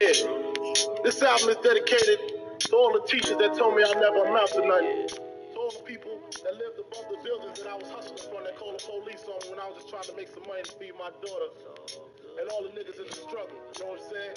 This album is dedicated to all the teachers that told me I never amount to nothing. To all the people that lived above the buildings that I was hustling from that called the police on me when I was just trying to make some money to feed my daughter. And all the niggas in the struggle, you know what I'm saying?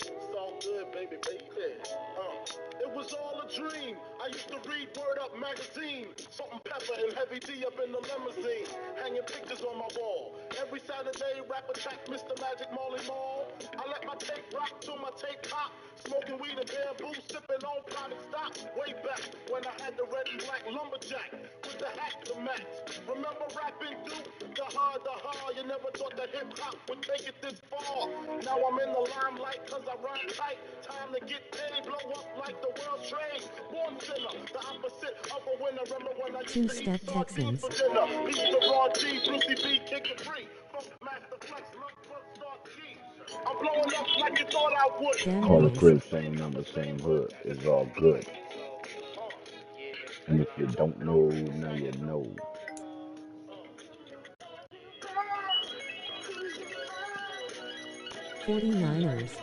It's all good, baby. It was all a dream. I used to read Word Up magazine, Salt and Pepper and Heavy D up in the limousine, hanging pictures on my wall. Every Saturday, rap attack, Mr. Magic Molly Mall. I let my tape rock till my tape pop, smoking weed and bamboo, sipping on private stock. Way back when I had the red and black lumberjack with the hat to match. Remember rapping Duke? The hard, you never thought that hip-hop would take it this far. Now I'm in the limelight cause I run tight. Time to get paid, blow up like the world's trade. Born sinner, the opposite of a winner. Remember when I used to eat sardines for dinner? Beat the raw G, Brucey B, kick it free. From Master Flex, Start G. I'm blowing up like you thought I would. Call the crib, same number, same hood. It's all good. And if you don't know, now you know. '49ers.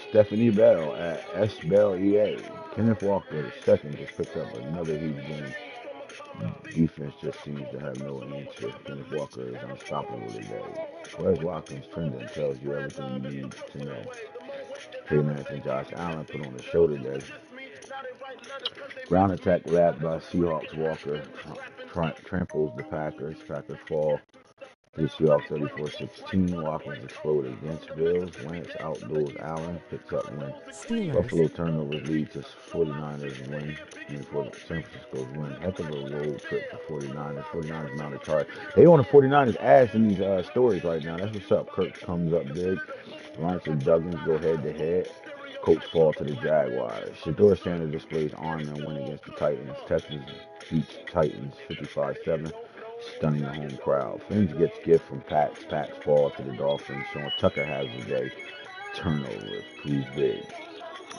Stephanie Bell at S Bell EA. Kenneth Walker II just picked up another huge game. Defense just seems to have no answer. Kenneth Walker is unstoppable today. Wes Watkins trending tells you everything you need to know. Trey Lance and Josh Allen put on a show today. Ground attack led by Seahawks. Walker tramples the Packers. Packers fall to the Seahawks 34-16. Watkins exploded against Bills. Wentz outdoors Allen. Picks up win. Steelers. Buffalo turnovers lead to 49ers win. And for San Francisco's win. Heck of a road trip for 49ers. 49ers mounted charge. They on the 49ers ass in these stories right now. That's what's up. Kirk comes up big. Lawrence and Duggins go head to head. Colts fall to the Jaguars. Shedeur Sanders displays arm and win against the Titans. Texans beats Titans 55-7, stunning the home crowd. Finns gets gift from Pats. Pats fall to the Dolphins. Sean Tucker has a day. Turnovers prove big.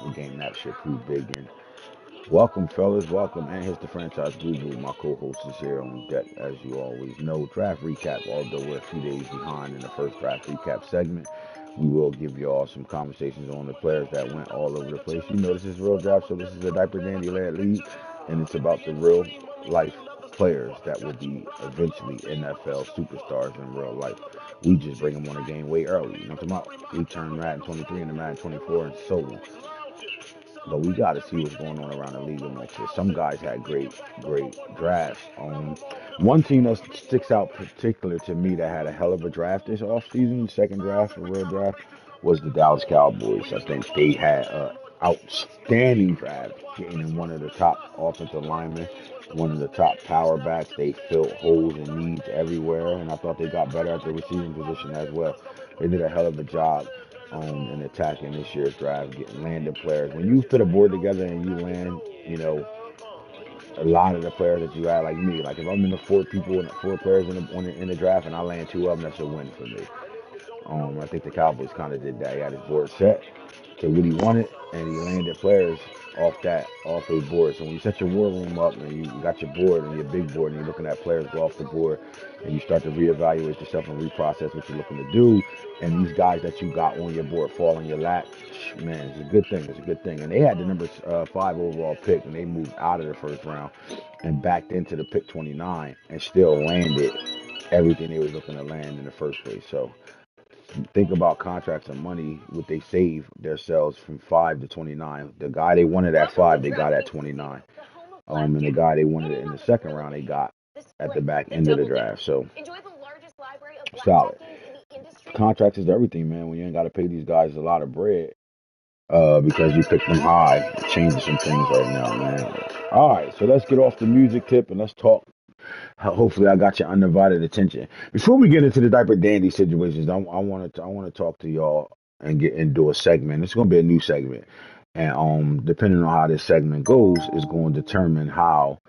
The game that shit proved big. And welcome, fellas. Welcome. And here's the franchise guru. My co-host is here on deck, as you always know. Draft recap, although we're a few days behind in the first draft recap segment. We will give you all some conversations on the players that went all over the place. You know, this is real draft, so this is a Diaper Dandy led league, and it's about the real life players that will be eventually NFL superstars in real life. We just bring them on the game way early. You know what I'm talking about? We turn Madden 23 into Madden 24 and so on. But we got to see what's going on around the league next year. Some guys had great drafts. One team that sticks out particular to me that had a hell of a draft this offseason, second draft, a real draft, was the Dallas Cowboys. I think they had an outstanding draft, getting in one of the top offensive linemen, one of the top power backs. They filled holes and needs everywhere, and I thought they got better at the receiving position as well. They did a hell of a job in attacking this year's draft, getting landing players. When you put a board together and you land, you know, a lot of the players that you had, like me, like if I'm in the four players in the draft and I land two of them, that's a win for me. I think the Cowboys kind of did that. He had his board set to what he wanted, and he landed players off his board. So when you set your war room up and you got your board and your big board and you're looking at players go off the board and you start to reevaluate yourself and reprocess what you're looking to do, and these guys that you got on your board fall in your lap, man, it's a good thing. It's a good thing. And they had the number 5 overall pick, and they moved out of the first round and backed into the pick 29 and still landed everything they were looking to land in the first place. So think about contracts and money, what they save themselves from 5 to 29. The guy they wanted at 5, they got at 29. And the guy they wanted in the second round, they got at the back end of the draft. So solid. Contracts is everything, man. When you ain't got to pay these guys a lot of bread because you picked them high, it changes some things right now, man. All right, so let's get off the music tip and let's talk. Hopefully, I got your undivided attention. Before we get into the Diaper Dandy situations, I want to talk to y'all and get into a segment. It's going to be a new segment, and depending on how this segment goes, is going to determine how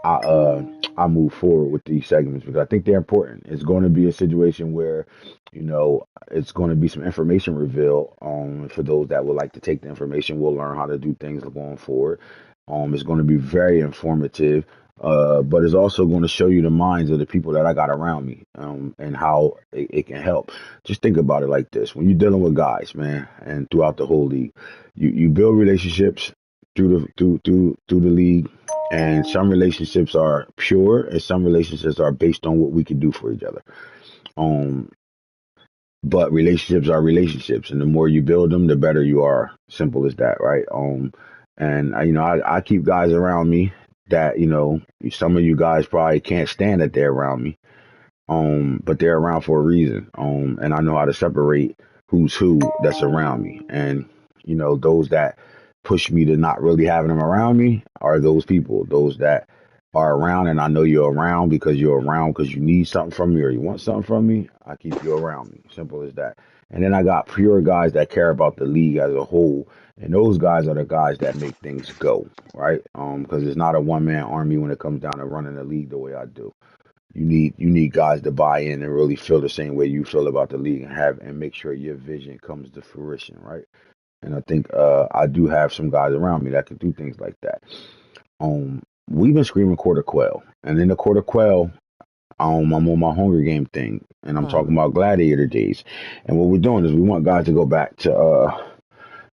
I move forward with these segments, because I think they're important. It's going to be a situation where, you know, it's going to be some information revealed. For those that would like to take the information, we'll learn how to do things going forward. It's going to be very informative. But it's also going to show you the minds of the people that I got around me, and how it can help. Just think about it like this: when you're dealing with guys, man, and throughout the whole league, you build relationships through the league, and some relationships are pure, and some relationships are based on what we can do for each other. Um, but relationships are relationships, and the more you build them, the better you are. Simple as that, right? And I keep guys around me that some of you guys probably can't stand that they're around me, but they're around for a reason. And I know how to separate who's who that's around me. And, those that push me to not really having them around me are those people, those that are around, and I know you're around because you're around because you need something from me or you want something from me. I keep you around me. Simple as that. And then I got pure guys that care about the league as a whole. And those guys are the guys that make things go, right? Because it's not a one man army when it comes down to running the league the way I do. You need guys to buy in and really feel the same way you feel about the league and make sure your vision comes to fruition, right? And I think I do have some guys around me that can do things like that. We've been screaming quarter quell, and in the quarter quell, I'm on my Hunger Game thing, and I'm talking about Gladiator days. And what we're doing is we want guys to go back to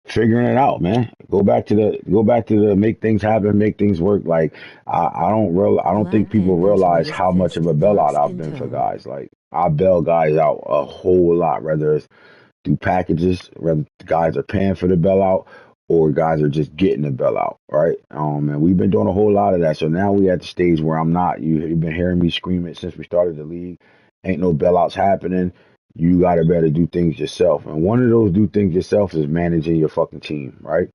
figuring it out, man. Go back to the make things happen, make things work. Like I don't think people realize how much of a bailout I've been for guys. Like I bail guys out a whole lot, whether it's through packages, whether guys are paying for the bailout or guys are just getting the bailout, right? And we've been doing a whole lot of that. So now we at the stage where I'm not. You've been hearing me scream it since we started the league. Ain't no bailouts happening. You got to better do things yourself. And one of those do things yourself is managing your fucking team, right?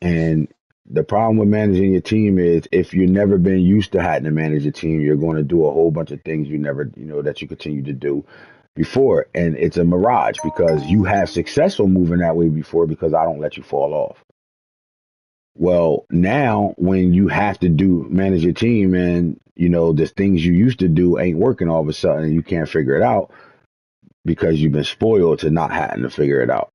And the problem with managing your team is if you've never been used to having to manage a team, you're going to do a whole bunch of things you never, that you continue to do before. And it's a mirage because you have successful moving that way before because I don't let you fall off. Well, now when you have to manage your team and, the things you used to do ain't working all of a sudden and you can't figure it out because you've been spoiled to not having to figure it out.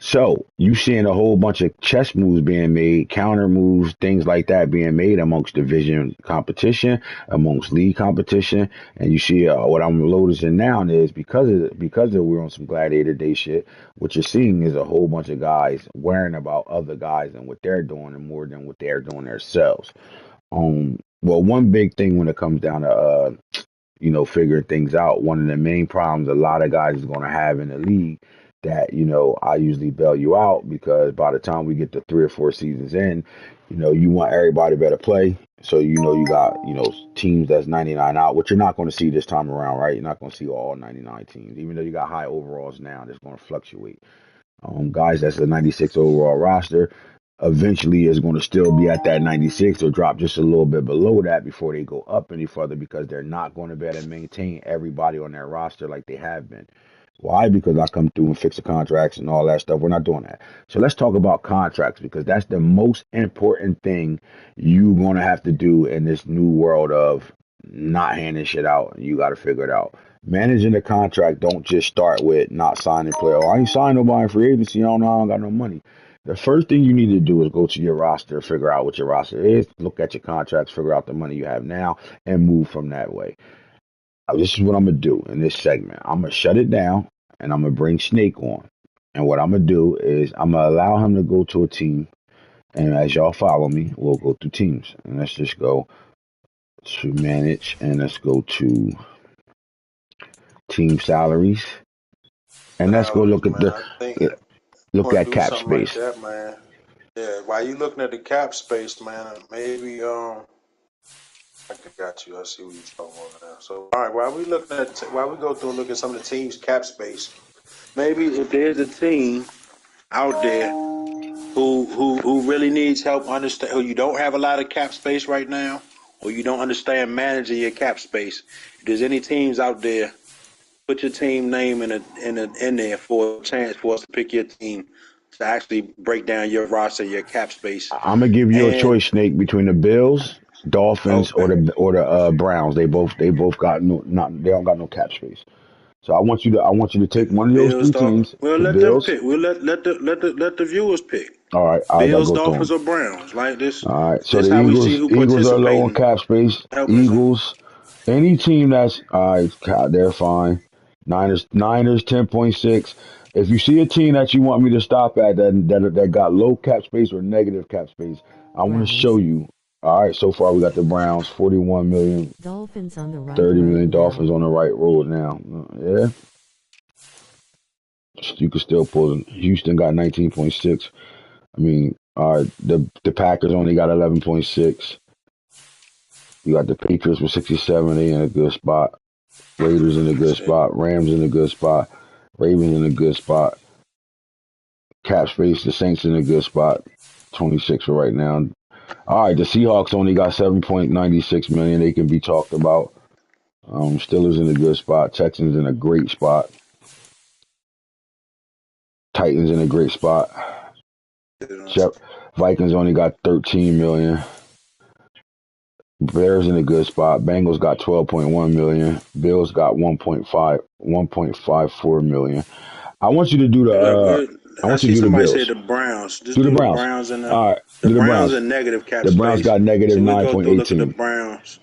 So you seeing a whole bunch of chess moves being made, counter moves, things like that being made amongst division competition, amongst league competition, and you see what I'm noticing now is because of we're on some Gladiator Day shit. What you're seeing is a whole bunch of guys worrying about other guys and what they're doing, and more than what they're doing themselves. Well, one big thing when it comes down to figuring things out, one of the main problems a lot of guys is going to have in the league that, I usually bail you out because by the time we get to 3 or 4 seasons in, you want everybody to better play. So, you got, teams that's 99 out, which you're not going to see this time around, right? You're not going to see all 99 teams, even though you got high overalls now, that's going to fluctuate. Guys that's a 96 overall roster eventually is going to still be at that 96 or drop just a little bit below that before they go up any further because they're not going to be able to maintain everybody on their roster like they have been. Why? Because I come through and fix the contracts and all that stuff. We're not doing that. So let's talk about contracts because that's the most important thing you're going to have to do in this new world of not handing shit out. You got to figure it out. Managing the contract don't just start with not signing player. Oh, I ain't signing nobody in free agency. I don't got no money. The first thing you need to do is go to your roster, figure out what your roster is, look at your contracts, figure out the money you have now, and move from that way. This is what I'm going to do in this segment. I'm going to shut it down, and I'm going to bring Snake on. And what I'm going to do is I'm going to allow him to go to a team, and as y'all follow me, we'll go through teams. And let's just go to manage, and let's go to team salaries, and let's go look Salaries, at man. I think look gonna at do cap something like space. that, man. Yeah, while you looking at the cap space, man, maybe I got you. I see what you're talking about now. So all right, while we go through and look at some of the teams' cap space, maybe if there's a team out there who really needs help understand, who you don't have a lot of cap space right now, or you don't understand managing your cap space. If there's any teams out there, put your team name in there for a chance for us to pick your team to actually break down your roster, your cap space. I'm gonna give you a And choice, Snake, between the Bills, Dolphins, or okay, the Browns. They both got they don't got no cap space. So I want you to take the one of those Bills three talk. teams. We'll The let them Bills. pick. We'll let the viewers pick. All right, I got to Bills, go through Dolphins, them. or Browns? Like this. All right, so This the how we see who Eagles are low on participating. cap space. Help us. Eagles, any team that's all right, they're fine. Niners 10.6. If you see a team that you want me to stop at that got low cap space or negative cap space, I want to show Browns. you. All right, so far we got the Browns, 41 million, Dolphins on the right 30 road million. Dolphins now. on the right road now. Yeah, you can still pull them. Houston got 19.6. I mean, the Packers only got 11.6. You got the Patriots with 67. They in a good spot. Raiders in a good Shit. spot. Rams in a good spot. Ravens in a good spot. Cap space, the Saints in a good spot. 26 for right now. All right, the Seahawks only got 7.96 million. They can be talked about. Steelers in a good spot. Texans in a great spot. Titans in a great spot. Shep, Vikings only got 13 million. Bears in a good spot. Bengals got 12.1 million. Bills got 1.54 million. I want you to do the I I want you see to do the somebody say Bills. the Browns. Just Do the do the Browns. Browns and All right, the do the Browns Browns. are negative cap The Browns space. got negative So we go through look at the 9.18. Browns.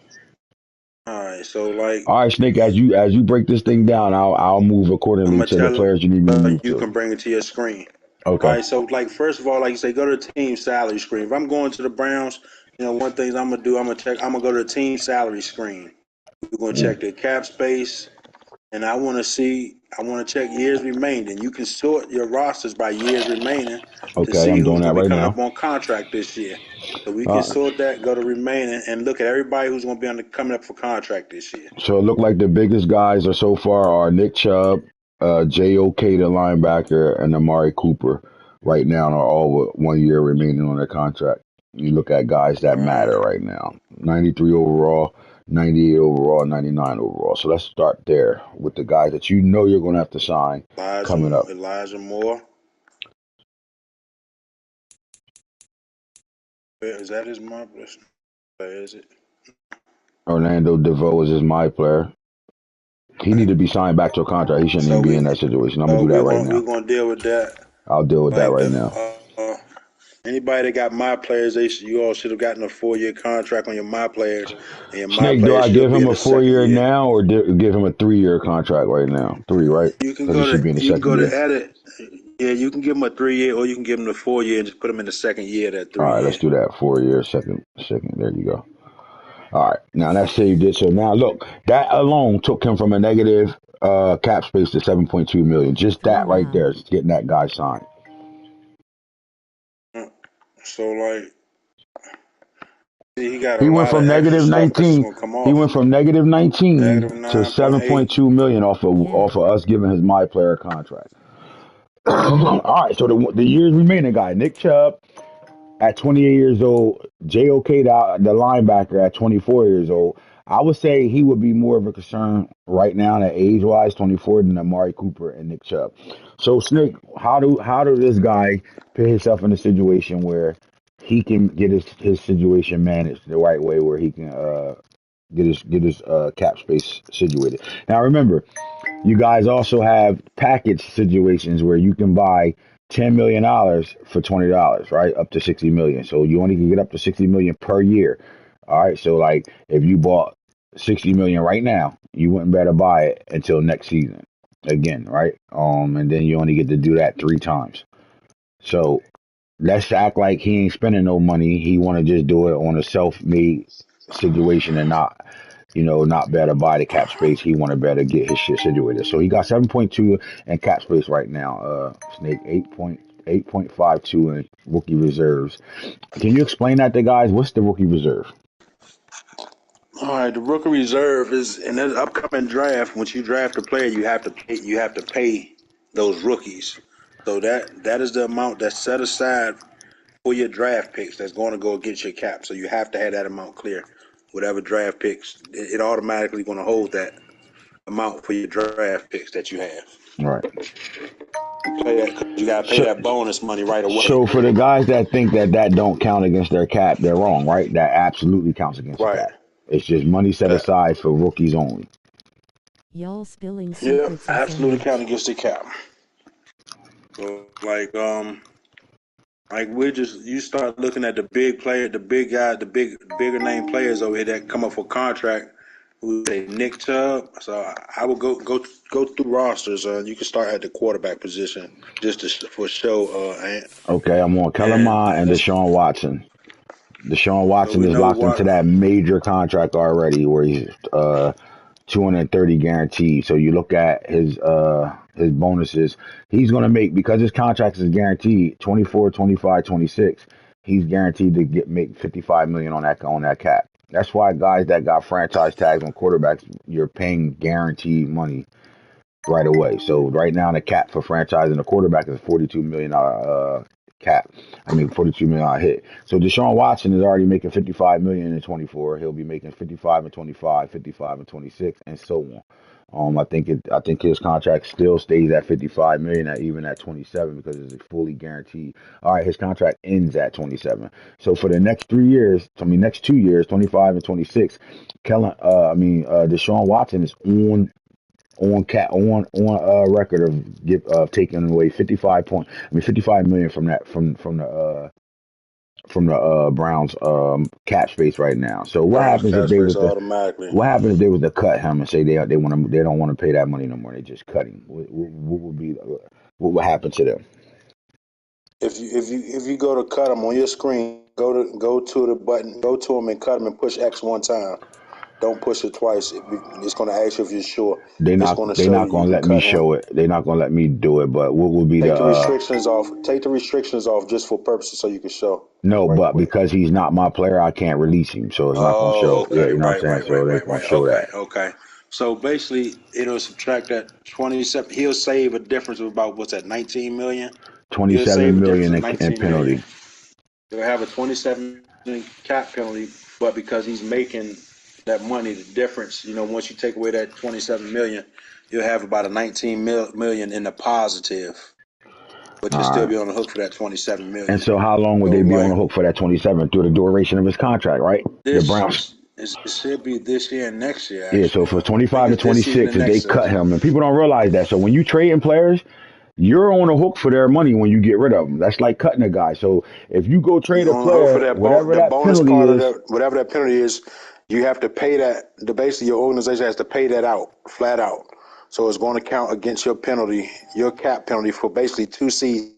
All right. So like All right, Snake, as you break this thing down, I'll move I'm accordingly gonna to the tell players you need me to it, move you to. can bring it to your screen. All Okay. right. So like first of all, like you say, go to the team salary screen. If I'm going to the Browns, one thing I'm gonna do, I'm gonna go to the team salary screen. We're gonna Mm, check the cap space. And I want to check years remaining. You can sort your rosters by years remaining to okay, see I'm who's doing that going to be right coming now. up on contract this year. So we can Uh, sort that, go to remaining, and look at everybody who's going to be coming up for contract this year. so it look like the biggest guys are so far are Nick Chubb, JOK the linebacker, and Amari Cooper. Right now are all with 1 year remaining on their contract. You look at guys that matter right now. 93 overall, 98 overall, 99 overall. So let's start there with the guys that you know you're going to have to sign coming up. Elijah Moore. Is that his mark? Is it? Orlando DeVoe is my player. He need to be signed back to a contract. He shouldn't So even be in that situation. I'm gonna do that right we're now. going to deal with that. I'll deal with that Like right if now. anybody that got my players, you all should have gotten a 4-year contract on your my players, and your my Snake, do players I should give be him in a the four second year year. now or give him a 3 year contract right now? Three, right? Because he should be in the You can second go to year. edit. Yeah, you can give him a 3 year, or you can give him the 4 year and just put him in the second year of that All three right, let's year. do that. 4 year, second. There you go. All right, now that saved it. So now look, that alone took him from a negative cap space to 7.2 million. Just that Film right now. there is getting that guy signed. So like, see, he got He a went lot of from extra negative stuff that's 19. gonna come He off. went from negative 19 Negative to 9.8. 7.2 million Yeah. off of us giving his my player contract. All right, so the years remaining guy, Nick Chubb at 28 years old, JOK the linebacker at 24 years old. I would say he would be more of a concern right now at age wise, 24, than Amari Cooper and Nick Chubb. So Snake, how do this guy put himself in a situation where he can get his situation managed the right way where he can get his cap space situated. Now remember, you guys also have package situations where you can buy $10 million for $20, right? Up to 60 million. So you only can get up to 60 million per year. All right. So like if you bought 60 million right now, you wouldn't better buy it until next season again, right? And then you only get to do that 3 times. So let's act like he ain't spending no money. He want to just do it on a self-made situation and not better buy the cap space. He want to better get his shit situated. So he got 7.2 in cap space right now. Snake 8.52 in rookie reserves. Can you explain that to guys? What's the rookie reserve? All right, the rookie reserve is in the upcoming draft. Once you draft a player, you have to pay. You have to pay those rookies. So that is the amount that's set aside for your draft picks that's going to go against your cap. So you have to have that amount clear. Whatever draft picks, it automatically going to hold that amount for your draft picks that you have. Right. You pay that because you got to pay So, that bonus money right away. so for the guys that think that don't count against their cap, they're wrong, right? That absolutely counts against the Right. cap. It's just money set That, aside for rookies only. Y'all spilling yeah, secrets and so absolutely count much. against the cap. So like Like you start looking at the big player, the big guy, bigger name players over here that come up for contract. Who say Nick Chubb? So I would go through rosters. You can start at the quarterback position just for show. Okay, I'm on Kellen And Mond and Deshaun Watson. Deshaun so Watson we is know locked into what. that major contract already, where he's 230 guaranteed. So you look at his bonuses. He's going to make, because his contract is guaranteed 24, 25, 26. He's guaranteed to make 55 million on that cap. That's why guys that got franchise tags on quarterbacks, you're paying guaranteed money right away. So right now the cap for franchising a quarterback is $42 million cap. I mean $42 million hit. So Deshaun Watson is already making 55 million in 24. He'll be making 55 and 25, 55 and 26, and so on. I think his contract still stays at 55 million even at 27 because it's fully guaranteed. All right, his contract ends at 27. So for the next 3 years, next 2 years, 25 and 26, Deshaun Watson is on record of taking away 55 million from the Browns cap space right now. So Browns cap space automatically. what happens if they was to cut him and say they don't want to pay that money no more? They just cut him. What would happen to them? If you go to cut them on your screen, go to the button, go to them and cut them and push X one time. Don't push it twice. It's going to ask you if you're sure. It's going to They show not you you gonna can let me cut him. show it. They not gonna let me do it. But what would be Take the the restrictions off. Take the restrictions off just for purposes so you can show no? right But quick. because he's not my player, I can't release him. So it's not gonna Oh, show. Yeah, okay. you know what Right, I'm saying. right, So right, they right, gonna right. show Okay, that. okay. So basically, it'll subtract that 27. He'll save a difference of about what's that, 19 million. He'll save 27 a difference million of in 19 million. penalty. He'll have a 27 cap penalty, but because he's making that money, the difference, once you take away that 27 million, you'll have about a 19 million in the positive, but All you'll still right. be on the hook for that 27 And million. so how long would So they be on the like hook for that 27 through the duration of his contract, right? The Browns. it should be this year and next year Yeah, so actually. for I think 25 and it's this season 26, and if they next cut season. him, and people don't realize that. So when you trade in players, you're on the hook for their money when you get rid of them. That's like cutting a guy. So if you go trade You a on the hook for player, that whatever the that bonus penalty part of is, that, whatever that penalty is. You have to pay that. Basically, your organization has to pay that out flat out. So it's going to count against your penalty, your cap penalty for basically 2 seasons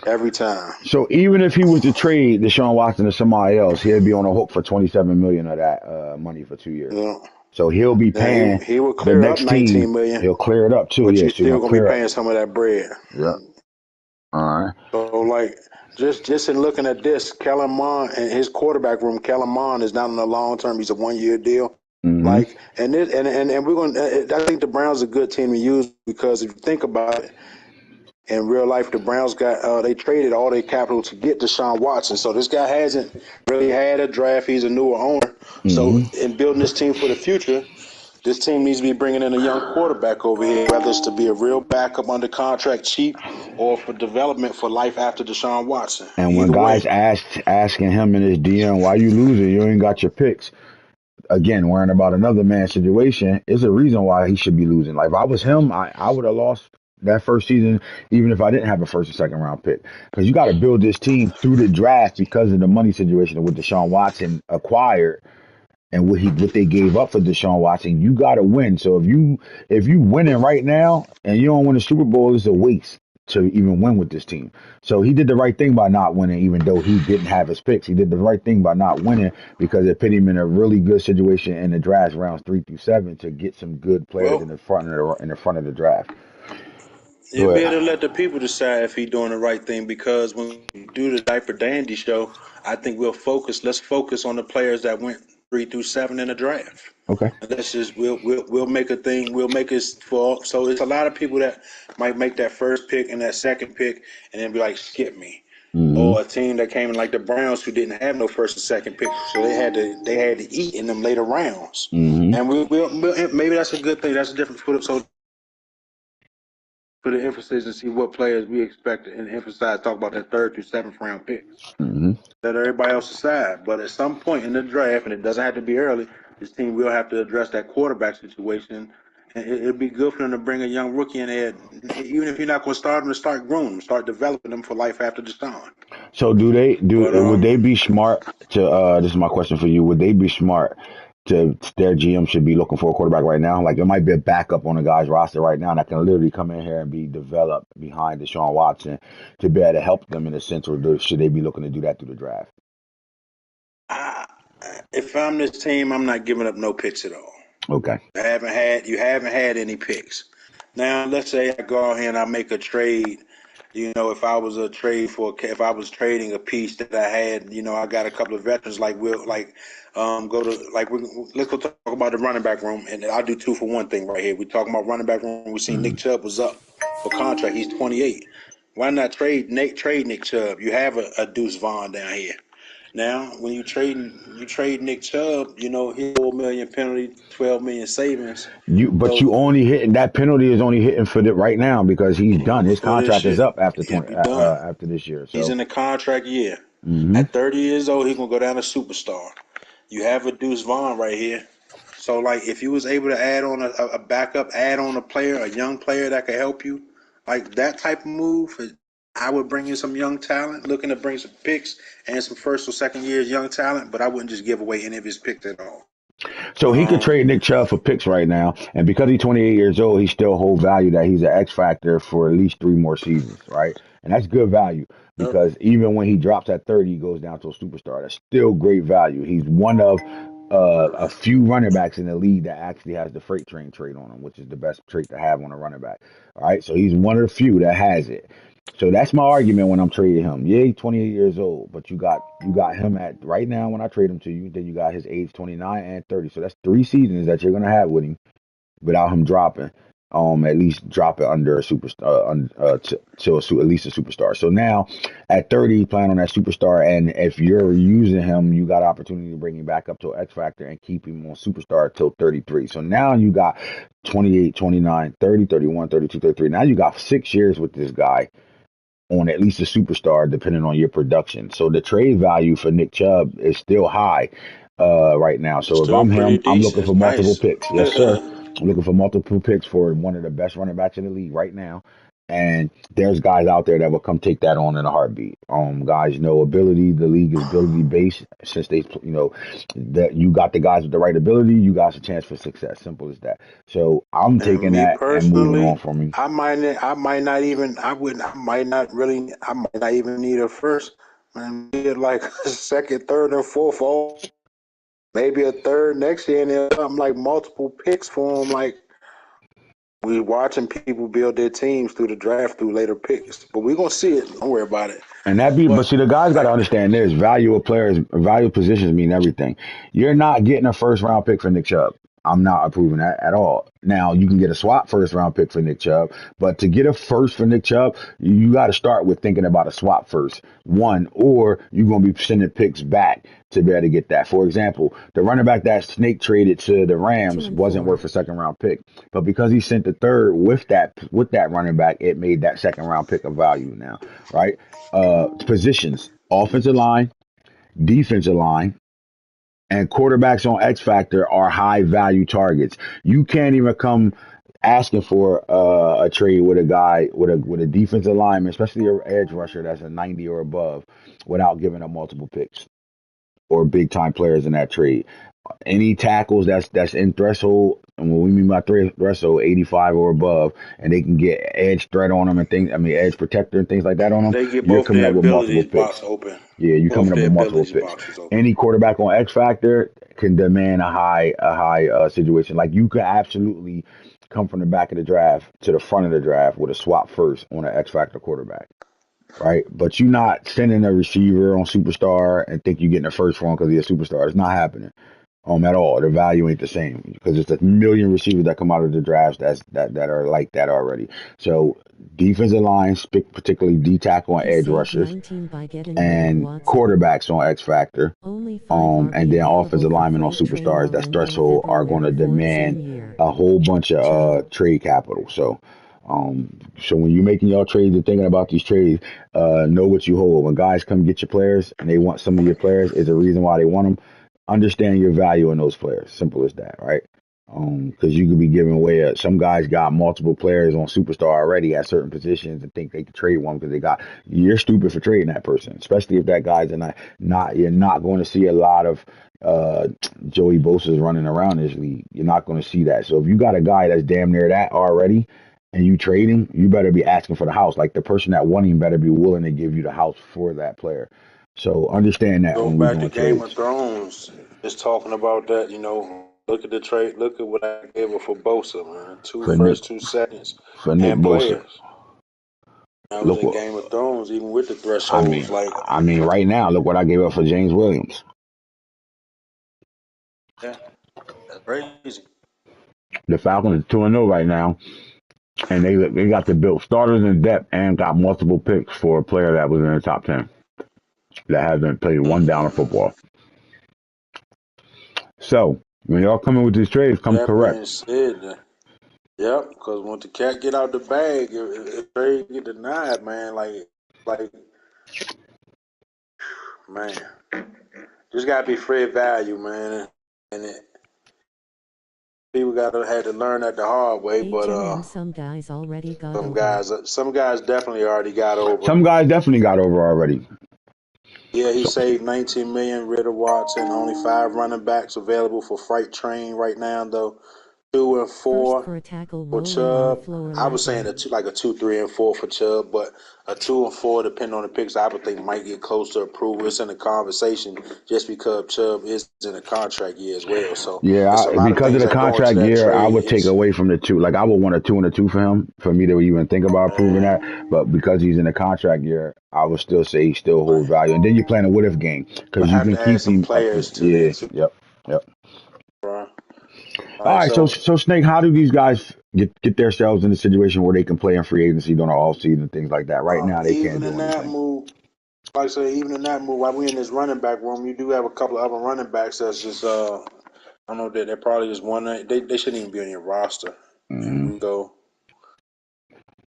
every time. so even if he was to trade Deshaun Watson to somebody else, he'd be on the hook for 27 million of that money for 2 years. You know, So he'll be now paying he will the clear up next team. 19 million, He'll clear it up too. but Yeah, you so you're still gonna going to be clear up. paying some of that bread. Yeah. All right. So like just in looking at this, Kellen Mond and his quarterback room, Kellen Mond is not on the long term. He's a 1 year deal. Mm-hmm. Like and we're going. I think the Browns are a good team to use because if you think about it, in real life, the Browns they traded all their capital to get Deshaun Watson. So this guy hasn't really had a draft. He's a newer owner. So Mm-hmm. in building this team for the future, this team needs to be bringing in a young quarterback over here, whether it's to be a real backup under contract cheap or for development for life after Deshaun Watson. And when Either guys way. asking him in his DM, why you losing? You ain't got your picks. Again, worrying about another man's situation is a reason why he should be losing. Like if I was him, I would have lost that first season, even if I didn't have a first or second round pick. Because you got to build this team through the draft because of the money situation of what Deshaun Watson acquired and what they gave up for Deshaun Watson. You got to win. So if you winning right now and you don't win the Super Bowl, it's a waste to even win with this team. So he did the right thing by not winning, even though he didn't have his picks. He did the right thing by not winning because it put him in a really good situation in the draft rounds 3 through 7 to get some good players Well, in the front of the draft. Go you'll be able ahead. to let the people decide if he's doing the right thing because when we do the Diaper Dandy show, I think let's focus on the players that went 3 through 7 in the draft. Okay. And that's just we'll make a thing. We'll make it for so it's a lot of people that might make that first pick and that second pick and then be like skip me, Mm-hmm. or a team that came in like the Browns who didn't have no first and second pick, so they had to eat in them later rounds. Mm-hmm. And maybe that's a good thing. That's a difference for so for the emphasis and see what players we expect and emphasize. Talk about that 3rd through 7th round picks. Mm-hmm. Let everybody else decide. But at some point in the draft, and it doesn't have to be early, this team will have to address that quarterback situation It'd be good for them to bring a young rookie in there, even if you're not going to start them, to start growing them, start developing them for life after the start. So do they But do? Would they be smart to? This is my question for you. Would they be smart to? Their GM should be looking for a quarterback right now. Like it might be a backup on a guy's roster right now that can literally come in here and be developed behind Deshaun Watson to be able to help them in a sense, or should they be looking to do that through the draft? I, if I'm this team, I'm not giving up no picks at all. Okay. You haven't had any picks. Now let's say I go out here and I make a trade. If I was if I was trading a piece that I had, I got a couple of veterans go to let's go talk about the running back room, and I'll do 2-for-1 thing right here. We're talking about running back room. We seen Mm-hmm. Nick Chubb was up for contract. He's 28. Why not trade Nick Chubb? You have a Deuce Vaughn down here. Now, when you trade Nick Chubb, he's $4 million penalty, $12 million savings. But So you only hitting that penalty is only hitting for the right now because he's done. His for this contract is shit, up after he'll be done. after this year. He's So in the contract year. hmm At 30 years old, he's gonna go down to superstar. You have a Deuce Vaughn right here. So like, if you was able to add on a backup, add on a player, a young player that could help you, like that type of move, I would bring in some young talent, looking to bring some picks and some first or second years young talent, but I wouldn't just give away any of his picks at all. So he could Um, trade Nick Chubb for picks right now, and because he's 28 years old, he still hold value that he's an X factor for at least 3 more seasons, right? And that's good value because even when he drops at 30, he goes down to a superstar. That's still great value. He's one of a few running backs in the league that actually has the freight train trait on him, which is the best trait to have on a running back. All right, so he's one of the few that has it. So that's my argument when I'm trading him. Yeah, he's 28 years old, but you got him at right now when I trade him to you. Then you got his age 29 and 30. So that's 3 seasons that you're gonna have with him without him dropping. At least drop it under a superstar, at least a superstar. So now at 30, plan on that superstar, and if you're using him, you got opportunity to bring him back up to X factor and keep him on superstar till 33. So now you got 28, 29, 30, 31, 32, 33. Now you got 6 years with this guy on at least a superstar, depending on your production. So the trade value for Nick Chubb is still high right now. So if Still I'm pretty him, I'm decent. looking It's for multiple nice. picks. Yes, sir. I'm looking for multiple picks for one of the best running backs in the league right now. And there's guys out there that will come take that on in a heartbeat. Guys know ability. The league is ability based. Since that you got the guys with the right ability, you got a chance for success. Simple as that. So I'm And taking me that and moving on personally, from him. I might not even, I wouldn't, I might not even need a first. Man, get like a second, third, or fourth, or maybe a third next year, and then something like multiple picks for them. Like we watching people build their teams through the draft through later picks, but we're gonna see it. Don't worry about it. But But see, the guys got to like, understand this: value of players, value of positions mean everything. You're not getting a first round pick for Nick Chubb. I'm not approving that at all. Now you can get a swap first round pick for Nick Chubb, but to get a first for Nick Chubb, you got to start with thinking about a swap first, one, or you're gonna be sending picks back to be able to get that. For example, the running back that Snake traded to the Two Rams and wasn't four. worth a second round pick, but because he sent the third with that running back, it made that second round pick of value now, right? Positions: offensive line, defensive line, and quarterbacks on X Factor are high value targets. You can't even come asking for a trade with a guy with a defensive lineman, especially an edge rusher that's a 90 or above, without giving up multiple picks or big time players in that trade. Any tackles that's in threshold, and what we mean by threshold, 85 or above, and they can get edge threat on them and things. I mean, edge protector and things like that on them. they get You're both coming their up with multiple abilities box picks. open, Yeah, you're coming both up their with multiple abilities picks. boxes open. Any quarterback on X Factor can demand a high situation. Like you could absolutely come from the back of the draft to the front of the draft with a swap first on an X Factor quarterback, right? But you're not sending a receiver on Superstar and think you're getting a first one because he's a superstar. It's not happening at all. The value ain't the same because it's a million receivers that come out of the drafts that are like that already. So defensive lines, particularly D tackle and He edge saved rushers, 19 by getting rid of and Watson. quarterbacks on X Factor, Only 5 and RB then available offensive for linemen on freight train superstars. will That's end in threshold are going to February for the demand same year. a whole bunch of Chubb. trade capital. So when you're making your trades and thinking about these trades, know what you hold. When guys come get your players and they want some of your players, is a reason why they want them. Understand your value in those players. Simple as that, right? Because you could be giving away some guys got multiple players on superstar already at certain positions and think they could trade one because they got you're stupid for trading that person, especially if that guy's not you're not going to see a lot of uh Joey Bosa's running around this league. You're not going to see that. So if you got a guy that's damn near that already and you trade him, you better be asking for the house. Like the person that won him better be willing to give you the house for that player. So understand that Go when we back to doing Game of trades. Thrones. Just talking about that, look at the trade. Look at what I gave up for Bosa, man. Two For Nick first, 2 seconds, for Nick and Bosa. players. I was Look in what Game of Thrones, even with the I thresholds. mean, Like, right now, look what I gave up for James Williams. yeah, that's crazy. The Falcons are 2-0 right now, and they got the built starters in depth and got multiple picks for a player that was in the top 10 that hasn't played one down of Mm-mm. football. So when y'all come in with these trades, come That correct. being said, yep, because when the cat get out the bag, if they get denied, man, like, man, just gotta be fair value, man, and people gotta had to learn that the hard way. But HMN, some guys already got over. some guys definitely already got over. Some guys definitely got over already. Yeah, he So, saved 19 million. Ritter Watson, only 5 running backs available for freight train right now, though. 2 and First 4 for a tackle for rolling on the Chubb. floor I was saying laughing. like a 2, 3, and 4 for Chubb, but a 2 and 4, depending on the picks, I would think might get close to approval. It's in the conversation just because Chubb is in a contract year as well. So it's a yeah, lot of because of things the that go into contract that year, I trade. would take It's away from the two. Like I would want a 2 and a 2 for him for me to even think about proving that. But because he's in a contract year, I would still say he still holds value. And then you're playing a what if game but because you have can to add keep some him up to players to yeah, that too. yep, yep. Bro. All All right, right, so so so Snake, how do these guys get themselves in a situation where they can play in free agency during the off season and things like that? Right now, they can't even do in that anything. move. Like I say, even in that move, while we in this running back room, you do have a couple of other running backs that's just I don't know that they're probably just one. They shouldn't even be on your roster. And Hmm. Rico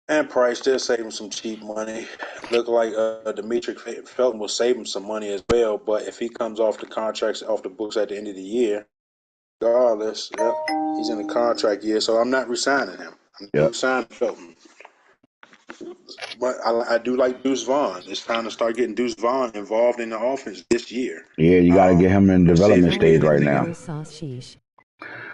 and Price, they're saving some cheap money. Look like Demetric Felton will save him some money as well. But if he comes off the contracts off the books at the end of the year, regardless, yep, he's in the contract year, so I'm not resigning him. I'm not Yep. resigning Felton. But I do like Deuce Vaughn. It's time to start getting Deuce Vaughn involved in the offense this year. Yeah, you got to get him in Let's see if development he can get stage right anything now. else. Barbecue sauce sheesh.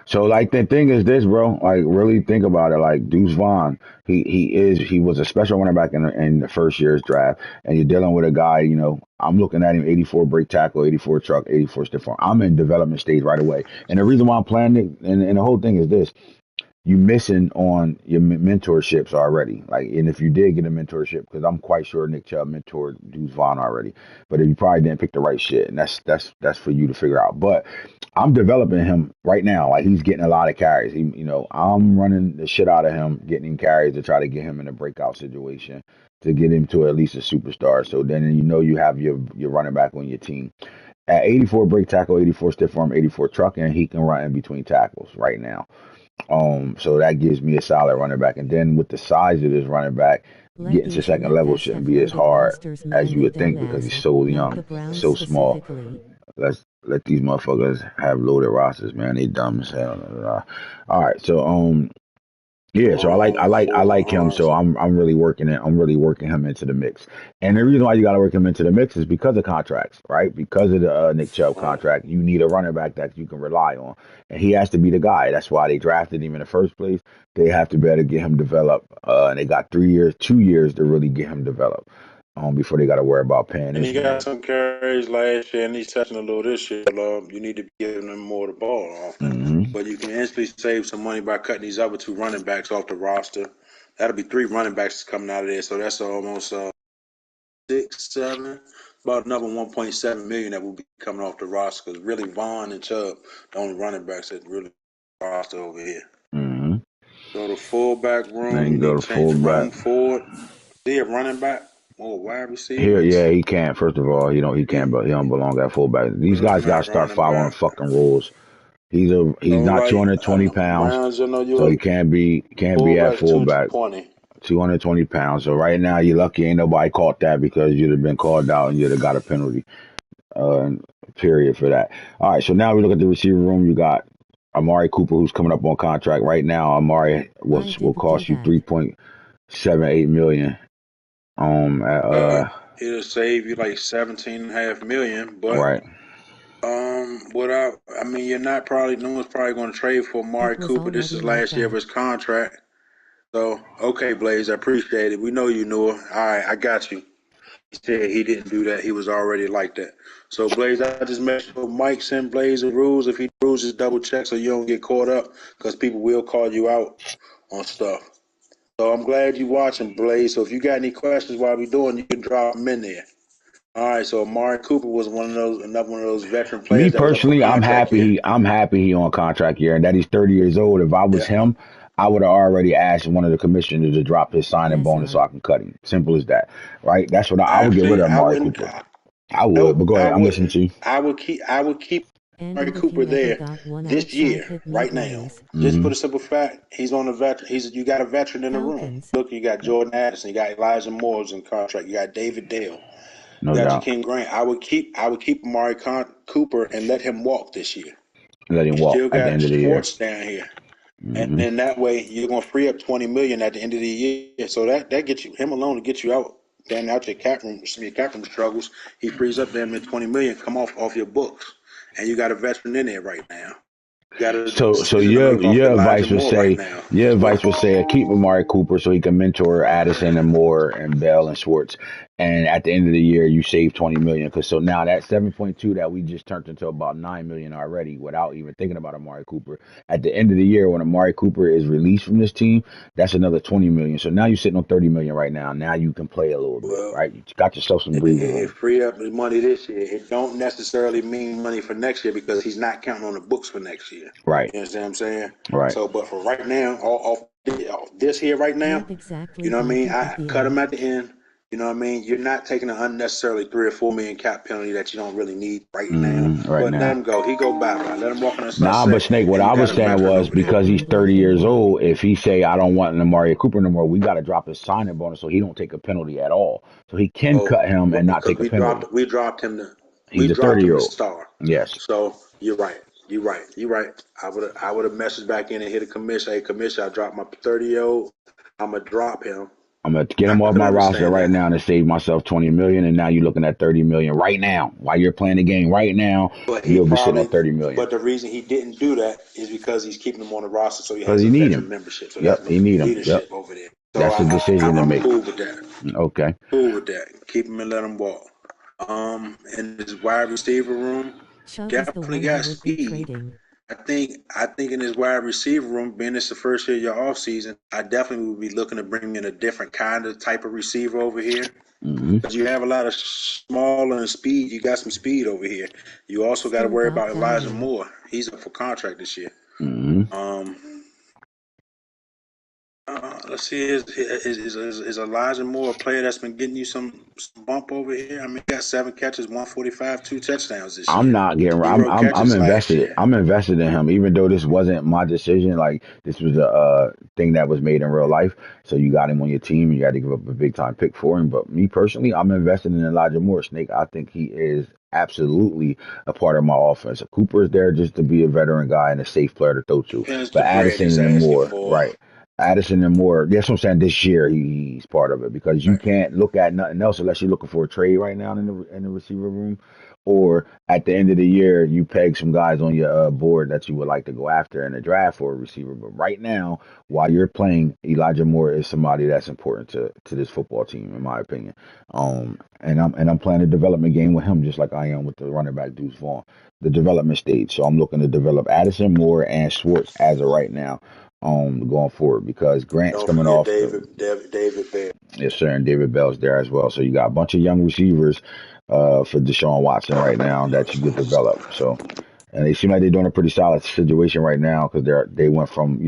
So like the thing is this, bro. Like really think about it. Like Deuce Vaughn, he was a special running back in the first year's draft, and you're dealing with a guy. I'm looking at him 84 break tackle, 84 truck, 84 stiff arm. I'm in development stage right away, and the reason why I'm playing it, and the whole thing is this: you missing on your mentorships already. Like, and if you did get a mentorship, because I'm quite sure Nick Chubb mentored Deuce Vaughn already, but if you probably didn't pick the right shit, and that's for you to figure out. But I'm developing him right now. Like he's getting a lot of carries. I'm running the shit out of him, getting him carries to try to get him in a breakout situation to get him to at least a superstar. So then you have your running back on your team. At 84 break tackle, 84 stiff arm, 84 truck, and he can run in between tackles right now. So that gives me a solid running back. And then with the size of this running back, Let getting to each second level MFS shouldn't have be as loaded hard rosters, as man, you they would don't think because he's answer. so Not young, the Browns so small. specifically. Let's let these motherfuckers have loaded rosters, man. They dumb as hell. All right, so yeah, so I like him. For So I'm really working it. I'm really working him into the mix. And the reason why you got to work him into the mix is because of contracts, right? Because of the Nick Chubb contract, you need a running back that you can rely on, and he has to be the guy. That's why they drafted him in the first place. They have to be able to get him developed, and they got 3 years, 2 years to really get him developed, before they got to worry about paying and this he got man. some carries last year, and he's touching a little this year. You need to be giving him more of the ball often. Hmm. But you can instantly save some money by cutting these other 2 running backs off the roster. That'll be 3 running backs coming out of there. So that's almost 6, 7, about another 1.7 million that will be coming off the roster. Because really, Vaughn and Chubb, the only running backs that really roster over here. Hmm. Go to fullback Then room. you You go need to to change fullback. from forward. See a running back or wide Here, receivers. yeah, he can't. First of all, he He, can't, but he don't belong at fullback. These guys running got to back, start running following back. fucking rules. He's So not like 220 pounds, Browns, so you're he can't be at fullback fullback. 220. 220 pounds. So right now you're lucky ain't nobody caught that because you'd have been called out and you'd have got a penalty. Uh, period for that. All right, so now we look at the receiver room. You got Amari Cooper, who's coming up on contract right now. Amari I will didn't do cost you that. 3.78 million. At, It'll save you like 17.5 million, but right. I mean, you're not probably no one's probably going to trade for Amari It was Cooper. This already is like last year of that. his contract. So, okay, Blaze, I appreciate it. We know you knew her. All right, I got you. He said he didn't do that. He was already like that. So, Blaze, I just make sure Mike send Blaze the rules. If he rules, just double check so you don't get caught up because people will call you out on stuff. So, I'm glad you watching, Blaze. So, if you got any questions while we doing, you can drop them in there. All right, so Amari Cooper was another one of those veteran Me players that was up for personally, contract here. I'm happy he on contract here and that he's 30 years old. If I was Yeah. him, I would have already asked one of the commissioners to drop his signing Yes, bonus so I can cut him. Simple as that, right? That's what I would get rid Actually, of I Amari wouldn't. Cooper. I would, but Nope, go I ahead. I'm listening wouldn't. to you. I would keep Amari And if Cooper you ever there got one this outside, year, hit me, right now. Blaze. Just for Hmm. the simple fact, he's on the veteran. You got a veteran in the room. Falcons. Look, you got Jordan Addison, you got Elijah Moore's in contract, you got David Dale, No you got doubt. Jakeem Grant. I would keep Cooper and let him walk this year. Let him You walk still at the got end of the year. Schwartz down here. And Hmm. then that way you're gonna free up 20 million at the end of the year. So that gets you him alone to get you out out your cap room struggles. He frees up damn near 20 million, come off your books. And you got a veteran in there right now. You got a So decision to make off your Elijah advice would Moore right say now. keep Amari Cooper so he can mentor Addison and Moore and Bell and Schwartz, and at the end of the year you save 20 million because so now that 7.2 that we just turned into about 9 million already without even thinking about Amari Cooper. At the end of the year when Amari Cooper is released from this team, that's another 20 million. So now you're sitting on 30 million right now. Now you can play a little bit, Well, right? You got yourself some breathing it room, freed up his money this year. It don't necessarily mean money for next year because he's not counting on the books for next year. right? You understand what I'm saying? Right. So, but for right now, off this here right now, Yep, you exactly. know what I Back mean? at the I cut him beginning. at the end. You know what I mean? You're not taking an unnecessarily 3 or 4 million cap penalty that you don't really need right now. Right But let now. him go. He go bye bye. Let him walk on the Nah, but sunset, Snake, what and you I got was a saying veteran was over there. because he's Catherine, 30 black and years white. old, if he say I don't want Amari Cooper no more, we got to drop his signing bonus so he don't take a penalty at all. So he can Oh, cut him and well, not because take a penalty. we dropped him He's a 30 to year old. star. Yes, So you're right. You're right. I would have messaged back in and hit a commission. Hey, commission, I dropped my 30-year-old. I'm gonna drop him. I'm gonna get I him off could my roster understand right that. now to save myself 20 million, and now you're looking at 30 million right now while you're playing the game right now. But he You'll be sitting on probably, 30 million but the reason he didn't do that is because he's keeping him on the roster, so he because has you a need veteran him. membership. So that's Yep, you need him. Yep, leadership over there. So that's a decision to I'm make. cool with that. Okay. Cool with that. Keep him and let him walk. In his wide receiver room, Chubb is the definitely one you got would be speed. trading. I think in his wide receiver room, being this the first year of your off season, I definitely would be looking to bring in a different kind of type of receiver over here. Hmm. Because you have a lot of smaller and speed. You got some speed over here. You also got to Still worry got about Elijah value. Moore. He's up for contract this year. Hmm. Um, let's see, is Elijah Moore a player that's been getting you some bump over here? I mean, he got 7 catches, 145, 2 touchdowns this I'm year. not getting. 0 catches last invested. year. I'm invested in him, even though this wasn't my decision. Like this was a thing that was made in real life. So you got him on your team. You got to give up a big time pick for him. But me personally, I'm invested in Elijah Moore. Snake. I think he is absolutely a part of my offense. Cooper is there just to be a veteran guy and a safe player to throw to. It's But the bread Addison he's and asking Moore, for. right? Addison and Moore. That's what I'm saying. This year he's part of it because you Right. can't look at nothing else unless you're looking for a trade right now in the receiver room, or at the end of the year you peg some guys on your board that you would like to go after in the draft for a receiver. But right now, while you're playing, Elijah Moore is somebody that's important to this football team, in my opinion. And I'm playing a development game with him just like I am with the running back Deuce Vaughn, the development stage. So I'm looking to develop Addison Moore and Schwartz as of right now, going forward because Grant's Don't coming forget off the. David Bear. Yes, sir, and David Bell's there as well. So you got a bunch of young receivers for Deshaun Watson right now that you could develop. So, and they seem like they're doing a pretty solid situation right now because they went from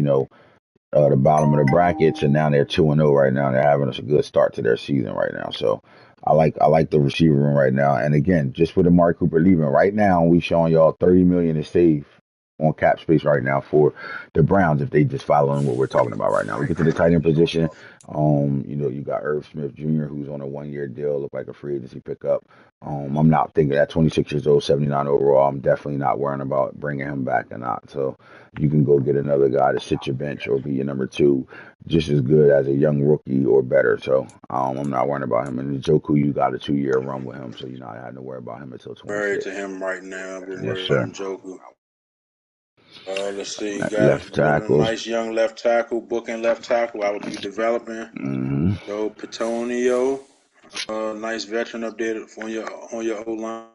the bottom of the brackets and now they're 2-0 right now. They're having a good start to their season right now. So I like the receiver room right now. And again, just with Amari Cooper leaving right now, we showing y'all 30 million to save. on cap space right now for the Browns if they just following what we're talking about right now. We get to the tight end position. You got Irv Smith Jr., who's on a 1 year deal, look like a free agency pickup. I'm not thinking at 26 years old, 79 overall. I'm definitely not worrying about bringing him back or not. So you can go get another guy to sit your bench or be your number two, just as good as a young rookie or better. So I'm not worrying about him. And Joku, you got a 2 year run with him, so you're not having to worry about him until Married 26. to him right now. I've been Yes, worried sir. about Njoku. Let's see. You got Left a tackles. nice young left tackle, booking left tackle. I would be developing. Hmm. Joe Petonio, nice veteran up there on your O line.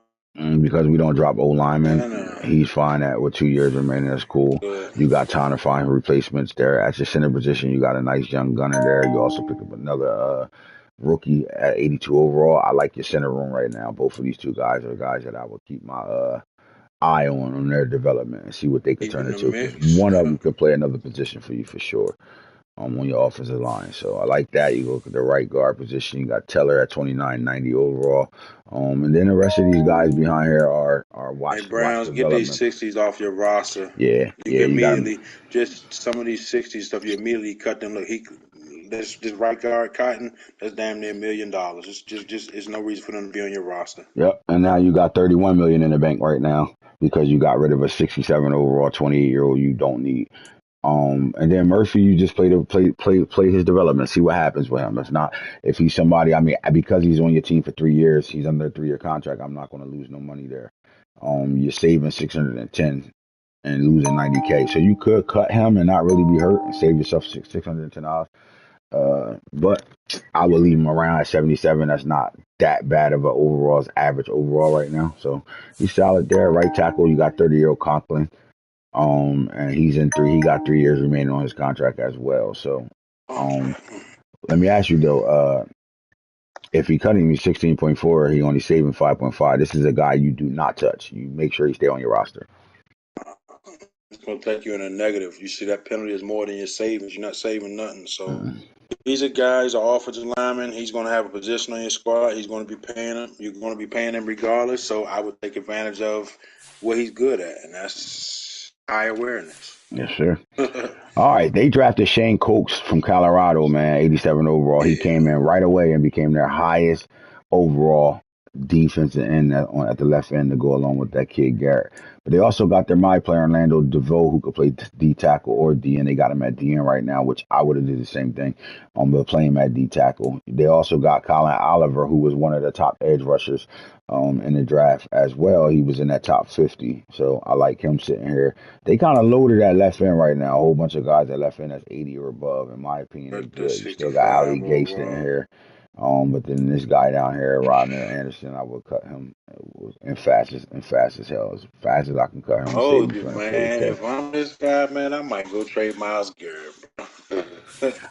Because we don't drop O linemen, Uh, he's fine at with 2 years remaining. That's cool. good. You got time to find replacements there at your center position. You got a nice young gunner there. You also pick up another rookie at 82 overall. I like your center room right now. Both of these two guys are guys that I will keep my eye on their development and see what they could Deep turn in the into. Because mix. one of them could play another position for you for sure. On your offensive line. So I like that. You look at the right guard position. You got Teller at 29.90 overall. And then the rest of these guys behind here are Hey, watch Browns, get these development. 60s off your roster. Yeah, You yeah, can you got them. immediately, just some of these 60s stuff, you immediately cut them. Look, this right guard, Cotton, that's damn near $1 million. It's no reason for them to be on your roster. Yep. And now you got 31 million in the bank right now because you got rid of a 67 overall 28-year-old you don't need. And then Murphy, you just play his development, see what happens with him. It's not if he's somebody. I mean, because he's on your team for 3 years, he's under a 3 year contract. I'm not going to lose no money there. You're saving 610 and losing 90K, so you could cut him and not really be hurt and save yourself $610. But I would leave him around at 77. That's not that bad of an overall average overall right now. So he's solid there. Right tackle, you got 30-year-old Conklin. And he's in three. He got 3 years remaining on his contract as well. So, um, let me ask you though, if he cutting me 16.4, he only saving 5.5. This is a guy you do not touch. You make sure he stay on your roster. It's going to take you in a negative. You see that penalty is more than your savings. You're not saving nothing. So Mm, he's a guy, he's an offensive lineman. He's going to have a position on your squad. He's going to be paying him. You're going to be paying him regardless. So I would take advantage of what he's good at, and that's high awareness. yes, sir. All right, they drafted Shane Coates from Colorado, man, 87 overall. He Yeah. came in right away and became their highest overall defensive end at the left end to go along with that kid Garrett. But they also got their my player Orlando DeVoe who could play D tackle or D, and they got him at D end right now, which I would have did the same thing. But play him at D tackle. They also got Colin Oliver, who was one of the top edge rushers in the draft as well. He was in that top 50, so I like him sitting here. They kind of loaded at left end right now. A whole bunch of guys at left end that's 80 or above. In my opinion, they But the good. You still got Ali 65 Gay sitting overall. here. But then this guy down here, Rodney Anderson, I would cut him fast as hell. As fast as I can cut him and save him Told you, man. 240K. If I'm this guy, man, I might go trade Miles Garrett.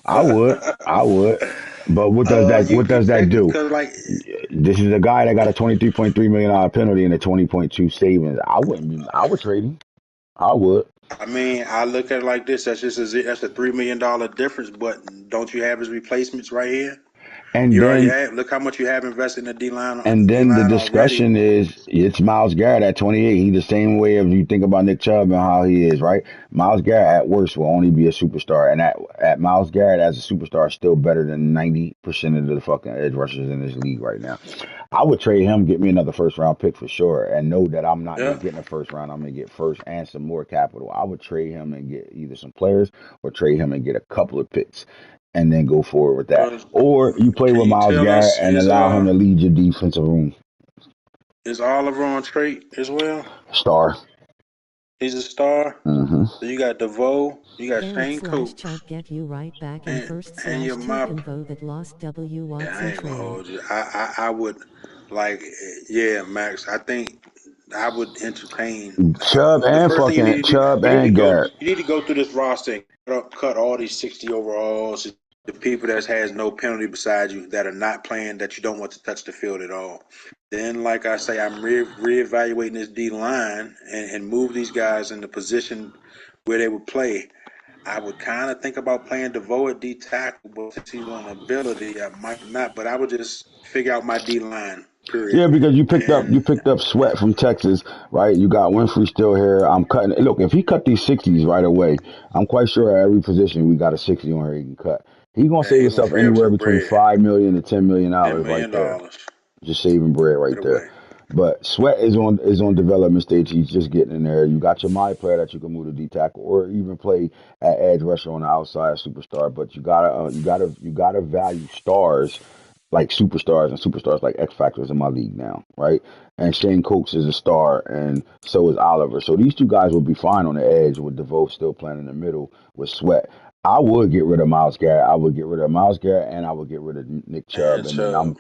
I would. I would. But You what does that do? because like This is a guy that got a $23.3 million penalty and a 20.2 savings. I would trade him. I would. I mean, I look at it like this. That's a $3 million difference. But don't you have his replacements right here? And You already then have. Look how much you have invested in the D line. And D then the line already. discussion is it's Miles Garrett at 28. He's the same way if you think about Nick Chubb and how he is, right? Miles Garrett at worst will only be a superstar. And at Miles Garrett as a superstar is still better than 90% of the fucking edge rushers in this league right now. I would trade him, get me another first round pick for sure, and know that I'm not Yeah. just getting a first round. I'm going to get first and some more capital. I would trade him and get either some players or trade him and get a couple of picks and then go forward with that. Or you play Can with you Miles tell Garrett us and allow him to lead your defensive room. is Oliver on trait as well? Star. He's a star. Hmm. So you got DeVoe, you got Garrett Shane slash Coates, Chubb get you right back in and first and your slash two mop. convo that lost W Yeah, I Watson ain't gonna trade. hold you. I would like, yeah, Max. I think I would entertain. The first thing Chubb you need to and go Garrett. you need to go through this roster and cut all these 60 overalls, the people that has no penalty beside you that are not playing that you don't want to touch the field at all. Then, like I say, I'm reevaluating this D line and move these guys in the position where they would play. I would kind of think about playing DeVoe at D tackle, but since he's on ability, I might not. But I would just figure out my D line period. Yeah, because you And picked up Sweat from Texas, right? You got Winfrey still here. I'm cutting. Look, if he cut these 60s right away, I'm quite sure at every position we got a 60 on here he can cut. He gonna man, save he gonna himself free up anywhere some between bread. $5 million to $10 million right there, $10 million just saving bread right right there. away. But Sweat is on development stage. He's just getting in there. You got your my player that you can move to D tackle or even play at edge rusher on the outside, superstar. But you gotta value stars like superstars and superstars like X Factors in my league now, right? And Shane Coates is a star, and so is Oliver. So these two guys will be fine on the edge with DeVoe still playing in the middle with Sweat. I would get rid of Miles Garrett. I would get rid of Miles Garrett, and I would get rid of Nick Chubb. And And then Chubb,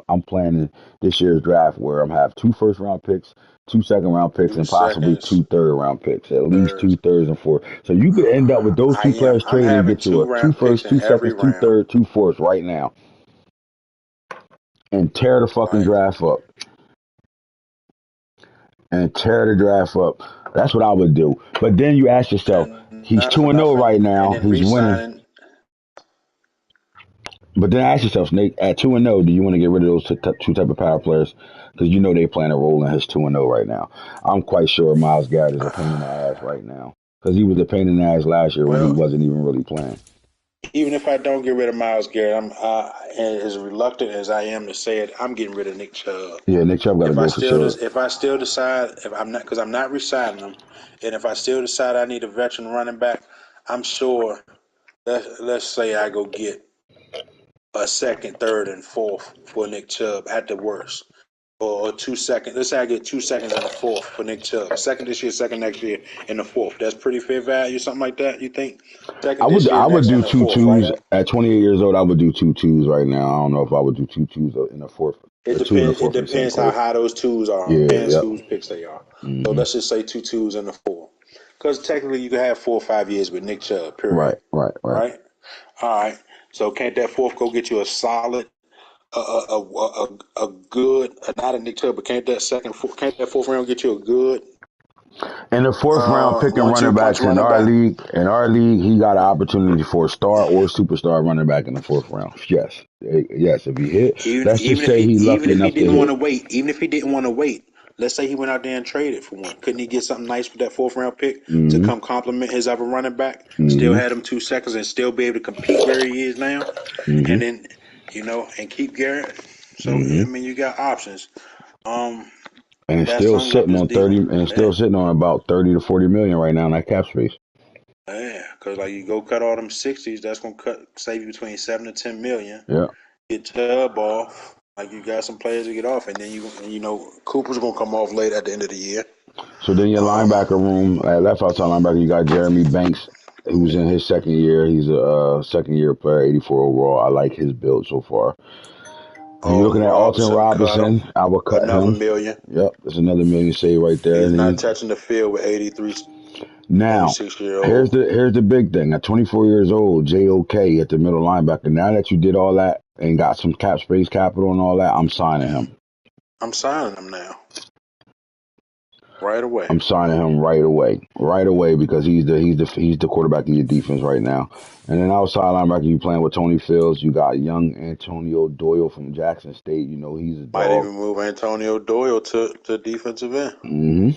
I'm planning this year's draft where I'm have 2 first-round picks, 2 second-round picks, two and possibly seconds, 2 third-round picks. At least thirds. 2 thirds and four. So you could end up with those I two am. players I'm trading and having get you two a two round picks first, in two every seconds, two round. third, two fourths right now, and tear the fucking Like, draft up. And tear the draft up. That's what I would do. But then you ask yourself, he's enough 2 for and 0 nothing, right and now. then He's winning. re-signing. But then ask yourself, Snake, at 2 and 0, do you want to get rid of those two type of power players? Because you know they playing a role in his 2 and 0 right now. I'm quite sure Miles Garrett is a pain in the ass right now because he was a pain in the ass last year when he Well, wasn't even really playing. even if I don't get rid of Miles Garrett, I'm as reluctant as I am to say it. I'm getting rid of Nick Chubb. Yeah, Nick Chubb got to go for sure. If I still decide if I'm not because I'm not resigning him, and if I still decide I need a veteran running back, I'm sure. Let's say I go get a second, third, and fourth for Nick Chubb at the worst. Or 2 seconds. Let's say I get 2 seconds and a fourth for Nick Chubb. Second this year, second next year, and the fourth. That's pretty fair value, something like that. You think? Second this year, I would next, do and the two fourth, right? twos at 28 years old. I would do two twos right now. I don't know if I would do two twos in the fourth, It a two in the depends. It fourth in the same depends how place. high those twos are. It Yeah, depends yep. whose picks they are. So Hmm. let's just say two twos and a four, because technically you can have 4 or 5 years with Nick Chubb. Right, Period. right, right. Right. All right. So can't that fourth go get you a solid, a good, not a Nick Chubb, but can't that fourth round get you a good In the fourth round, picking 1-2 running punch backs running back? in our league, he got an opportunity for a star or superstar running back in the fourth round. Yes, yes. If he hit, let's just say he Even lucky if he enough to didn't want hit. to wait, let's say he went out there and traded for one. Couldn't he get something nice with that fourth round pick to Hmm. come complement his other running back? Still Hmm. had him 2 seconds and still be able to compete where he is now, Hmm. and then and keep Garrett. So Hmm. I mean, you got options. Um, And that still sums up sitting this on deal. 30, and Yeah, still sitting on about 30 to 40 million right now in that cap space. yeah. Because like you go cut all them 60s, that's gonna save you between 7 to 10 million. Yeah. Get Chubb off. Like you got some players to get off, and then Cooper's gonna come off late at the end of the year. So then your Um, linebacker room, at left outside linebacker, you got Jeremy Banks, who's in his second year. He's a second year player, 84 overall. I like his build so far. And you're looking at Alton Robinson, cut him. Robinson. I would cut Another him. million. Yep, there's another million save right there. He's And not then touching the field with 83, now, 86 year old. here's the big thing. At 24 years old, JOK at the middle linebacker. Now that you did all that and got some cap space capital and all that, I'm signing him. I'm signing him now, right away. I'm signing him right away because he's the quarterback of your defense right now. And then outside linebacker, you playing with Tony Fields. You got young Antonio Doyle from Jackson State. You know he's a Might dog. even move Antonio Doyle to defensive end. Hmm.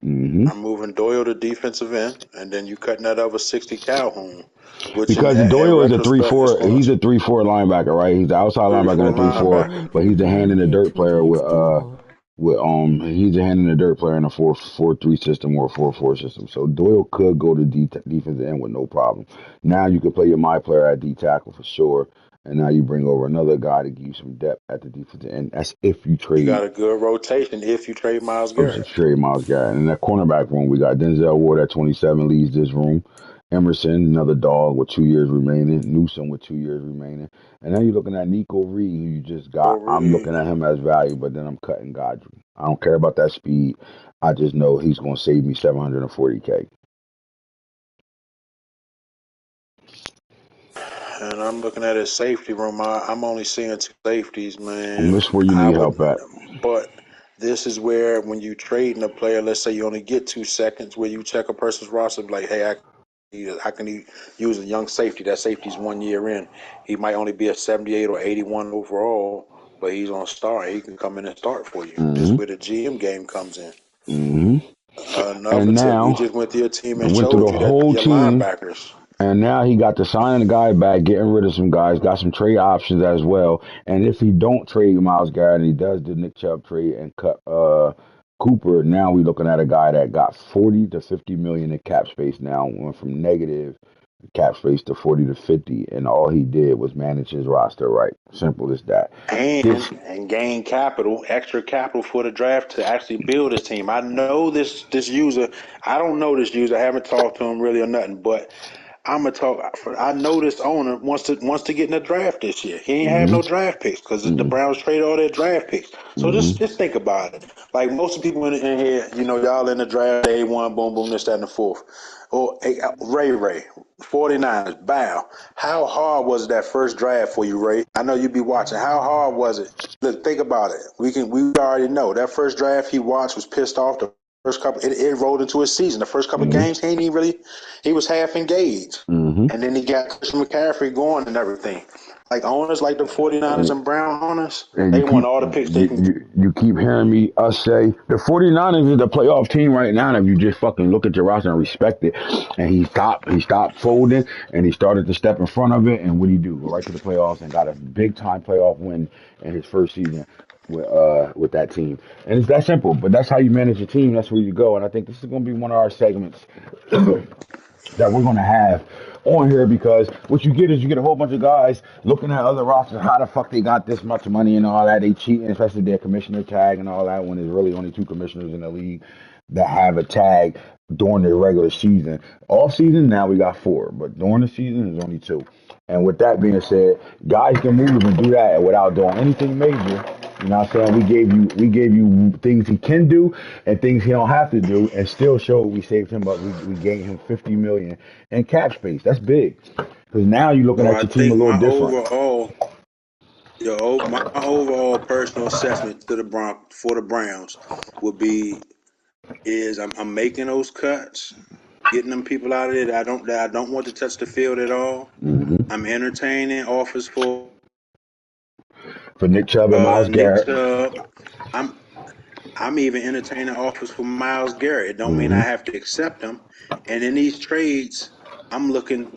Hmm. I'm moving Doyle to defensive end, and then you cutting that over 60 Calhoun, which Because in Doyle is a three retrospect is four. going He's to a 3-4 linebacker, right? He's the outside three linebacker in four a 3-4, linebacker. 1 but he's the hand in the minute dirt player 28 score. with he's a hand in the dirt player in a 4-4-3 system or a 4-4 system. So Doyle could go to defensive end with no problem. Now you could play your my player at D tackle for sure, and now you bring over another guy to give you some depth at the defensive end. That's if you You trade got a good rotation if you trade Miles of the Garrett. trade Miles Garrett. And in that cornerback room, we got Denzel Ward at 27 leads this room. Emerson, another dog with 2 years remaining. Newsom with 2 years remaining. And then you're looking at Nico Reed, who you just got. I'm Reed. looking at him as value, but then I'm cutting Godry. I don't care about that speed. I just know he's going to save me 740K. And I'm looking at his safety room. I'm only seeing two safeties, And man. this is where you I need would, help at. but this is where when you trading a player, let's say you only get 2 seconds, where you check a person's roster, like, hey, I can use a young safety. That safety's 1 year in. He might only be a 78 or 81 overall, but he's on star. He can come in and start for you. This is Mm-hmm. where the GM game comes in. Mm-hmm. Another And tip: you now just went to your team I and went through showed the you that whole your team. linebackers. And now he got to signing the guy back, getting rid of some guys, got some trade options as well. And if he don't trade Miles Garrett and he does the Nick Chubb trade and cut Cooper, now we looking at a guy that got 40 to 50 million in cap space now, went from negative cap space to 40 to 50, and all he did was manage his roster right. Simple as that. This And gain capital, extra capital for the draft to actually build his team. I know this user. I don't know this user. I haven't talked to him really or nothing, but I'm gonna talk. I know this owner wants to get in the draft this year. He ain't have hmm no draft picks because the hmm Browns traded all their draft picks. So hmm just think about it. Like most people in here, y'all in the draft day one, boom, boom, this, that, and the fourth. Or Ray, 49ers, bow. How hard was that first draft for you, Ray? I know you be watching. How hard was it? Look, think about it. We already know that first draft he watched was pissed off. The first couple, it rolled into his season. The first couple of hmm games, he was half engaged. hmm And then he got Christian McCaffrey going and everything. Like owners like the 49ers And, and Brown owners, and they want all the picks they can get. you keep hearing us say the 49ers is the playoff team right now. And if you just fucking look at your roster and respect it, and he stopped folding and he started to step in front of it. And what did he do? Go right to the playoffs and got a big time playoff win in his first season with that team. And it's that simple. But that's how you manage a team. That's where you go. And I think this is going to be one of our segments that we're going to have on here, because what you get is you get a whole bunch of guys looking at other rosters, how the fuck they got this much money and all that. They cheating, especially their commissioner tag and all that, when there's really only two commissioners in the league that have a tag during the regular season. Off season, now we got four, but during the season, there's only two. And with that being said, guys can move and do that without doing anything major. You know what I'm saying? We gave you things he can do and things he don't have to do, and still show we saved him up. We gained him 50 million in cap space. That's big, because now you're looking So at I your team a think little different. my overall personal assessment to for the Browns would be is I'm making those cuts, getting them people out of there that I don't want to touch the field at all. hmm I'm entertaining offers for For Nick Chubb and Miles Nick Garrett. Chubb. I'm I'm even entertaining offers for Myles Garrett. It don't mean I hmm have to accept them. And in these trades, I'm looking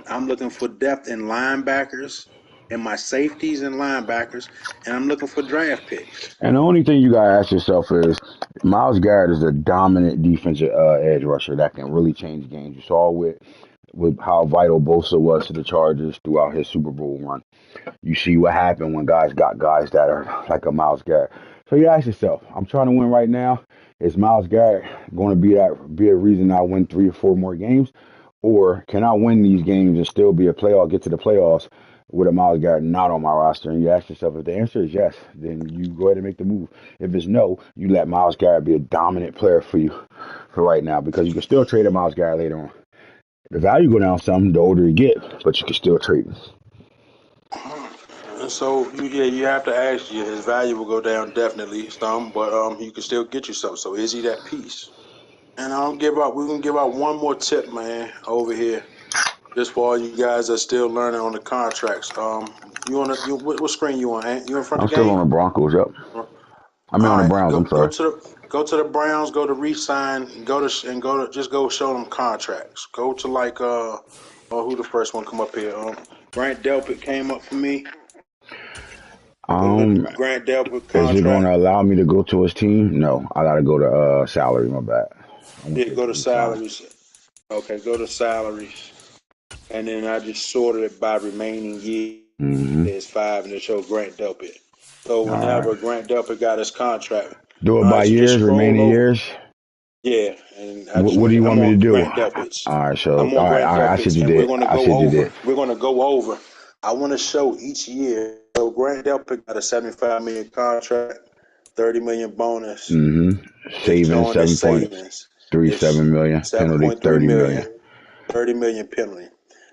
for depth in linebackers and my safeties and linebackers, and I'm looking for draft picks. And the only thing you gotta ask yourself is, Miles Garrett is a dominant defensive edge rusher that can really change games. You saw with how vital Bosa was to the Chargers throughout his Super Bowl run. You see what happened when guys got guys that are like a Miles Garrett. So you ask yourself, I'm trying to win right now. Is Miles Garrett going to be a reason I win 3 or 4 more games, or can I win these games and still be a playoff, get to the playoffs with a Miles Garrett not on my roster? And you ask yourself, if the answer is yes, then you go ahead and make the move. If it's no, you let Miles Garrett be a dominant player for you for right now, because you can still trade a Miles Garrett later on. The value go down some the older you get, but you can still trade him. And so you have to ask you his value will go down definitely some, but you can still get you something. So is he that piece? And I don't give up. We're gonna give out one more tip, man, over here. Just for all you guys that still learning on the contracts. You on what screen you on? Ant? You in front I'm of the still game? on the Broncos. Yep. All I mean on the right, Browns. I'm sorry. go to the Browns. Go to re-sign. Go to just go show them contracts. Go to who the first one come up here? Grant Delpit came up for me. Go to the Um, Grant Delpit is it going contract. to allow me to go to his team? No, I got to go to salary. My bad. I went Yeah, to go to resign. salaries. Okay, go to salaries. And then I just sorted it by remaining years. Mm-hmm. There's 5, and it shows Grant Delpit. So All right. whenever Grant Delpit got his contract, Do it all by right, you just years, scroll remaining over. years. Yeah, and What do you I'm want me to on do? Grant Delpit's. All right. So I'm on Grant all right. I see Delpit's, what you and we're did. gonna I see go what you over. did. We're gonna go over. I want to show each year. So Grant Delpit got a 75 million contract, 30 million bonus. Mm-hmm. It's Savings showing his seven point savings. three It's seven million. Penalty 7.3 30 million. million. 30 million penalty.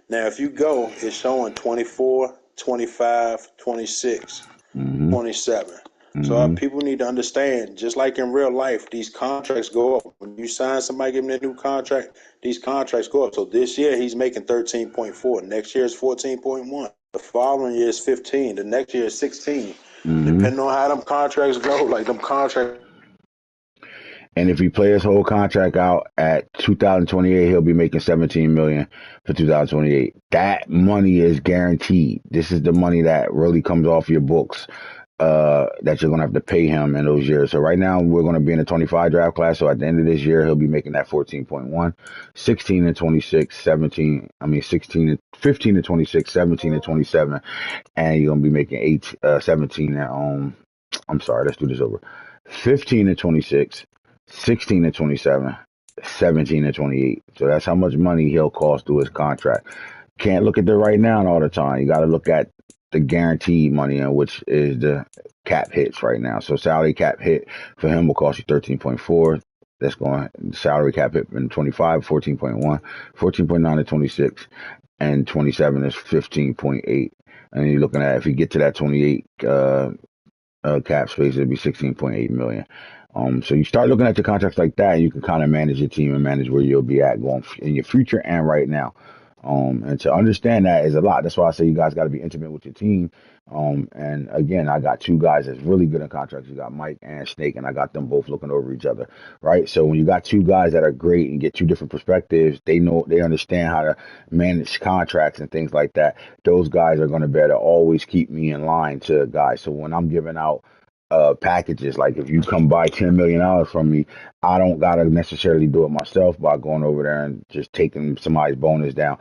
Now, if you go, it's showing 24, 25, 26, Mm-hmm. 27. So Mm-hmm. people need to understand, just like in real life, these contracts go up. When you sign somebody, give them a new contract, these contracts go up. So this year he's making 13.4. Next year is 14.1. The following year is 15. The next year is 16. Hmm. Depending on how them contracts go, like them contracts. And if he plays his whole contract out at 2028, he'll be making 17 million for 2028. That money is guaranteed. This is the money that really comes off your books. That you're gonna have to pay him in those years. So right now we're gonna be in the 25 draft class. So at the end of this year, he'll be making that 14.1, 16 and 26, 17. I mean 16 and 15 and 26, 17 and 27, and you're gonna be making 17 and I'm sorry, let's do this over. 15 and 26, 16 and 27, 17 and 28. So that's how much money he'll cost through his contract. Can't look at the right now all the time. You got to look at the guaranteed money, which is the cap hits right now. So salary cap hit for him will cost you 13.4. That's going salary cap hit in 25, 14.1, 14.9 to 26, and 27 is 15.8. And you're looking at if you get to that 28 cap space, it'd be 16.8 million. So you start looking at your contracts like that, and you can kind of manage your team and manage where you'll be at going in your future and right now. And to understand that is a lot. That's why I say you guys got to be intimate with your team. And again, I got two guys that's really good in contracts. You got Mike and Snake, and I got them both looking over each other, right? So when you got two guys that are great and get two different perspectives, they understand how to manage contracts and things like that. Those guys are going to better always keep me in line to guys. So when I'm giving out packages, like if you come buy $10 million from me, I don't gotta necessarily do it myself by going over there and just taking somebody's bonus down.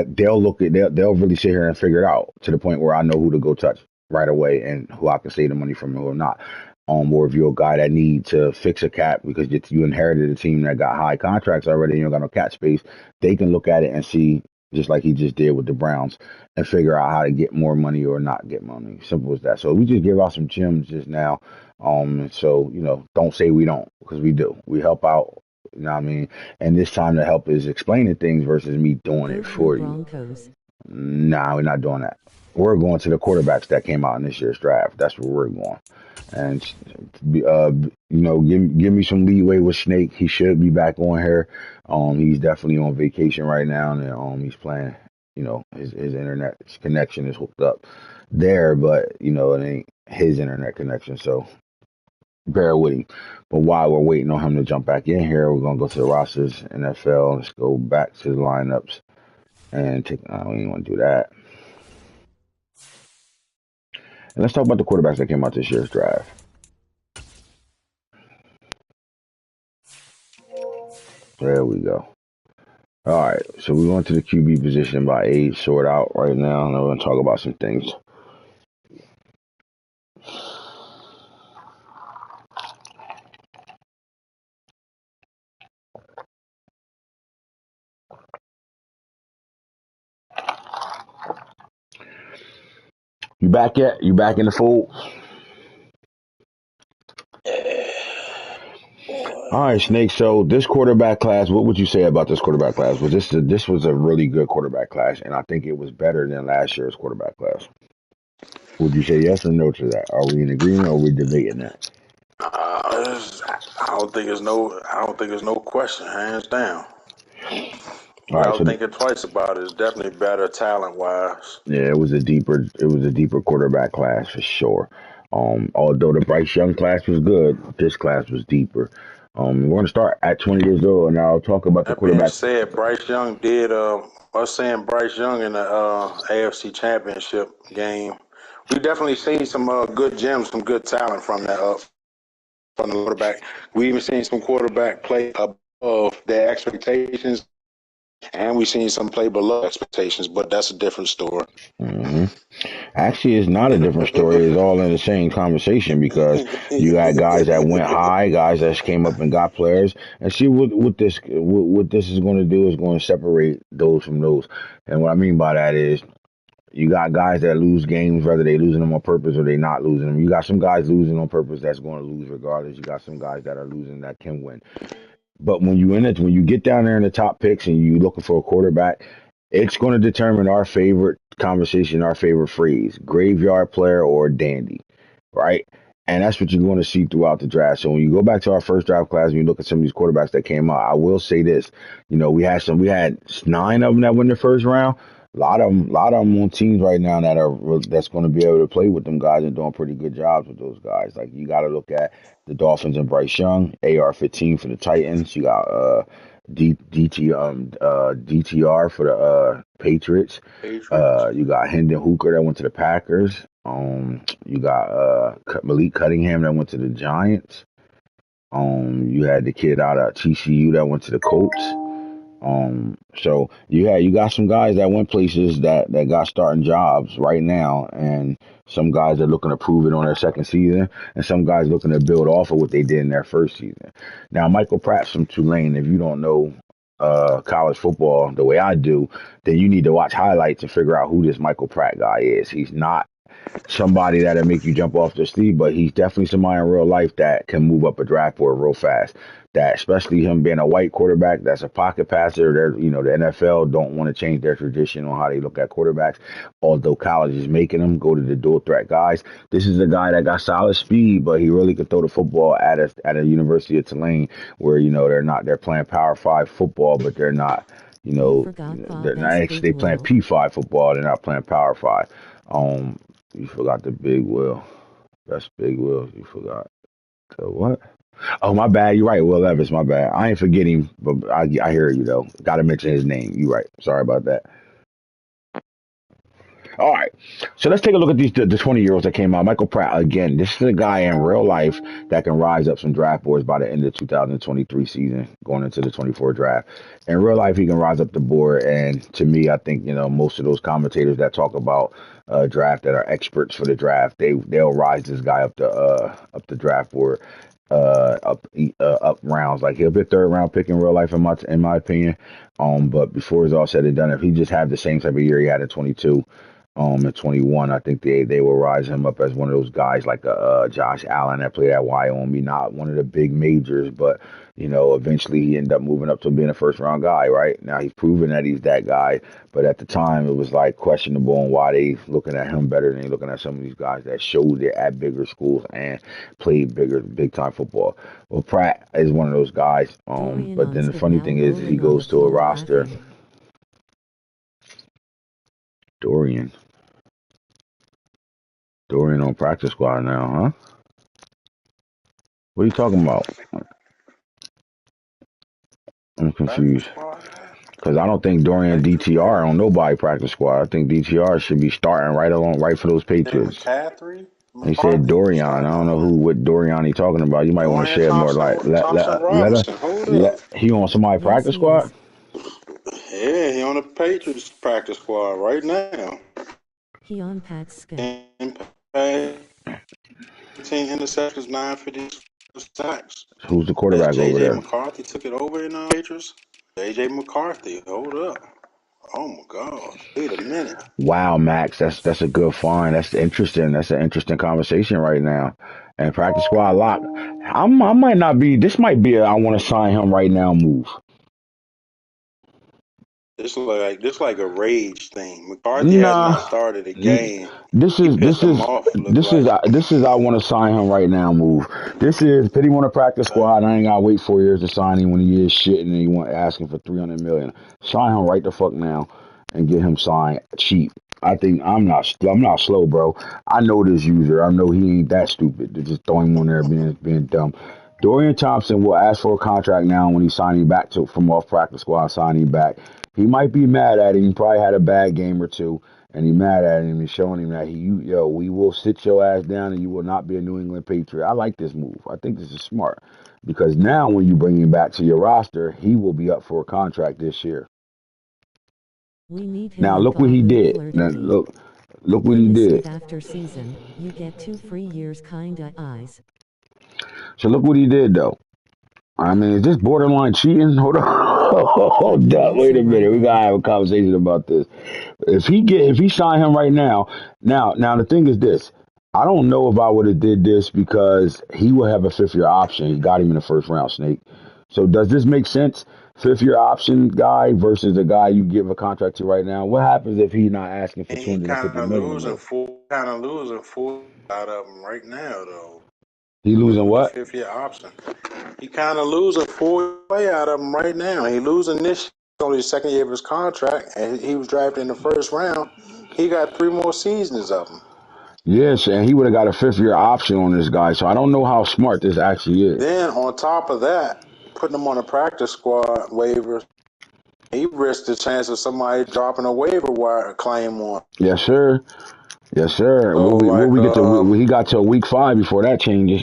They'll really sit here and figure it out to the point where I know who to go touch right away and who I can save the money from or not. Or if you're a guy that need to fix a cap because you inherited a team that got high contracts already and you don't got no cap space, they can look at it and see, just like he just did with the Browns, and figure out how to get more money or not get money. Simple as that. So we just give out some gems just now. So, don't say we don't, because we do. We help out, you know what I mean? And this time the help is explaining things versus me doing Go it Blue for you. Broncos. Nah, we're not doing that. We're going to the quarterbacks that came out in this year's draft. That's where we're going. And give me some leeway with Snake. He should be back on here. He's definitely on vacation right now, and he's playing. His internet connection is hooked up there, but it ain't his internet connection. So bear with him. But while we're waiting on him to jump back in here, we're gonna go to the rosters, NFL. Let's go back to the lineups and take. I don't even want to do that. And let's talk about the quarterbacks that came out this year's draft. There we go. All right, so we went to the QB position by age sort out right now, and we're going to talk about some things. You back yet? You back in the fold? All right, Snake. So this quarterback class, what would you say about this quarterback class? This was a really good quarterback class, and I think it was better than last year's quarterback class. Would you say yes or no to that? Are we in agreement, or are we debating that? I don't think it's no question, hands down. All right, so Without thinking twice about it, it's definitely better talent wise. yeah, it was a deeper quarterback class for sure. Although the Bryce Young class was good, this class was deeper. We're going to start at 20 years old, and I'll talk about the That being quarterbacks. said, Bryce Young did us saying Bryce Young in the AFC Championship game. We definitely seen some good gems, some good talent from that from the quarterback. We even seen some quarterback play above their expectations, and we seen some play below expectations. But that's a different story. Hmm. Actually, it's not a different story. It's all in the same conversation because you got guys that went high, guys that came up and got players, and see what this is going to do is going to separate those from those. And what I mean by that is you got guys that lose games, whether they losing them on purpose or they not losing them. You got some guys losing on purpose that's going to lose regardless. You got some guys that are losing that can win. But when you get down there in the top picks and you looking for a quarterback, it's going to determine our favorite conversation, our favorite phrase: graveyard player or dandy, right? And that's what you're going to see throughout the draft. So when you go back to our first draft class and you look at some of these quarterbacks that came out, I will say this: we had 9 of them that went in the first round. lot of them on teams right now that's going to be able to play with them guys and doing pretty good jobs with those guys. Like you got to look at the Dolphins and Bryce Young, AR-15 for the Titans. You got DTR for the Patriots. Patriots. You got Hendon Hooker that went to the Packers. You got Malik Cunningham that went to the Giants. You had the kid out of TCU that went to the Colts. So you got some guys that went places that got starting jobs right now, and some guys are looking to prove it on their second season, and some guys looking to build off of what they did in their first season. Now, Michael Pratt's from Tulane. If you don't know college football the way I do, then you need to watch highlights and figure out who this Michael Pratt guy is. He's not somebody that'll make you jump off the seat, but he's definitely somebody in real life that can move up a draft board real fast. That especially him being a white quarterback that's a pocket passer. The NFL don't want to change their tradition on how they look at quarterbacks, although college is making them go to the dual threat guys. This is a guy that got solid speed, but he really could throw the football at a University of Tulane where they're playing Power Five football, but they're not. You forgot Bob. They're not That's actually Big they playing Will. P5 football. They're not playing Power Five. Um, you forgot the Big Will. That's Big Will. You forgot the what? Oh, my bad. You're right. Will Levis. My bad. I ain't forgetting, but I hear you though. Got to mention his name. You right. Sorry about that. All right. So let's take a look at the 20-year-olds that came out. Michael Pratt again. This is a guy in real life that can rise up some draft boards by the end of the 2023 season, going into the 24 draft. In real life, he can rise up the board. And to me, I think most of those commentators that talk about draft that are experts for the draft, they'll rise this guy up the draft board. Up rounds. Like he'll be a third round pick in real life in my opinion. But before it's all said and done, if he just had the same type of year he had in 22, at 21, I think they will rise him up as one of those guys like Josh Allen that played at Wyoming, not one of the big majors, but eventually he ended up moving up to being a first round guy. Right now he's proven that he's that guy, but at the time it was like questionable on why they looking at him better than they looking at some of these guys that showed it at bigger schools and played big time football. Well, Pratt is one of those guys. Dorian But on then the funny now thing is he rolling on the goes to a floor roster. laughing. Dorian. Dorian on practice squad now, huh? What are you talking about? I'm Practice confused. squad now. Because I don't think Dorian Patriots DTR player. on nobody practice squad. I think DTR should be starting right for those Then Patriots. McCaffrey, And he said McCarthy Dorian. I starting don't know over him. what Dorian he talking about. You might want to Dorian shed more light. Thompson Let Robinson. Hold up. he on somebody Yes, practice he squad? is. Yeah, he on the Patriots practice squad right now. He on Pat's schedule. And 18 interceptions, 950 sacks. Who's the As quarterback over J.J. there? McCarthy took it over in Patriots. J.J. McCarthy. Hold up. Oh my God. Wait a minute. Wow, Max, that's a good find. That's interesting. That's an interesting conversation right now. And practice squad lock. I might not be. This might be a I want to sign him right now move. This like a rage thing. McCarthy has not Nah, started a n- game. this He is pissed this them is off. Look this is like. this is I want to sign him right now. Move. This is put him on a practice Okay. squad. I ain't gotta wait 4 years to sign him when he is shit and he want asking for 300 million. Sign him right the fuck now and get him signed cheap. I think I'm not slow, bro. I know this user. I know he ain't that stupid to just throw him on there being dumb. Dorian Thompson will ask for a contract now when he's signing back from off practice squad, signing back. He might be mad at him. He probably had a bad game or two, and he mad at him and showing him that we will sit your ass down and you will not be a New England Patriot. I like this move. I think this is smart because now when you bring him back to your roster, he will be up for a contract this year. We need him Now like look what Bob he did. Wheeler to Now be. look what he Delisted did. after season. You get 2 free years kinda eyes. So look what he did though. I mean, is this borderline cheating? Hold on. But Hold he up. Wait also a minute. right We gotta end. have a conversation about this. If he sign him right now the thing is this. I don't know if I would have did this because he will have a 5th year option. He got him in the first round, Snake. So does this make sense? 5th year option guy versus the guy you give a contract to right now. What happens if he's not asking for And he 250 million though? kind of losing four out of them right now though. He losing With the what? 5th year option. He kind of losing 4 play out of them right now. He losing this only the second year of his contract, and he was drafted in the first round. He got 3 more seasons of him. Yes, and he would have got a 5th-year option on this guy. So I don't know how smart this actually is. Then on top of that, putting him on a practice squad waivers, he risked the chance of somebody dropping a waiver wire claim on. Yes, sir. Yes, sir. So Will like we get to? He got to week 5 before that changes.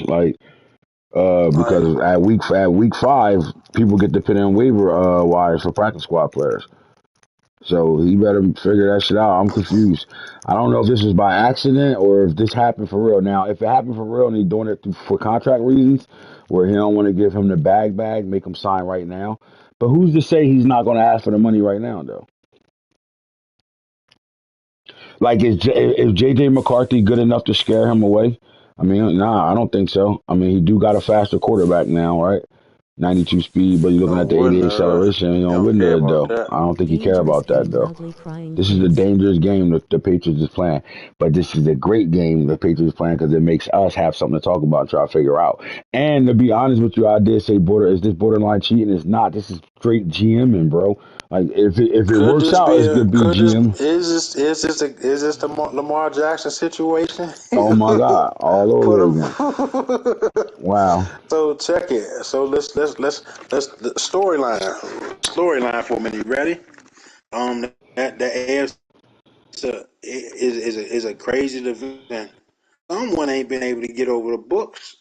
Because at week 5, people get to put in waiver wires for practice squad players. So he better figure that shit out. I'm confused. I don't know if this is by accident or if this happened for real. Now, if it happened for real and he's doing it for contract reasons, where he don't want to give him the bag, make him sign right now. But who's to say he's not going to ask for the money right now, though? Like, is J.J. McCarthy good enough to scare him away? I mean, nah, I don't think so. I mean, he do got a faster quarterback now, right? 92 speed, but you're looking at the 80 acceleration. He don't wouldn't care do it, about though. that. I don't think he care Dangerous about that, game, though. loudly crying This is a kids. dangerous game that the Patriots is playing, but this is a great game the Patriots playing because it makes us have something to talk about and try to figure out. And to be honest with you, I did say is this borderline cheating? It's not. This is straight GMing, bro. Like if it Could works this out, be it's a? gonna be Could this GM. is this the Lamar Jackson situation? Oh my God, all Put over him. again. Wow. So check it. So let's the storyline for a minute. You ready? That AFC is a crazy division. Someone ain't been able to get over the books.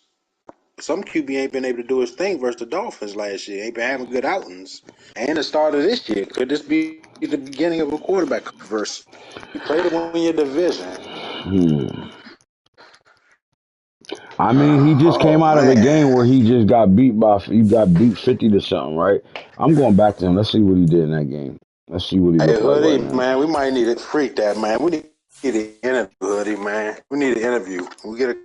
Some QB ain't been able to do his thing versus the Dolphins last year. Ain't been having good outings. And the start of this year, could this be the beginning of a quarterback controversy? You play to win your division. Hmm. I mean, he just came Oh out of a game where man. he got beat 50 to something, right? I'm going back to him. Let's see what he did in that game. Let's see what he Hey looked like right Hoodie, now. man, we might need to freak that, man. We need an interview, Hoodie, man. We need an interview. We get a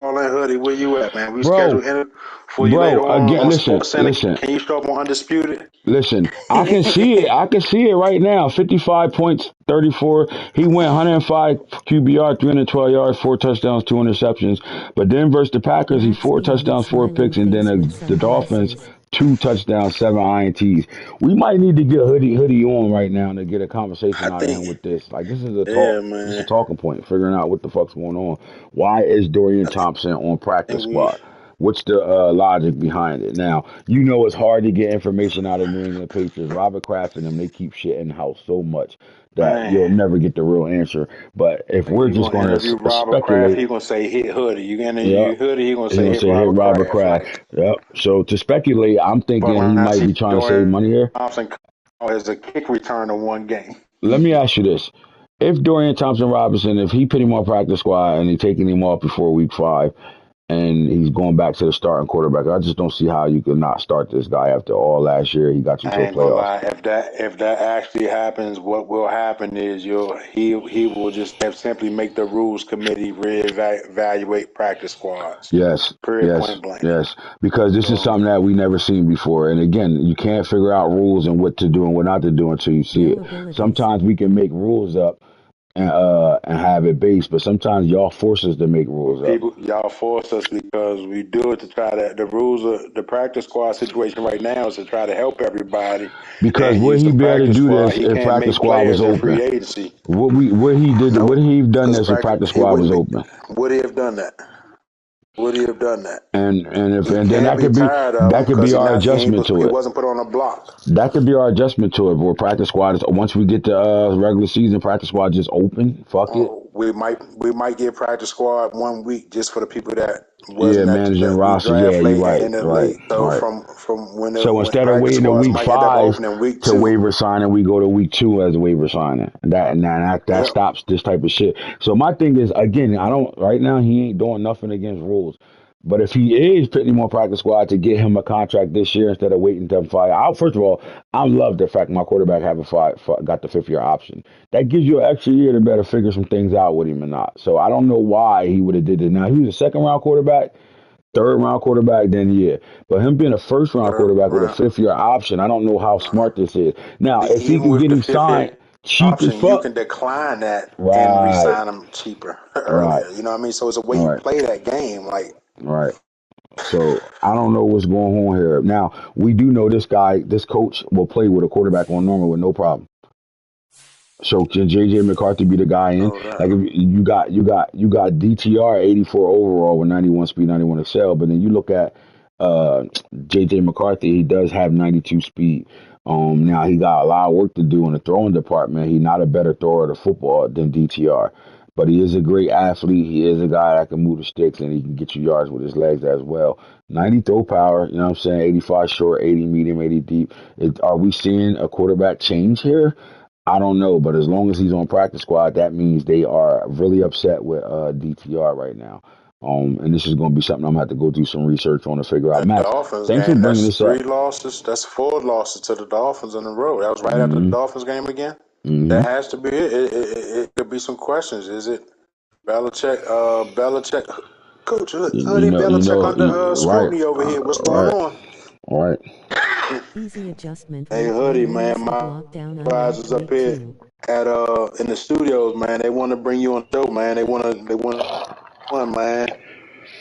call in, Hoodie. Where you at, man? We schedule Bro, an interview for you later again, on Sports Center. listen. Can you show up on Undisputed? Listen, I can see it. I can see it right now. 55 points, 34. He went 105 QBR, 312 yards, 4 touchdowns, 2 interceptions. But then versus the Packers, he Max 4 B on touchdowns, 4 smiling picks, and then face with some the Dolphins, glasses. 2 touchdowns, 7 INTs. We might need to get hoodie on right now to get a conversation I out of him think, with this. Like this is a yeah, talk. This is a man. talking point. Figuring out what the fuck's going on. Why is Dorian I Thompson on practice think we squad? What's the logic behind it? Now, you know it's hard to get information out of New England Patriots. Robert Kraft and them, they keep shit in the house so much that you'll man. never get the real answer. But if we're You just gonna going to interview Robert Kraft? speculate, He gonna say hit Hoodie. You gonna yeah, interview Hoodie? He gonna he say gonna hit say hit Robert Robert Kraft. Kraft. Like, Yep. So to speculate, I'm but thinking when he I might see be trying to save Dorian money here. Thompson as a kick return to one game. Let me ask you this: if Dorian Thompson Robinson, if he put him on practice squad and he taking him off before week 5, and he's going back to the starting quarterback. I just don't see how you could not start this guy after all last year. He got you to I a ain't gonna playoffs. lie. If that actually happens, what will happen is he will just have simply make the rules committee reevaluate practice squads. Yes, Period. yes, Point blank. yes. Because this is So something that we never seen before. And again, you can't figure out rules and what to do and what not to do until you see No it. abilities. Sometimes we can make rules up and have it based, but sometimes y'all force us to make rules up. people, y'all force us because we do it to try to. The rules of the practice squad situation right now is to try to help everybody Because and would use he the be able to practice do squad. this He if can't practice make squad was players in open? free agency. Would he have done Because this if practice, practice he squad was wouldn't be. open? Would he have done that? Would he have done that? He And then can't be tired of him that could because be our adjustment to he it. wasn't put on a block. That could be our adjustment to it. Where practice squad is once we get to regular season, practice squad just open. Fuck it. We might get practice squad 1 week just for the people that Yeah, wasn't managing that we rosters. Yeah, draft you're late and right, in the right, league. So right. from So when instead of practice waiting to squads week might end up 5 opening week to two. waiver signing, we go to week 2 as a waiver signing. That Yep. stops this type of shit. So my thing is, again, I don't right now. He ain't doing nothing against rules. But if he is putting him on practice squad to get him a contract this year instead of waiting to fire, first of all, I love the fact my quarterback got the 5th year option. That gives you an extra year to better figure some things out with him or not. So I don't know why he would have did it. Now he was a 2nd round quarterback. 3rd round quarterback, then yeah. But him being a 1st round Third quarterback with a round. 5th year option, I don't know how smart this is. Now, if he Even can with get the him fifth signed year cheap as option, you fuck, can decline that and right, re-sign them cheaper right, earlier. You know what I mean? So it's a way you right, play that game. Like right. So I don't know what's going on here. Now we do know this guy, this coach will play with a quarterback on normal with no problem. So can JJ McCarthy be the guy in? No Like doubt. if you got DTR 84 overall with 91 speed, 91 excel, but then you look at JJ McCarthy, he does have 92 speed. Now he got a lot of work to do in the throwing department. He's not a better thrower of the football than DTR, but he is a great athlete. He is a guy that can move the sticks and he can get you yards with his legs as well. 90 throw power, you know what I'm saying? 85 short, 80 medium, 80 deep. Are we seeing a quarterback change here? I don't know, but as long as he's on practice squad, that means they are really upset with DTR right now. And this is going to be something I'm going to have to go do some research on to figure out. That Max, Dolphins thanks for game, bringing that's this three up. losses. That's four losses to the Dolphins in a row. That was right after the hmm Dolphins game again. hmm That has to be it. It could be some questions. Is it Belichick, Coach You Hoodie know, Belichick under right, scrutiny over here? What's going right, on? right. Easy adjustment Hey with Hoodie, one man, massive my lockdown advisors unlocked up week here 2. at in the studios, man. They want to bring you on the show, man. They want one, man.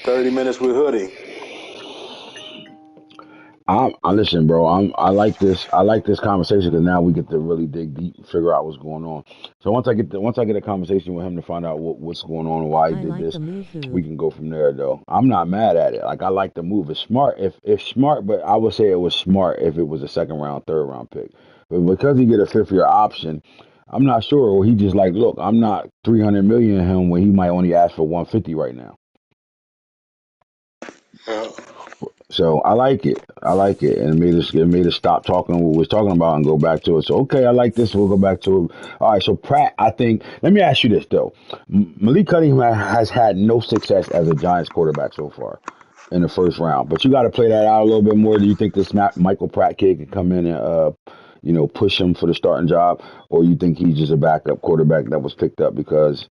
30 minutes with Hoodie. I listen, bro. I like this. I like this conversation because now we get to really dig deep and figure out what's going on. So once I get a conversation with him to find out what's going on and why he I did like this, the move we hood. can go from there. Though I'm not mad at it. Like I like the move. It's smart. If smart, but I would say it was smart if it was a second round, third round pick. But because he get a fifth year option, I'm not sure. Or he just like, look, I'm not 300 million in him when he might only ask for 150 right now. Yeah. So I like it. I like it, and it made us stop talking what we was talking about and go back to it. So okay, I like this. We'll go back to it. All right. So Pratt, I think. Let me ask you this though. Malik Cunningham has had no success as a Giants quarterback so far in the first round, but you got to play that out a little bit more. Do you think this Michael Pratt kid can come in and push him for the starting job, or you think he's just a backup quarterback that was picked up because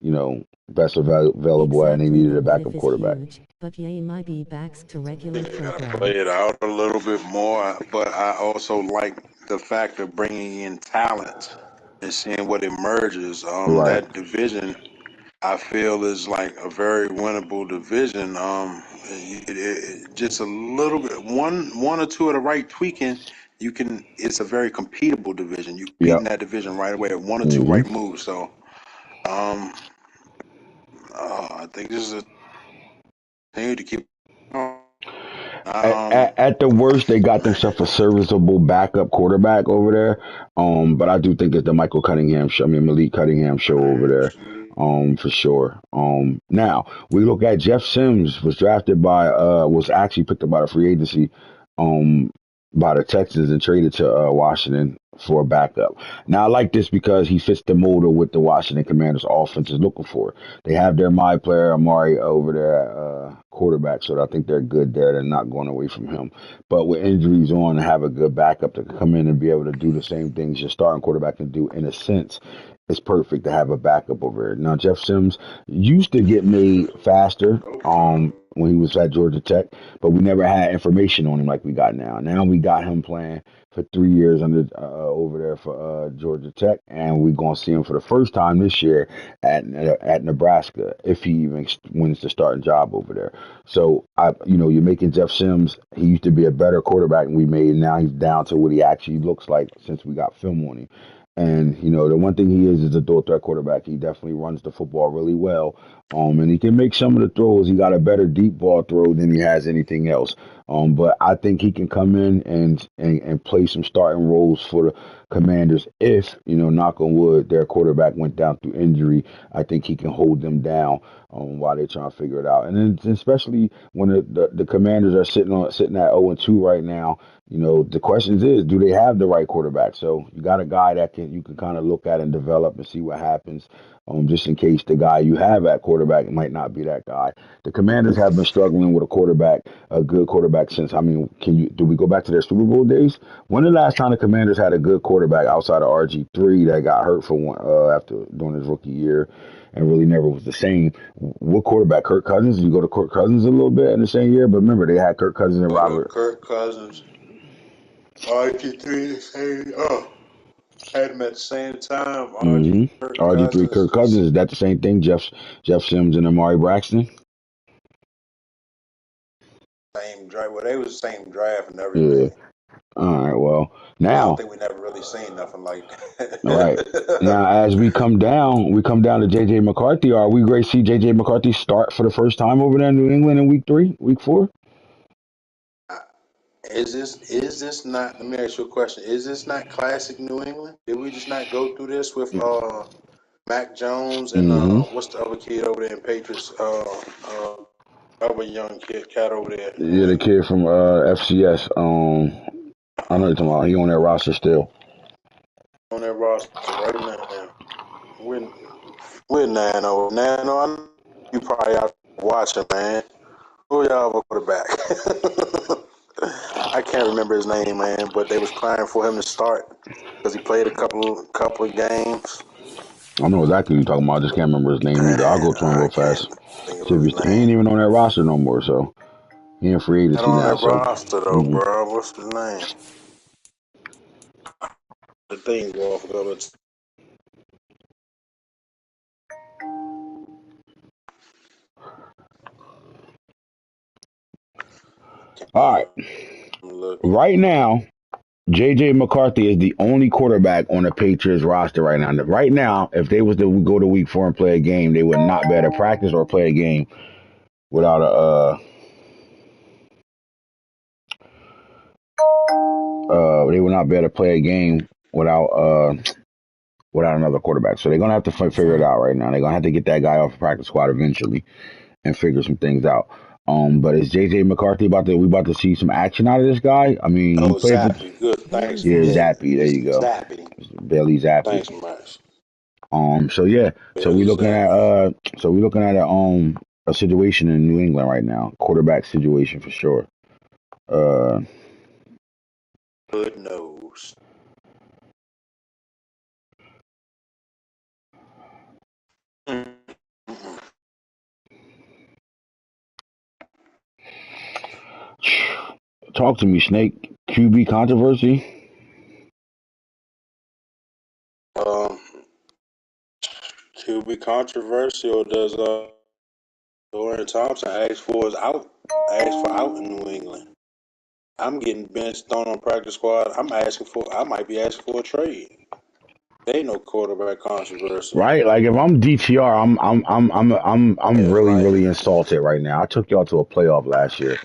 best available and they Exactly, needed the a what backup if is quarterback? huge, but yay might be backs to regular You gotta play program. it out a little bit more, but I also like the fact of bringing in talent and seeing what emerges. Right. That division I feel is like a very winnable division. Just a little bit, one or two of the right tweaking, you can. It's a very competable division. You compete in Yep. that division right away at one or two hmm right moves. So, um, I think this is a thing to keep. At, Um, at, at the worst, they got themselves a serviceable backup quarterback over there. But I do think it's the Michael Cunningham show. I mean, Malik Cunningham show over there. For sure. Now we look at Jeff Sims was actually picked up by the free agency, um, by the Texans and traded to Washington for a backup. Now I like this because he fits the mold of what the Washington Commanders offense is looking for. They have their my player Amari over there at quarterback, so I think they're good there. They're not going away from him. But with injuries on, have a good backup to come in and be able to do the same things your starting quarterback can do. In a sense, it's perfect to have a backup over there. Now Jeff Sims used to get made faster. no problem. When he was at Georgia Tech, but we never had information on him like we got now. Now we got him playing for 3 years over there for Georgia Tech, and we're gonna see him for the first time this year at Nebraska if he even wins the starting job over there. So you're making Jeff Sims. He used to be a better quarterback than we made. Now he's down to what he actually looks like since we got film on him. And the one thing he is a dual threat quarterback. He definitely runs the football really well. And he can make some of the throws. He got a better deep ball throw than he has anything else. But I think he can come in and play some starting roles for the Commanders if, knock on wood, their quarterback went down through injury. I think he can hold them down while they're trying to figure it out. And then especially when the Commanders are sitting at 0-2 right now, the questions is, do they have the right quarterback? So you got a guy that you can kind of look at and develop and see what happens. Just in case the guy you have at quarterback might not be that guy. The Commanders have been struggling with a good quarterback since. I mean, do we go back to their Super Bowl days? When the last time the Commanders had a good quarterback outside of RG3 that got hurt for one after during his rookie year and really never was the same? What quarterback? Kirk Cousins? You go to Kirk Cousins a little bit in the same year, but remember they had Kirk Cousins and Go to Robert. Kirk Cousins, RG3 the same. Had them at the same time. RG hmm Kirk RG3 Cousins Kirk is Cousins, is that the same thing? Jeff Sims and Amari Braxton. Same draft. Well, they was the same draft and Yeah. everything. All right. Well, I don't now, think we never really seen nothing like all right. that. Now, as we come down to JJ McCarthy. Are we great to see JJ McCarthy start for the first time over there in New England in week 3, week 4? Is this not? Let me ask you a question. Is this not classic New England? Did we just not go through this with Mac Jones and Mm-hmm. what's the other kid over there in Patriots? Other young cat over there in New Yeah, the England kid from FCS. I know you're talking about. He on that roster still. on that roster right now. We're Nano. Nano, I know you probably out watching, man. Who y'all have a quarterback? I can't remember his name, man, but they was crying for him to start because he played a couple of games. I know exactly what you're talking about. I just can't remember his name either. I'll Man, go to him I real can't fast. think See of if his he ain't name. even on that roster no more. So he in free Not agency on now. that So roster though, mm-mm. bro. What's his name? The thing go off of it. All right. Look, Right now, JJ McCarthy is the only quarterback on the Patriots roster right now. Right now, if they was to go to week 4 and play a game, they would not be able to practice or play a game without they would not be able to play a game without another quarterback. So they're gonna have to figure it Fun. out right now. They're gonna have to get that guy off the practice squad eventually and figure some things out. But is JJ McCarthy about to see some action out of this guy? I mean, he oh, played for Zappy. Good. Bailey Thanks. yeah, Yeah, Zappi. Zappy. There you go, Zappy. Bailey Zappy. Thanks, Max. So yeah, so we Billy looking at Zappy. a situation in New England right now, quarterback situation for sure. Uh, Good nose. Mm-mm. talk to me, Snake. QB controversy. Um, to be controversial, does Dorian Thompson ask for out in New England? I'm getting benched, thrown on practice squad. I might be asking for a trade. They ain't no quarterback controversy. Right, like if I'm DTR, I'm Yeah, really like really insulted right now. I took y'all to a playoff last year,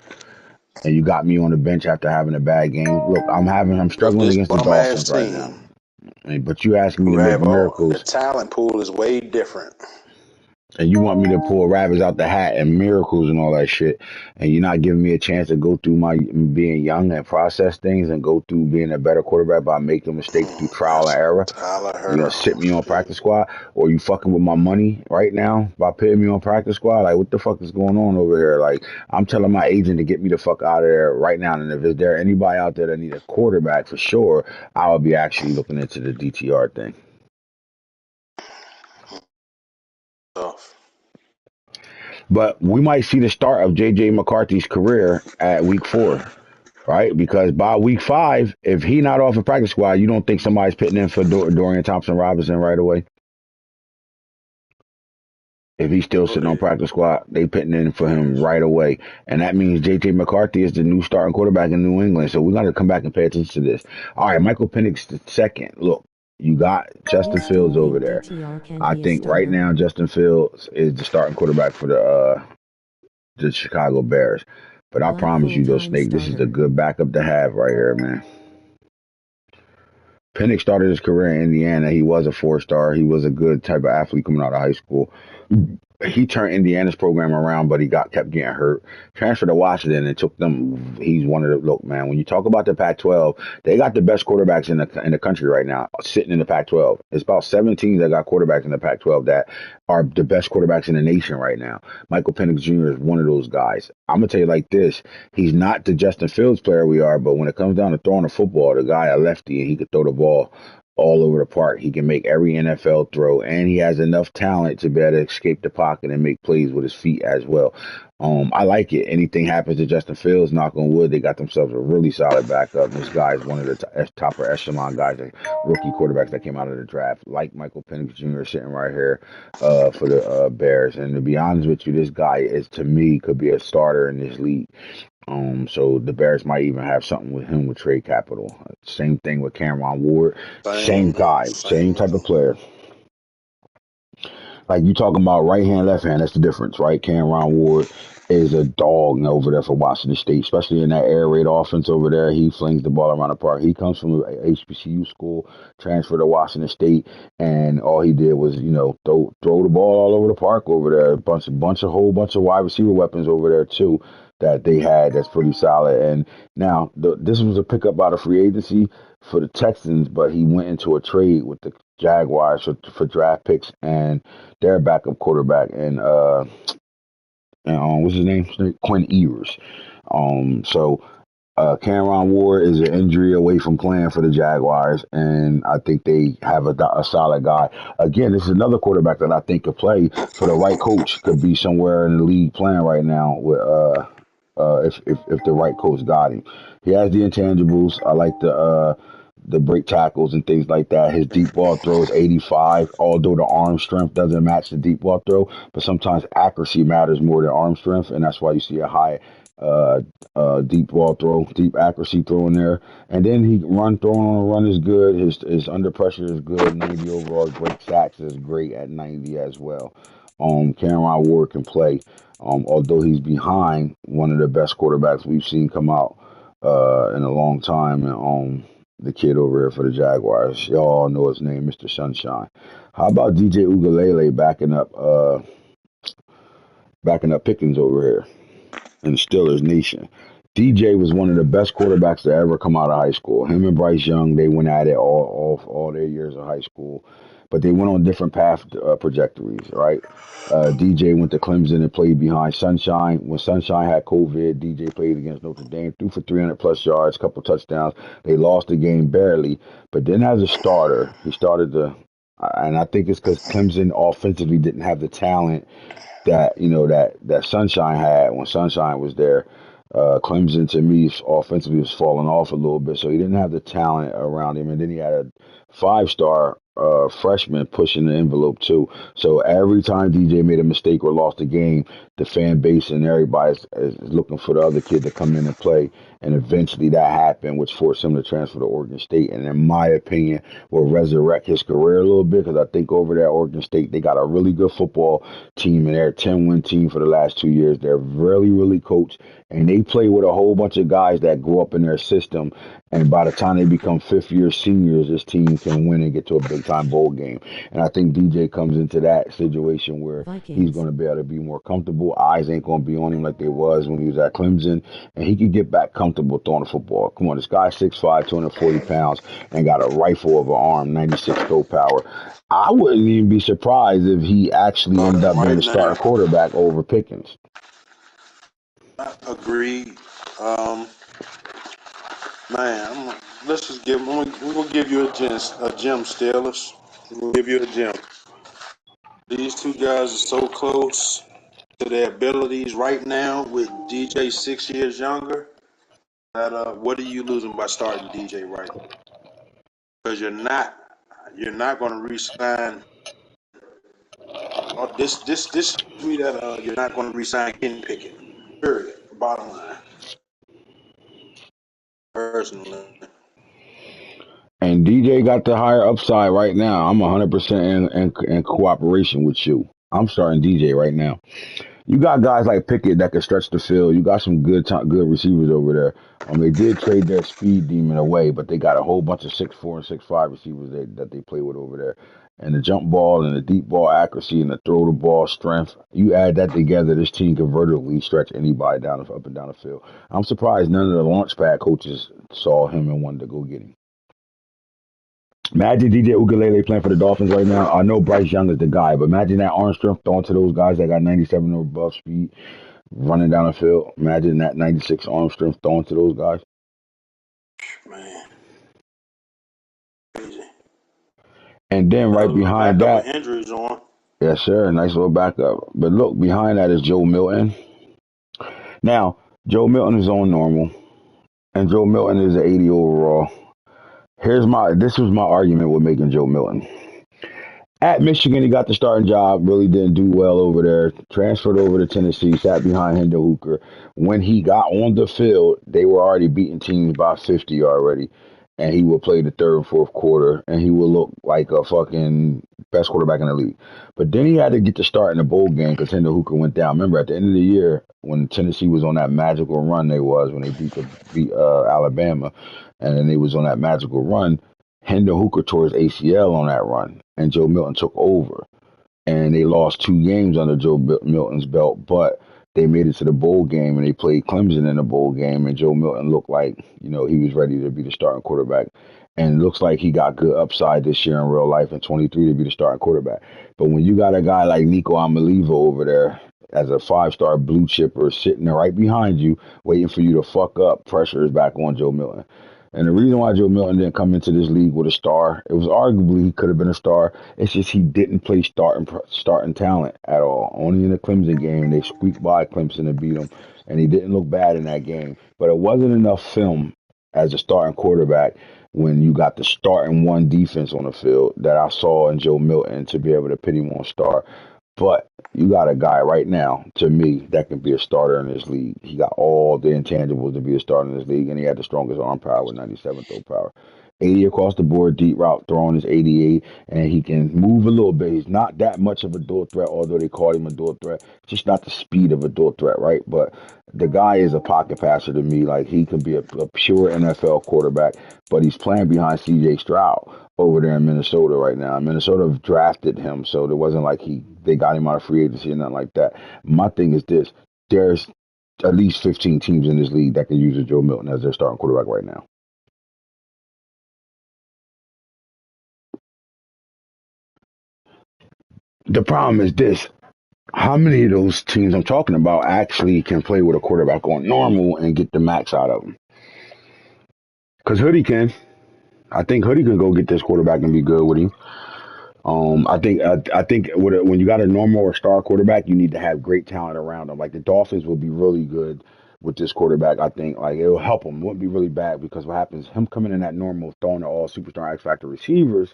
and you got me on the bench after having a bad game. Look, I'm with struggling this against the bum ass Dolphins right now. team, But you asked me to make Ravo, the miracles, talent pool is way different. and you want me to pull rabbits out the hat and miracles and all that shit, and you're not giving me a chance to go through my being young and process things and go through being a better quarterback by making mistakes through trial and That's error. Tyler You gonna sit Hurl me on shit. practice squad, or you fucking with my money right now by putting me on practice squad? Like, what the fuck is going on over here? Like, I'm telling my agent to get me the fuck out of there right now. And if is there anybody out there that need a quarterback for sure, I will be actually looking into the DTR thing. Tough. But we might see the start of JJ McCarthy's career at week 4. Right, because by week 5, if he not off the practice squad, you don't think somebody's pitting in for Dorian Thompson Robinson right away? If he's still sitting on Believe. practice squad, they pitting in for him Yes. right away. And that means JJ McCarthy is the new starting quarterback in New England. So we got to come back and pay attention to this. All right, Michael Penix the second. Look, you got You Justin still Fields over think there. DTR can I be a think right starter? now Justin Fields is the starting quarterback for the Chicago Bears. But I One promise you though, full-time Snake, this is a starter. good backup to have right here, man. Penix started his career in Indiana. He was a 4-star. He was a good type of athlete coming out of high school. He turned Indiana's program around, but he kept getting hurt. Transferred to Washington and took them. He's one of the look, man. When you talk about the Pac-12, they got the best quarterbacks in the country right now, sitting in the Pac-12. It's about 7 teams that got quarterbacks in the Pac-12 that are the best quarterbacks in the nation right now. Michael Penix Jr. is one of those guys. I'm gonna tell you like this: he's not the Justin Fields player we are, but when it comes down to throwing the football, the guy a lefty and he could throw the ball all over the park. He can make every NFL throw, and he has enough talent to be able to escape the pocket and make plays with his feet as well. I like it. Anything happens to Justin Fields, knock on wood, they got themselves a really solid backup. And this guy is one of the top echelon guys, rookie quarterbacks that came out of the draft, like Michael Penix Jr. sitting right here for the Bears. And to be honest with you, this guy is to me could be a starter in this league. So the Bears might even have something with him with trade capital. Same thing with Cameron Ward. Same guy, same type of player. Like you talking about right hand, left hand. That's the difference, right? Cameron Ward is a dog over there for Washington State, especially in that air raid offense over there. He flings the ball around the park. He comes from a HBCU school, transferred to Washington State, and all he did was, throw the ball all over the park over there. A whole bunch of wide receiver weapons over there too that they had. That's pretty solid. And now this was a pickup out of free agency for the Texans, but he went into a trade with the Jaguars for draft picks and their backup quarterback and what's his name? Quinn Ewers. So Cameron Ward is an injury away from playing for the Jaguars, and I think they have a solid guy. Again, this is another quarterback that I think could play for the right coach. Could be somewhere in the league playing right now with if the right coach got him. He has the intangibles. I like the break tackles and things like that. His deep ball throw is 85, although the arm strength doesn't match the deep ball throw. But sometimes accuracy matters more than arm strength, and that's why you see a high deep ball throw, deep accuracy throw in there. And then he throwing on a run is good. His under pressure is good. 90 overall. Break sacks is great at 90 as well. Cameron Ward can play. Although he's behind one of the best quarterbacks we've seen come out in a long time, and the kid over here for the Jaguars. Y'all all know his name, Mr. Sunshine. How about DJ Ugalele backing up Pickens over here in the Steelers Nation? DJ was one of the best quarterbacks to ever come out of high school. Him and Bryce Young, they went at it all their years of high school, but they went on different path trajectories, right? DJ went to Clemson and played behind Sunshine. When Sunshine had COVID, DJ played against Notre Dame, threw for 300 plus yards, couple touchdowns. They lost the game barely, but then as a starter, he started to, and I think it's because Clemson offensively didn't have the talent that Sunshine had when Sunshine was there. Clemson to me offensively was falling off a little bit, so he didn't have the talent around him, and then he had a 5-star freshman pushing the envelope too. So every time DJ made a mistake or lost a game, the fan base and everybody is looking for the other kid to come in and play. And eventually that happened, which forced him to transfer to Oregon State. And in my opinion, will resurrect his career a little bit because I think over there at Oregon State, they got a really good football team and they're a 10-win team for the last 2 years. They're really, really coached. And they play with a whole bunch of guys that grew up in their system. And by the time they become fifth-year seniors, this team can win and get to a big-time bowl game. And I think DJ comes into that situation where he's going to be able to be more comfortable. Eyes ain't going to be on him like they was when he was at Clemson. And he can get back comfortable throwing the football. Come on, this guy's 6'5", 240 pounds, and got a rifle of an arm, 96 throw power. I wouldn't even be surprised if he actually ended up being the starting quarterback over Pickens. Agreed. Man, let's just give. We're gonna give you a gem, Steelers. We'll give you a gem. These two guys are so close to their abilities right now. With DJ 6 years younger, that what are you losing by starting DJ right? Because you're not going to re-sign. This me that you're not going to re-sign Kenny Pickett. Period. Bottom line. Personally. And DJ got the higher upside right now. I'm 100% in cooperation with you. I'm starting DJ right now. You got guys like Pickett that can stretch the field. You got some good receivers over there. They did trade their speed demon away, but they got a whole bunch of 6'4" and 6'5" receivers that they play with over there. And the jump ball and the deep ball accuracy and the throw the ball strength, you add that together, this team can vertically stretch anybody up and down the field. I'm surprised none of the launch pad coaches saw him and wanted to go get him. Imagine DJ Ugalele playing for the Dolphins right now. I know Bryce Young is the guy, but imagine that arm strength throwing to those guys that got 97 or above speed running down the field. Imagine that 96 arm strength throwing to those guys. Man. Crazy. And then right behind that, injuries on. Yes, sir, nice little backup. But look, behind that is Joe Milton. Now, Joe Milton is on normal, and Joe Milton is an 80 overall. This was my argument with making Joe Milton. At Michigan, he got the starting job. Really didn't do well over there. Transferred over to Tennessee. Sat behind Hendon Hooker. When he got on the field, they were already beating teams by 50 already. And he would play the third and fourth quarter, and he would look like a fucking best quarterback in the league. But then he had to get to start in the bowl game because Hendon Hooker went down. Remember, at the end of the year, when Tennessee was on that magical run, when they beat Alabama, and then they was on that magical run. Hendon Hooker tore his ACL on that run, and Joe Milton took over. And they lost 2 games under Joe Milton's belt, but they made it to the bowl game and they played Clemson in the bowl game. And Joe Milton looked like he was ready to be the starting quarterback. And it looks like he got good upside this year in real life in 23 to be the starting quarterback. But when you got a guy like Nico Amaliva over there as a 5-star blue chipper sitting there right behind you, waiting for you to fuck up, pressure is back on Joe Milton. And the reason why Joe Milton didn't come into this league with a star, it was arguably he could have been a star. It's just he didn't play starting talent at all. Only in the Clemson game, they squeaked by Clemson and beat them, and he didn't look bad in that game. But it wasn't enough film as a starting quarterback when you got the starting one defense on the field that I saw in Joe Milton to be able to put him on star. But you got a guy right now, to me, that can be a starter in this league. He got all the intangibles to be a starter in this league, and he had the strongest arm power with 97 throw power. 80 across the board, deep route throwing is 88, and he can move a little bit. He's not that much of a dual threat, although they call him a dual threat. Just not the speed of a dual threat, right? But the guy is a pocket passer to me. Like, he can be a pure NFL quarterback, but he's playing behind C.J. Stroud over there in Minnesota right now. Minnesota drafted him, so it wasn't like they got him out of free agency or nothing like that. My thing is this: there's at least 15 teams in this league that can use a Joe Milton as their starting quarterback right now. The problem is this: how many of those teams I'm talking about actually can play with a quarterback on normal and get the max out of them? Because Hoodie can. I think Hoodie can go get this quarterback and be good with him. I think when you got a normal or star quarterback, you need to have great talent around them. Like the Dolphins will be really good with this quarterback. I think like it'll help them. It wouldn't be really bad because what happens, him coming in that normal, throwing to all superstar X factor receivers,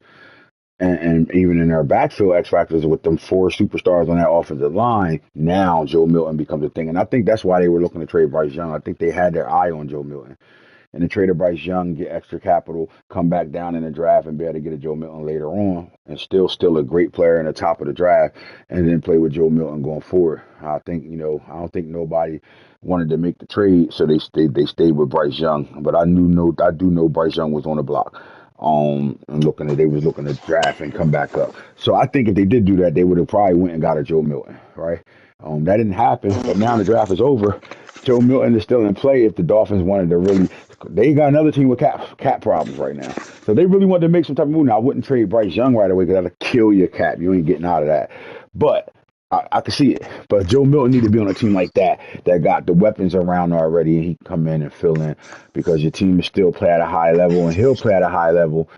and even in their backfield X factors with them 4 superstars on that offensive line. Now Joe Milton becomes a thing, and I think that's why they were looking to trade Bryce Young. I think they had their eye on Joe Milton and then trade a Bryce Young, get extra capital, come back down in the draft and be able to get a Joe Milton later on, and still a great player in the top of the draft, and then play with Joe Milton going forward. I think I don't think nobody wanted to make the trade, so they stayed with Bryce Young. But I do know Bryce Young was on the block. And they was looking to draft and come back up. So I think if they did do that, they would have probably went and got a Joe Milton, right? That didn't happen, but now the draft is over. Joe Milton is still in play if the Dolphins wanted to really. They got another team with cap problems right now. So they really wanted to make some type of move. Now, I wouldn't trade Bryce Young right away because that'll kill your cap. You ain't getting out of that. But I can see it. But Joe Milton need to be on a team like that got the weapons around already, and he can come in and fill in because your team is still play at a high level, and he'll play at a high level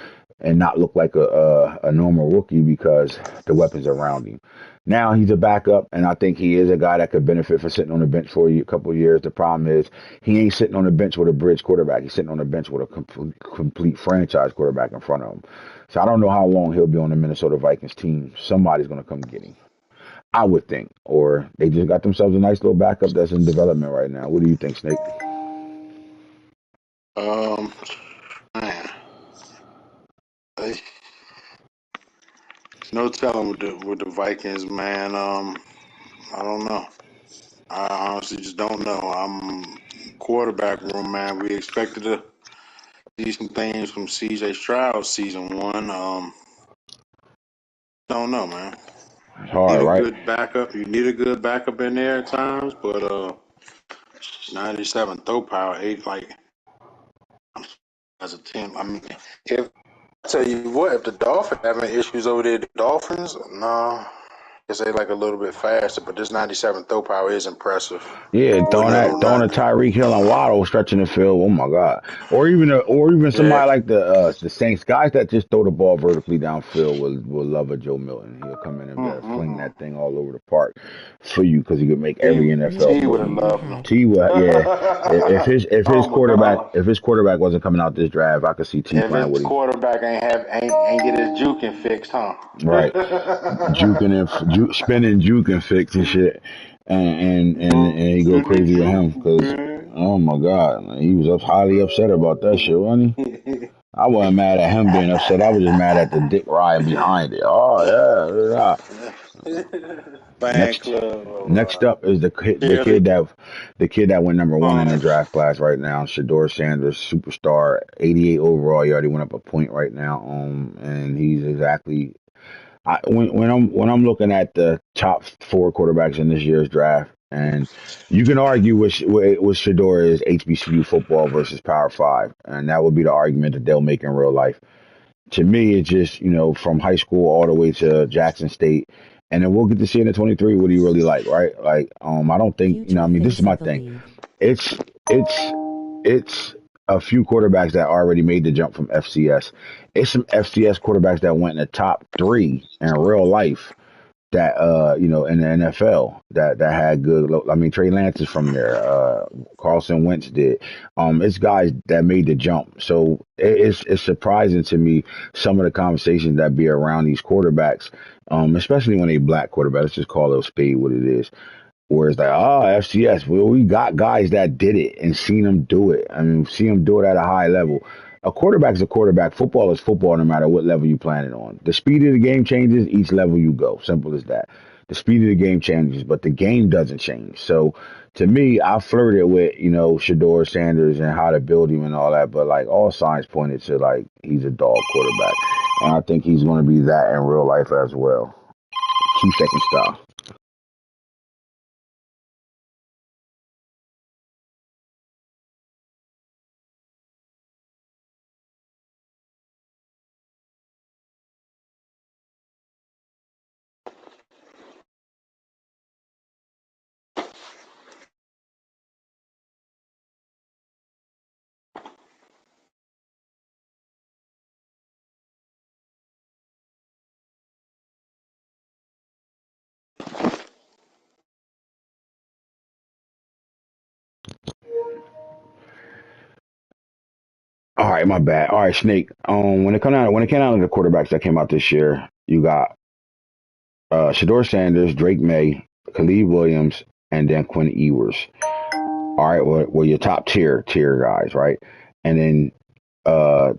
and not look like a normal rookie because the weapons around him. Now he's a backup, and I think he is a guy that could benefit for sitting on the bench for a couple of years. The problem is he ain't sitting on the bench with a bridge quarterback. He's sitting on the bench with a complete franchise quarterback in front of him. So I don't know how long he'll be on the Minnesota Vikings team. Somebody's going to come get him, I would think. Or they just got themselves a nice little backup that's in development right now. What do you think, Snake? Man, hey, no telling with the Vikings, man. I don't know. I honestly just don't know. I'm quarterback room, man. We expected to see some things from CJ Stroud season one. Don't know, man. It's Need hard, a right? good backup. You need a good backup in there at times, but 97 throw power, eight like as a team. I mean, if I tell you what, if the Dolphins having issues over there, the Dolphins, no. guess they like a little bit faster, but this 97 throw power is impressive. Yeah, Wouldn't have throwing a knocked it. Tyreek Hill and Waddle stretching the field. Oh my God! Or even Yeah. somebody like the Saints guys that just throw the ball vertically downfield will love a Joe Milton. He'll come in and fling that thing all over the park for you because he could make every NFL T User would play. have joined your loved him. house. T will, yeah. Oh my God. If his quarterback wasn't coming out this draft, I could see T If playing his with him. quarterback ain't get his juking fixed, huh? Right, spinning juke and fix and shit, and he go Spin the crazy with him juke, because man. oh my God, man, he was highly upset about that shit, wasn't he? I wasn't mad at him being upset. I was just mad at the dick riding behind it. Oh yeah. Fan Next, club. next up is Cheerleader. the kid that went number one in the draft class right now, Shador Sanders, superstar, 88 overall. He already went up a point right now. And he's exactly when I'm looking at the top four quarterbacks in this year's draft, and you can argue with Shador is HBCU football versus Power Five, and that would be the argument that they'll make in real life. To me, it's just from high school all the way to Jackson State, and then we'll get to see in the 23 what he really like, right? Like, I don't think I Future mean, this is face my of the thing. league. It's it's it's a few quarterbacks that already made the jump from FCS. It's some FCS quarterbacks that went in the top three in real life that in the NFL that had good. I mean, Trey Lance is from there. Carlson Wentz did. It's guys that made the jump. So it's surprising to me some of the conversations that be around these quarterbacks, especially when they black quarterbacks. Let's just call it a spade what it is. Where it's like, FCS. Well, we got guys that did it and seen them do it. I mean, see them do it at a high level. A quarterback is a quarterback. Football is football, no matter what level you plan it on. The speed of the game changes each level you go. Simple as that. The speed of the game changes, but the game doesn't change. So, to me, I flirted with Shador Sanders and how to build him and all that, but like all signs pointed to like he's a dog quarterback, and I think he's going to be that in real life as well. 2 second style. All right, my bad. All right, Snake. When it came out of the quarterbacks that came out this year, you got Shador Sanders, Drake May, Khalid Williams, and then Quinn Ewers. All right, well your top tier guys, right? And then uh,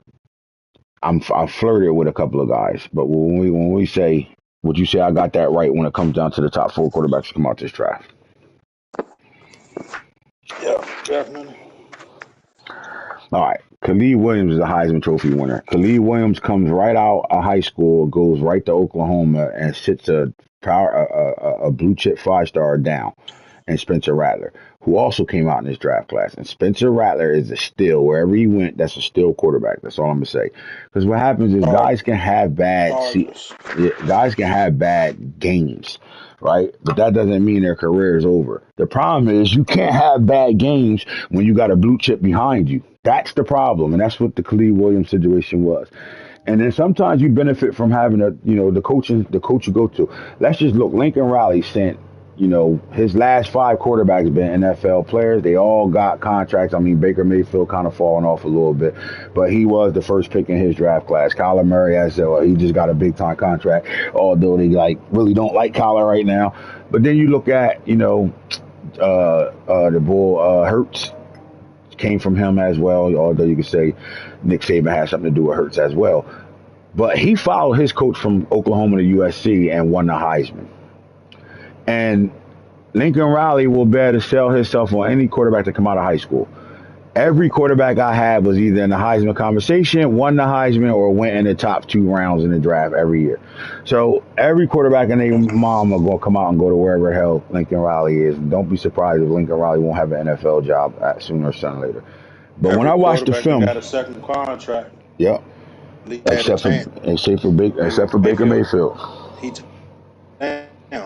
I flirted with a couple of guys, but when we say, would you say I got that right when it comes down to the top four quarterbacks to come out this draft? Yeah, definitely. All right. Khalid Williams is a Heisman Trophy winner. Khalid Williams comes right out of high school, goes right to Oklahoma, and sits a blue chip 5-star down. And Spencer Rattler, who also came out in this draft class. And Spencer Rattler is a steal. Wherever he went, that's a steal quarterback. That's all I'm gonna say. Because what happens is Chargers. guys can have bad games, right? But that doesn't mean their career is over. The problem is you can't have bad games when you got a blue chip behind you. That's the problem, and that's what the Khalid Williams situation was. And then sometimes you benefit from having the coach you go to. Let's just look. Lincoln Riley sent his last 5 quarterbacks been NFL players. They all got contracts. I mean, Baker Mayfield kind of falling off a little bit, but he was the first pick in his draft class. Kyler Murray he just got a big time contract, although they really don't like Kyler right now. But then you look at the bull Hurts came from him as well. Although you could say Nick Saban had something to do with Hurts as well, but he followed his coach from Oklahoma to USC and won the Heisman. And Lincoln Riley will be able to sell himself on any quarterback to come out of high school. Every quarterback I had was either in the Heisman conversation, won the Heisman, or went in the top 2 rounds in the draft every year. So every quarterback and their mom are going to come out and go to wherever the hell Lincoln Riley is. Don't be surprised if Lincoln Riley won't have an NFL job sooner or later. But when Every I watched the quarterback that film, got a second contract, yep, at least had a chance. except for Baker Mayfield. Mayfield. He damn.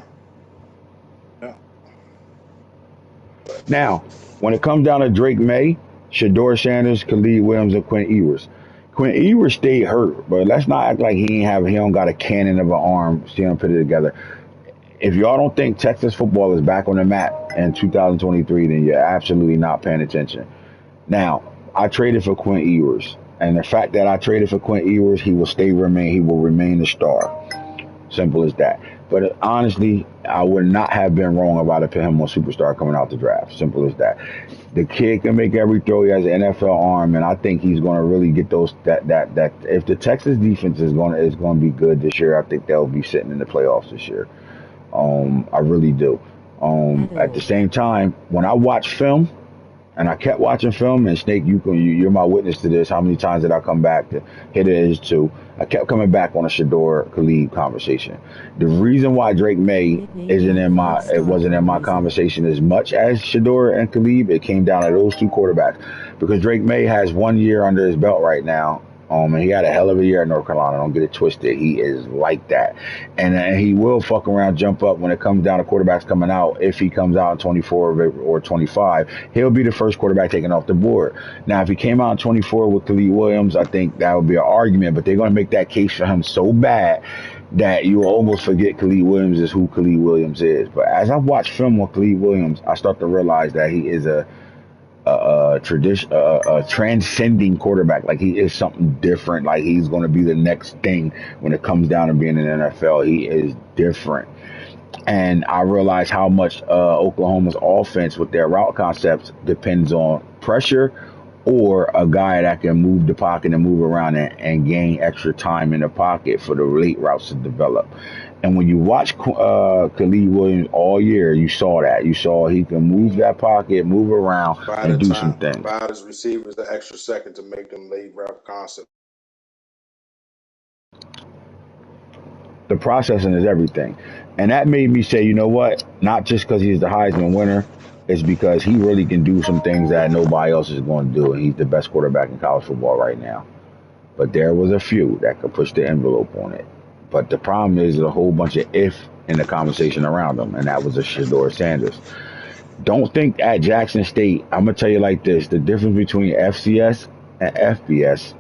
Now, when it comes down to Drake May, Shador Sanders, Khalid Williams, and Quinn Ewers. Quinn Ewers stayed hurt, but let's not act like he don't got a cannon of an arm. See him put it together. If y'all don't think Texas football is back on the map in 2023, then you're absolutely not paying attention. Now, I traded for Quinn Ewers, and the fact that I traded for Quinn Ewers, he will remain a star. Simple as that. But honestly, I would not have been wrong about it put him on superstar coming out the draft. Simple as that. The kid can make every throw. He has an NFL arm, and I think he's going to really get those. That if the Texas defense is going to be good this year, I think they'll be sitting in the playoffs this year. I really do. At the same time, when I watch film, and I kept watching film, and Snake, you're my witness to this. How many times did I come back to hit it is too? I kept coming back on a Shador Khalid conversation. The reason why Drake May wasn't in my conversation as much as Shador and Khalid, it came down to those two quarterbacks. Because Drake May has 1 year under his belt right now. And he had a hell of a year at North Carolina. Don't get it twisted. He is like that. And he will fuck around, jump up when it comes down to quarterbacks coming out. If he comes out in 24 or 25, he'll be the first quarterback taken off the board. Now, if he came out in 24 with Khalid Williams, I think that would be an argument. But they're going to make that case for him so bad that you will almost forget Khalid Williams is who Khalid Williams is. But as I watch film with Khalid Williams, I start to realize that he is a transcending quarterback. Like, he is something different. Like, he's going to be the next thing when it comes down to being in the NFL. He is different. And I realize how much Oklahoma's offense with their route concepts depends on pressure or a guy that can move the pocket and move around and gain extra time in the pocket for the late routes to develop. And when you watch Khalid Williams all year, you saw that. You saw he can move that pocket, move around, and do some things. Buy his receivers the extra second to make them late route concept. The processing is everything. And that made me say, you know what? Not just because he's the Heisman winner, it's because he really can do some things that nobody else is going to do. And he's the best quarterback in college football right now. But there was a few that could push the envelope on it. But the problem is a whole bunch of if in the conversation around him, and that was a Shador Sanders. Don't think at Jackson State, I'm going to tell you like this, the difference between FCS and FBS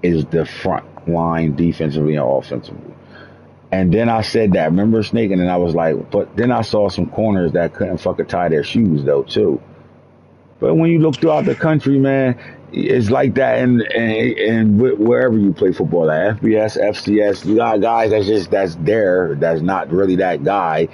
is the front line defensively and offensively. And then I said that, remember Snake? And then I was like, but then I saw some corners that couldn't fucking tie their shoes though too. But when you look throughout the country, man, it's like that, and wherever you play football, like FBS, FCS, you got guys that's not really that guy,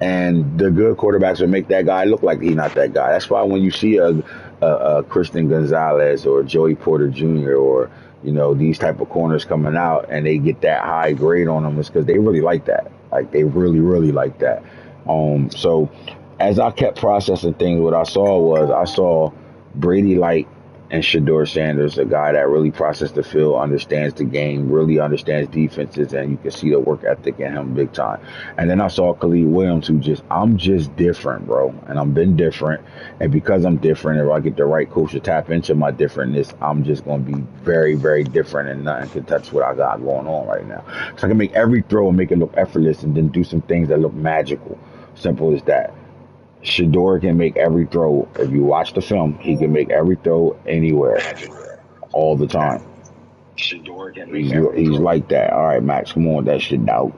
and the good quarterbacks will make that guy look like he's not that guy. That's why when you see a Christian Gonzalez or Joey Porter Jr. or these type of corners coming out and they get that high grade on them, it's because they really like that. Like they really, really like that. So as I kept processing things, what I saw Brady Light and Shador Sanders, a guy that really processed the field, understands the game, really understands defenses, and you can see the work ethic in him big time. And then I saw Khalid Williams, I'm just different, bro. And I've been different. And because I'm different, if I get the right coach to tap into my differentness, I'm just going to be very, very different, and nothing can touch what I got going on right now. So I can make every throw and make it look effortless and then do some things that look magical. Simple as that. Shador can make every throw. If you watch the film, he can make every throw anywhere, all the time. He's like that. All right, Max, come on, that shit out.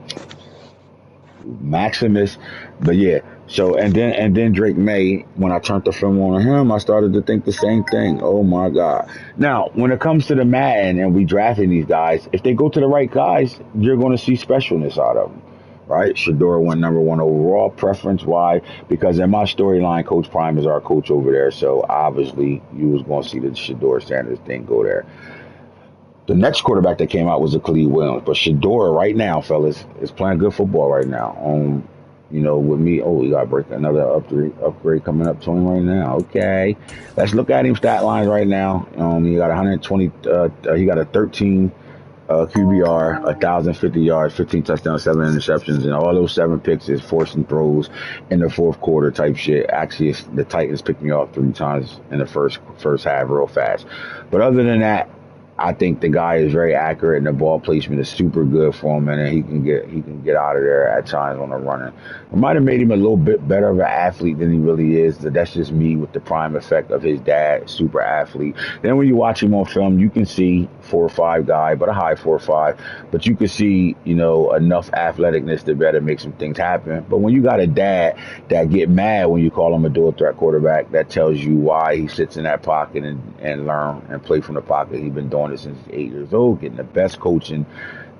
Maximus, but yeah. So and then Drake May, when I turned the film on him, I started to think the same thing. Oh my God. Now, when it comes to the Madden and we drafting these guys, if they go to the right guys, you're going to see specialness out of them. Right? Shador went number 1 overall. Preference, why? Because in my storyline, Coach Prime is our coach over there. So obviously you was going to see the Shador Sanders thing go there. The next quarterback that came out was a Khalid Williams. But Shador right now, fellas, is playing good football right now. With me, we got to break another upgrade coming up to him right now. Okay. Let's look at him stat lines right now. He got 120, he got a 13 QBR, 1,050 yards, 15 touchdowns, 7 interceptions, and all those 7 picks is forcing throws in the fourth quarter type shit. Actually, the Titans picked me off 3 times in the first half real fast. But other than that, I think the guy is very accurate, and the ball placement is super good for him, and he can get out of there at times on the running. It might have made him a little bit better of an athlete than he really is. That's just me with the prime effect of his dad, super athlete. Then when you watch him on film, you can see 4.5 guy, but a high 4.5. But you can see, enough athleticness to better make some things happen. But when you got a dad that get mad when you call him a dual threat quarterback, that tells you why he sits in that pocket and learn and play from the pocket. He's been doing it since he's 8 years old, getting the best coaching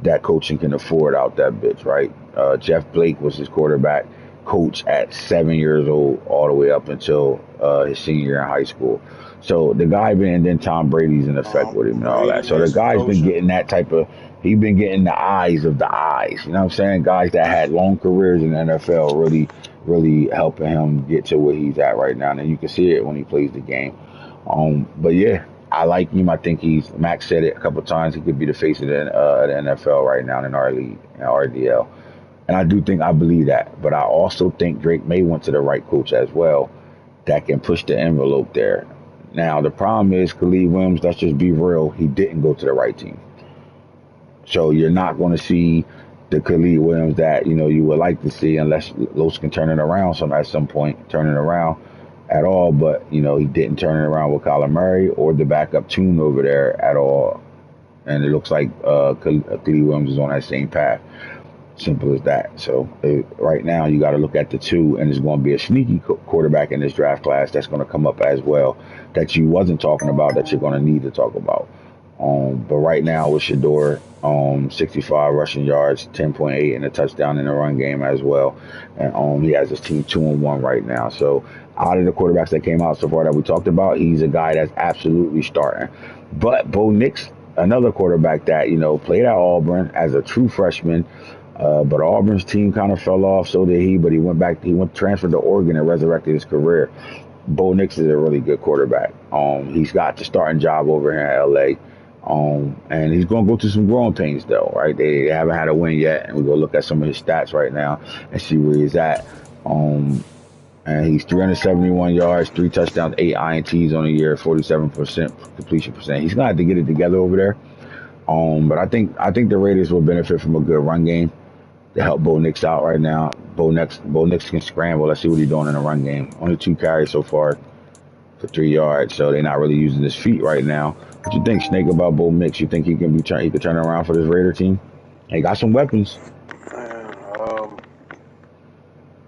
that coaching can afford out that bitch, right? Jeff Blake was his quarterback coach at 7 years old all the way up until his senior year in high school. So the guy been, and then Tom Brady's in effect with him and all that. Brady So the is guy's been coaching. getting that type of, he's been getting the eyes of the eyes. You know what I'm saying? Guys that had long careers in the NFL really helping him get to where he's at right now. And you can see it when he plays the game. But yeah, I like him. I think Max said it a couple times, he could be the face of the NFL right now in our league, in RDL. And I believe that. But I also think Drake May went to the right coach as well that can push the envelope there. Now, the problem is Khalid Williams, let's just be real, he didn't go to the right team. So you're not going to see the Khalid Williams that, you would like to see unless Los can turn it around at some point, turn it around at all. But, he didn't turn it around with Kyler Murray or the backup tune over there at all. And it looks like Khalid Williams is on that same path. Simple as that. So right now you got to look at the two, and there's going to be a sneaky quarterback in this draft class that's going to come up as well that you wasn't talking about that you're going to need to talk about. But right now with Shador, 65 rushing yards, 10.8 and a touchdown in the run game as well. And he has his team 2-1 right now. So out of the quarterbacks that came out so far that we talked about, he's a guy that's absolutely starting. But Bo Nix, another quarterback that, played at Auburn as a true freshman. But Auburn's team kind of fell off, so did he. But he transferred to Oregon and resurrected his career. Bo Nix is a really good quarterback. He's got the starting job over here in LA. And he's going to go through some growing pains, though, right? They haven't had a win yet, and we're going to look at some of his stats right now and see where he's at. And he's 371 yards, 3 touchdowns, 8 INTs on the year, 47% completion percent. He's going to have to get it together over there. But I think the Raiders will benefit from a good run game to help Bo Nix out right now. Bo Nix can scramble. Let's see what he's doing in the run game. Only 2 carries so far for 3 yards, so they're not really using his feet right now. What you think, Snake, about Bo Nix? You think he could turn around for this Raider team? He got some weapons. Man,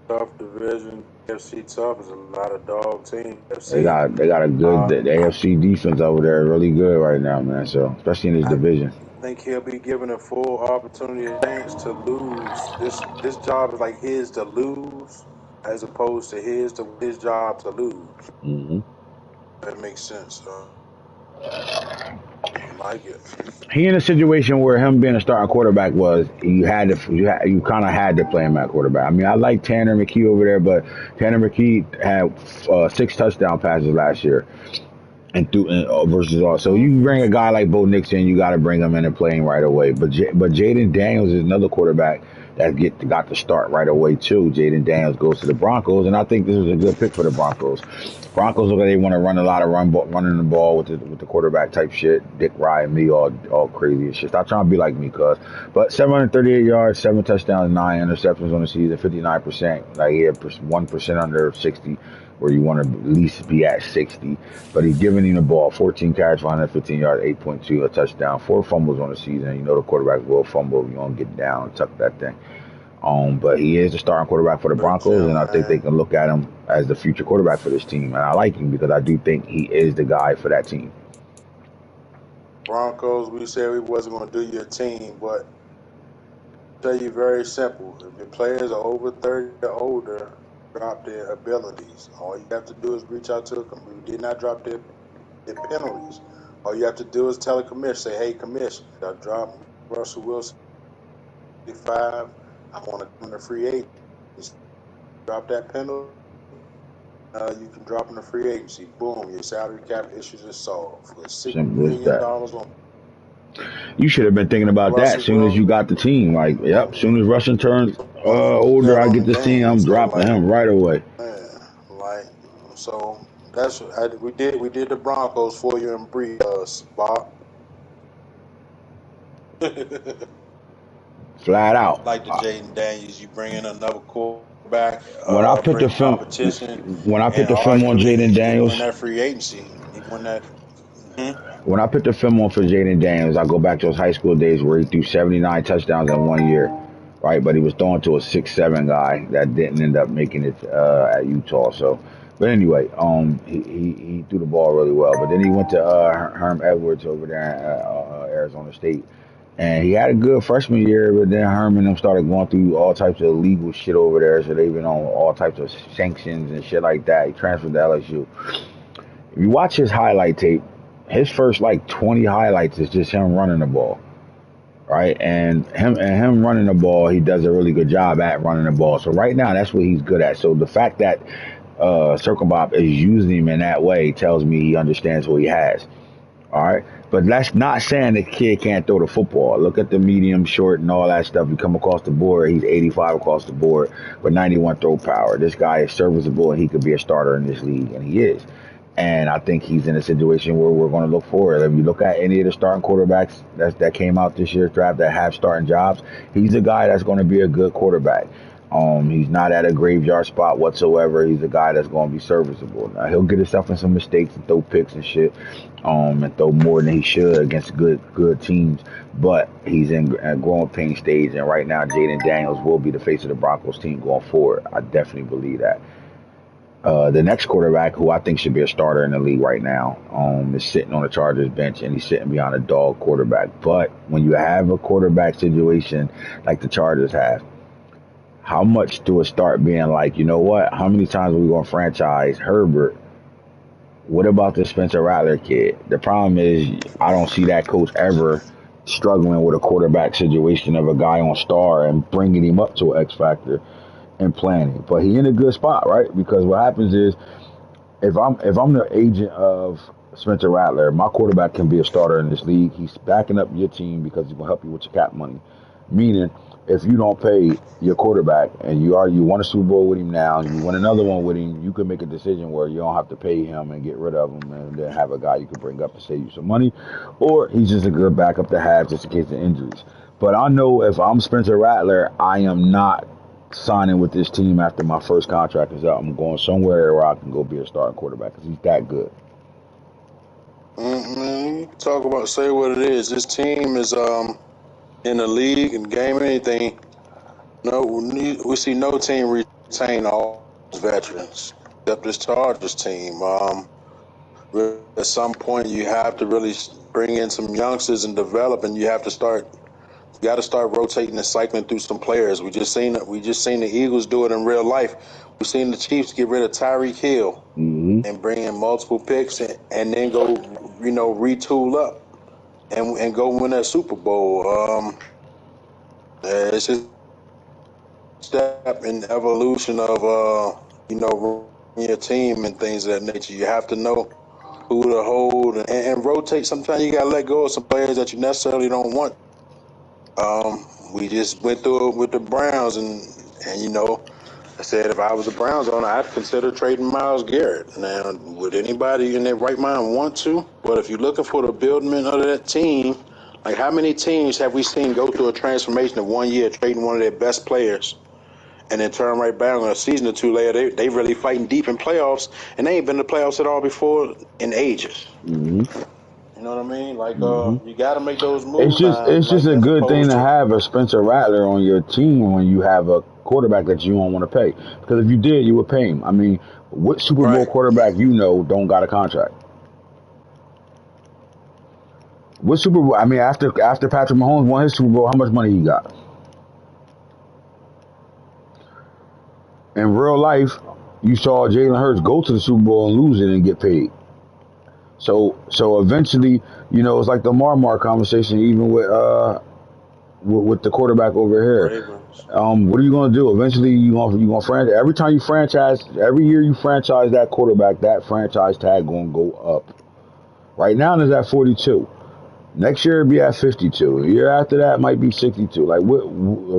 tough division. AFC tough is a lot of dog team. They got a good the AFC defense over there, really good right now, man. So especially in this division. I think he'll be given a full opportunity and chance to lose. This job is like his to lose, as opposed to his job to lose. Mm-hmm. That makes sense. I like it. He in a situation where him being a starting quarterback was you kind of had to play him at quarterback. I mean, I like Tanner McKee over there, but Tanner McKee had 6 touchdown passes last year. Versus all. So you bring a guy like Bo Nix in, you got to bring him in and play him right away. But Jaden Daniels is another quarterback that got to start right away too. Jaden Daniels goes to the Broncos, and I think this was a good pick for the Broncos. Broncos look like they want to run a lot of running the ball with the quarterback type shit. Dick Ryan, me all crazy and shit. Stop trying to be like me, cuz. But 738 yards, 7 touchdowns, 9 interceptions on the season, 59%. Like he had 1% under 60. Where you want to at least be at 60. But he's giving him the ball, 14 carries for 115 yards, 8.2, a touchdown, 4 fumbles on the season. The quarterback will fumble if you want to get down and tuck that thing. But he is the starting quarterback for the Broncos, and I think they can look at him as the future quarterback for this team. And I like him because I do think he is the guy for that team. Broncos, we said we wasn't going to do your team, but I'll tell you very simple. If your players are over 30 or older, drop their abilities. All you have to do is reach out to them. We did not drop their penalties. All you have to do is tell a commissioner, say, hey, commissioner, I dropped Russell Wilson 55. I want to come to free agent. Drop that penalty. You can drop in the free agency. Boom, your salary cap issues are solved. For $6 million on. You should have been thinking about that as soon as you got the team. Like, yep, as soon as Russian turns older, I get this team, I'm dropping him right away. So that's we did the Broncos for you in brief, Bob. Flat out. Like the Jaden Daniels, you bring in another quarterback, When I put the bring film, competition, when I put and the film on arguably Jaden he win Daniels, that free agency. He won that. Mhm. when I put the film on for Jaden Daniels, I go back to his high school days where he threw 79 touchdowns in 1 year, right? But he was throwing to a 6'7" guy that didn't end up making it at Utah. So, but anyway, he threw the ball really well. But then he went to Herm Edwards over there at Arizona State. And he had a good freshman year, but then Herman and them started going through all types of illegal shit over there. So they've been on all types of sanctions and shit like that. He transferred to LSU. If you watch his highlight tape, his first like 20 highlights is just him running the ball, right? And him running the ball, he does a really good job at running the ball. So right now, that's what he's good at. So the fact that Circle Bob is using him in that way tells me he understands what he has. All right. But that's not saying the kid can't throw the football. Look at the medium, short, and all that stuff. You come across the board, he's 85 across the board, but 91 throw power. This guy is serviceable, and he could be a starter in this league, and he is. And I think he's in a situation where we're going to look forward. If you look at any of the starting quarterbacks that came out this year's draft that have starting jobs, he's a guy that's going to be a good quarterback. He's not at a graveyard spot whatsoever. He's a guy that's going to be serviceable. Now, he'll get himself in some mistakes and throw picks and shit, and throw more than he should against good teams. But he's in a growing pain stage, and right now, Jaden Daniels will be the face of the Broncos team going forward. I definitely believe that. The next quarterback, who I think should be a starter in the league right now, is sitting on the Chargers bench, and he's sitting behind a dog quarterback. But when you have a quarterback situation like the Chargers have, how much do it start being like, you know what? How many times are we going to franchise Herbert? What about the Spencer Rattler kid? The problem is, I don't see that coach ever struggling with a quarterback situation of a guy on star and bringing him up to an X factor and planning. But he in a good spot, right? Because what happens is, if I'm the agent of Spencer Rattler, my quarterback can be a starter in this league. He's backing up your team because he's gonna help you with your cap money. Meaning, if you don't pay your quarterback and you won a Super Bowl with him now, and you win another one with him, you can make a decision where you don't have to pay him and get rid of him, and then have a guy you can bring up to save you some money, or he's just a good backup to have just in case of injuries. But I know if I'm Spencer Rattler, I am not signing with this team after my first contract is out. I'm going somewhere where I can go be a starting quarterback because he's that good. Man, you can talk about say what it is. This team is in the league and game anything. No, we see no team retain all its veterans except this Chargers team. At some point, you have to really bring in some youngsters and develop, and you have to start. You got to start rotating and cycling through some players. We just seen the Eagles do it in real life. We've seen the Chiefs get rid of Tyreek Hill Mm-hmm. and bring in multiple picks and then go, retool up and go win that Super Bowl. It's just a step in the evolution of your team and things of that nature. You have to know who to hold and rotate. Sometimes you gotta let go of some players that you necessarily don't want. We just went through it with the Browns, and I said if I was a Browns owner, I'd consider trading Myles Garrett. Now, would anybody in their right mind want to? But if you're looking for the buildment of that team, like how many teams have we seen go through a transformation of 1 year, trading one of their best players, and then turn right back on a season or two later, they really fighting deep in playoffs, and they ain't been to playoffs at all before in ages. Mm-hmm. You know what I mean? Like, Mm-hmm. you got to make those It's moves just now, it's just like a as good thing opposed to to have a Spencer Rattler on your team when you have a quarterback that you don't want to pay. Because if you did, you would pay him. I mean, what Super Bowl right. quarterback don't got a contract? What Super Bowl? I mean, after Patrick Mahomes won his Super Bowl, how much money he got? In real life, you saw Jalen Hurts go to the Super Bowl and lose it and get paid. So eventually, it's like the Marmar conversation, even with the quarterback over here. Ravens. What are you going to do? Eventually, you gonna franchise. Every time you franchise, every year you franchise that quarterback, that franchise tag going to go up. Right now, it's at 42. Next year, it'll be at 52. The year after that, it might be 62. Like,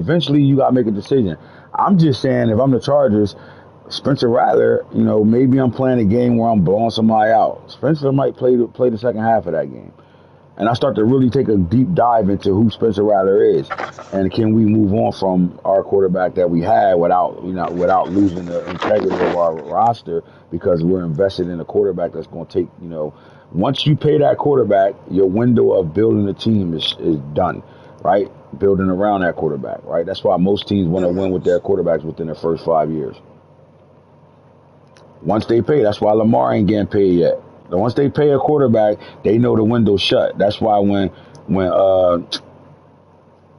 eventually, you got to make a decision. I'm just saying, if I'm the Chargers, Spencer Rattler, maybe I'm playing a game where I'm blowing somebody out. Spencer might play the second half of that game. and I start to really take a deep dive into who Spencer Rattler is, and can we move on from our quarterback that we had without losing the integrity of our roster because we're invested in a quarterback that's going to take once you pay that quarterback, your window of building a team is done, right? Building around that quarterback, right? That's why most teams want to win with their quarterbacks within their first 5 years. Once they pay, that's why Lamar ain't getting paid yet. Once they pay a quarterback, they know the window's shut. That's why when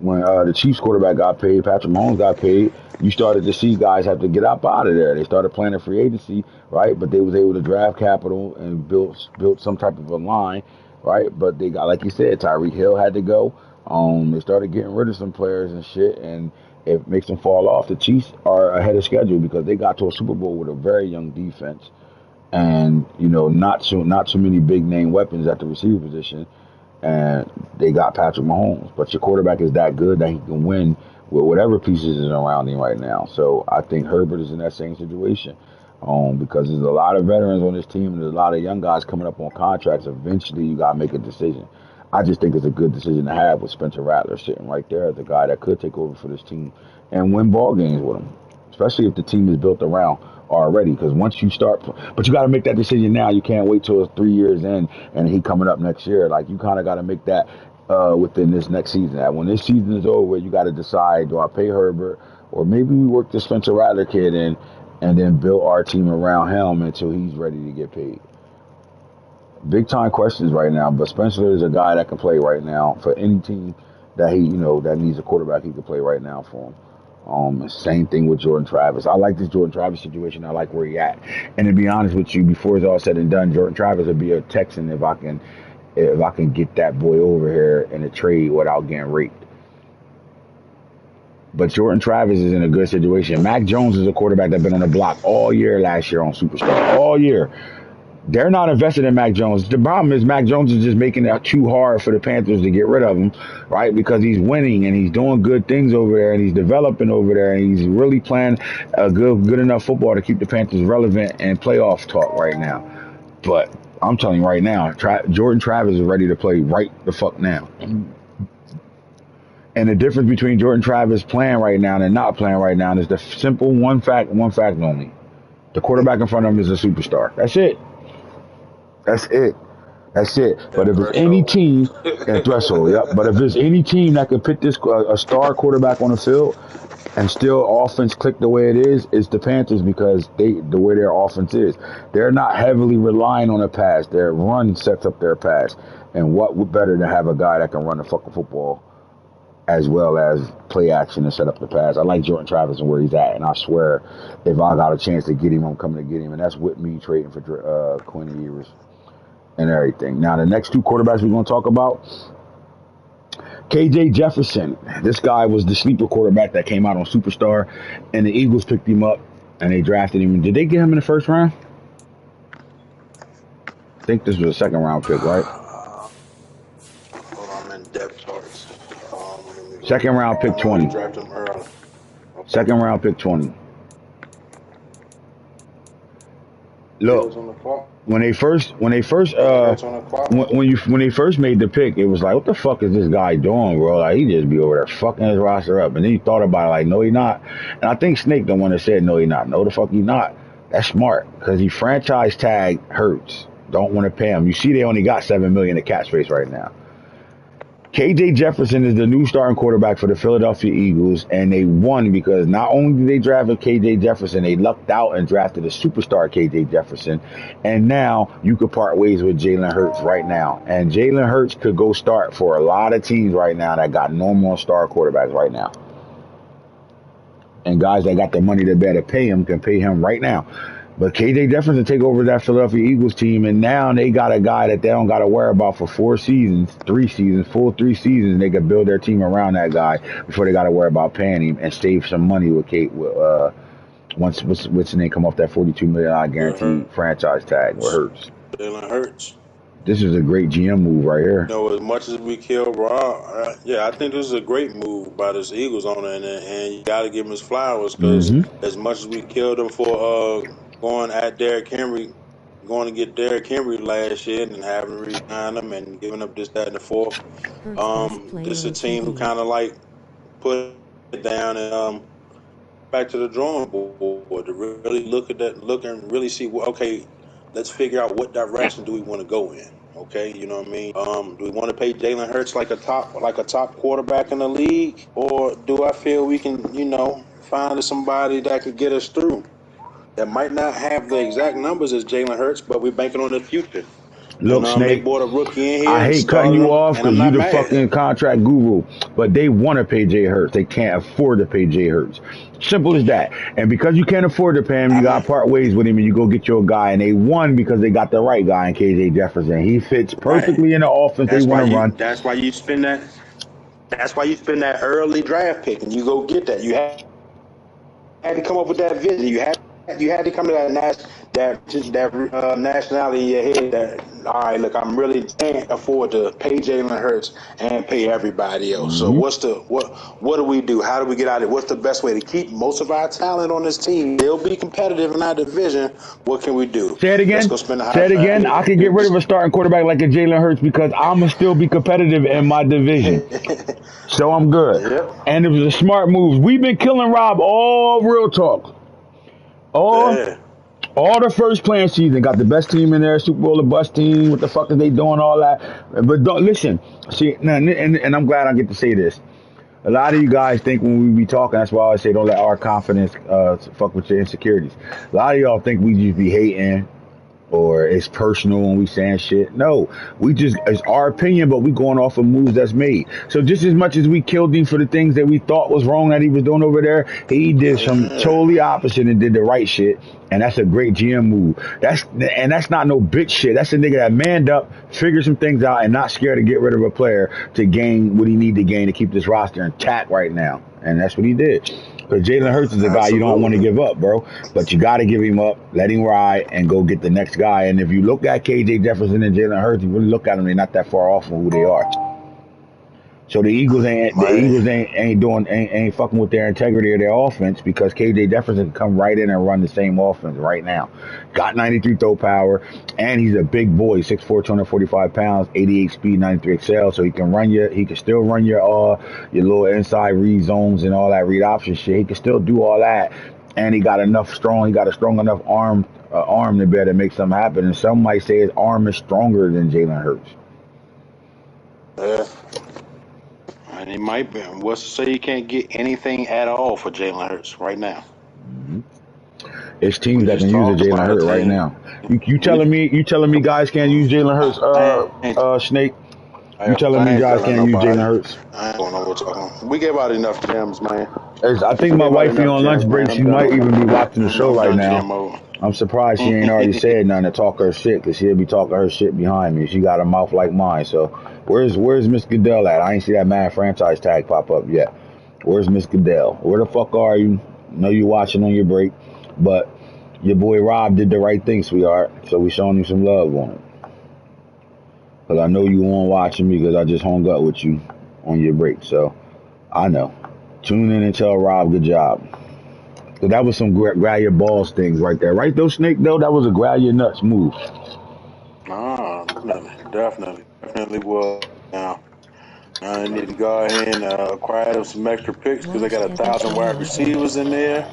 the Chiefs quarterback got paid, Patrick Mahomes got paid, you started to see guys have to get up out of there. They started planning free agency, right? But they was able to draft capital and built some type of a line, right? But they got, like you said, Tyreek Hill had to go. They started getting rid of some players and shit, and it makes them fall off. The Chiefs are ahead of schedule because they got to a Super Bowl with a very young defense, and not too many big name weapons at the receiver position, and they got Patrick Mahomes. But your quarterback is that good that he can win with whatever pieces is around him right now. So I think Herbert is in that same situation, because there's a lot of veterans on this team and there's a lot of young guys coming up on contracts. Eventually, you got to make a decision. I just think it's a good decision to have with Spencer Rattler sitting right there, the guy that could take over for this team and win ball games with him, especially if the team is built around already. Because once you start, but you got to make that decision now. You can't wait till 3 years in and he coming up next year. Like, you kind of got to make that within this next season. When this season is over, you got to decide: do I pay Herbert, or maybe we work the Spencer Rattler kid in and then build our team around him until he's ready to get paid. Big time questions right now, but Spencer is a guy that can play right now for any team that that needs a quarterback. He can play right now for him. Same thing with Jordan Travis. I like this Jordan Travis situation. I like where he at. And to be honest with you, before it's all said and done, Jordan Travis would be a Texan if I can get that boy over here in a trade without getting raped. But Jordan Travis is in a good situation. Mac Jones is a quarterback that's been on the block all year last year on Superstar. All year. They're not invested in Mac Jones. The problem is Mac Jones is just making it too hard for the Panthers to get rid of him, right? Because he's winning and he's doing good things over there and he's developing over there and he's really playing a good enough football to keep the Panthers relevant and playoff talk right now. But I'm telling you right now, Jordan Travis is ready to play right the fuck now. And the difference between Jordan Travis playing right now and not playing right now is the simple one fact only. The quarterback in front of him is a superstar. That's it. That's it. But if there's any team, and threshold, yep. But if there's any team that could put a star quarterback on the field and still offense click the way it is, it's the Panthers, because the way their offense is. They're not heavily relying on a pass. Their run sets up their pass. And what would better than have a guy that can run the fucking football as well as play action and set up the pass. I like Jordan Travis and where he's at, and I swear if I got a chance to get him, I'm coming to get him. And that's with me trading for Quinn Ewers and everything. Now, the next two quarterbacks we're going to talk about, KJ Jefferson. This guy was the sleeper quarterback that came out on Superstar, and the Eagles picked him up, and they drafted him. Did they get him in the first round? I think this was a second round pick, right? Hold on, I'm in depth charts. Second round pick 20. Drafted him early. Okay. Second round pick 20. Look, when they first made the pick, it was like, what the fuck is this guy doing, bro? Like, he just be over there fucking his roster up. And then you thought about it, like, no, he not. And I think Snake the one that said, no, he not. No, the fuck he not. That's smart, because he franchise tag Hurts. Don't want to pay him. You see, they only got $7 million in cap space right now. KJ Jefferson is the new starting quarterback for the Philadelphia Eagles, and they won because not only did they draft KJ Jefferson, they lucked out and drafted a superstar KJ Jefferson, and now you could part ways with Jalen Hurts right now. And Jalen Hurts could go start for a lot of teams right now that got no more star quarterbacks right now. And guys that got the money to better pay him can pay him right now. But KJ Jefferson take over that Philadelphia Eagles team, and now they got a guy that they don't got to worry about for 3 seasons. They can build their team around that guy before they got to worry about paying him and save some money with once what's name come off that $42 million guaranteed franchise tag with Hurts. Jalen Hurts. This is a great GM move right here. As much as we kill Raw, I think this is a great move by this Eagles owner, and you got to give him his flowers, because as much as we killed him for going at Derrick Henry, going to get Derrick Henry last year and having to resign him and giving up this, that, and the fourth. Hurts best This is player a team who ATB. kind of like put it down and back to the drawing board to really look at that, look and really see okay, let's figure out what direction do we want to go in. Okay, you know what I mean? Do we want to pay Jalen Hurts like a top quarterback in the league, or do I feel we can, find somebody that could get us through? That might not have the exact numbers as Jalen Hurts, but we're banking on the future. Look, And they Snake, brought a rookie in here I and hate cutting started you him, off and I'm because you not the mad. fucking contract guru, but they want to pay Jay Hurts. They can't afford to pay Jay Hurts. Simple as that. And because you can't afford to pay him, you got to part ways with him and you go get your guy. And they won because they got the right guy in KJ Jefferson. He fits perfectly in the offense they want to run. That's why you spend that. That's why you spend that early draft pick and you go get that. You had to come up with that vision. You had to come to that nationality in your head that, all right, look, I'm really can't afford to pay Jalen Hurts and pay everybody else. So what do we do? How do we get out of it? What's the best way to keep most of our talent on this team? They'll be competitive in our division. What can we do? Say it Let's again. go spend a high Say it draft again. I could get rid of a starting quarterback like a Jalen Hurts because I'm going to still be competitive in my division. So I'm good. Yep. And it was a smart move. We've been killing Rob all real talk. All the first playing season, got the best team in there, Super Bowl or bust team. What the fuck are they doing? All that. But don't listen. See, and I'm glad I get to say this. A lot of you guys think when we be talking, that's why I always say don't let our confidence fuck with your insecurities. A lot of y'all think we just be hating or it's personal when we saying shit. No, it's our opinion, but we going off of moves that's made. So just as much as we killed him for the things that we thought was wrong that he was doing over there, he did some totally opposite and did the right shit. And that's a great GM move. That's not no bitch shit. That's a nigga that manned up, figured some things out, and not scared to get rid of a player to gain what he need to gain to keep this roster intact right now. And that's what he did. Because Jalen Hurts is a guy you don't want to give up, bro. But you got to give him up, let him ride, and go get the next guy. And if you look at KJ Jefferson and Jalen Hurts, you really look at them, they're not that far off from who they are. So the Eagles ain't fucking with their integrity of their offense because KJ Jefferson can come right in and run the same offense right now. Got 93 throw power, and he's a big boy, 6'4", 245 pounds, 88 speed, 93 XL. So he can still run your little inside read zones and all that read option shit. He can still do all that, and he got a strong enough arm to be able to make something happen. And some might say his arm is stronger than Jalen Hurts. Yeah. And he might be. What's to say you can't get anything at all for Jalen Hurts right now? Mm-hmm. It's teams that can use a Jalen Hurts right now. You telling me guys can't use Jalen Hurts? Snake. You telling me guys can't use Jalen Hurts? I don't know what's talking. We gave out enough gems, man. I think my wifey on lunch break. She might even be watching the show right now. I'm surprised she ain't already said nothing to talk her shit, because she'll be talking her shit behind me. She got a mouth like mine. So where's Miss Goodell at? I ain't see that Madden franchise tag pop up yet. Where's Miss Goodell? Where the fuck are you? I know you watching on your break, but your boy Rob did the right thing, sweetheart. So we showing you some love on it. Because I know you won't watching me because I just hung up with you on your break. So I know. Tune in and tell Rob good job. So that was some grab your balls things right there. Right though, Snake, though? That was a grab your nuts move. Definitely was. Now, I need to go ahead and acquire some extra picks because they got 1,000 wide receivers in there.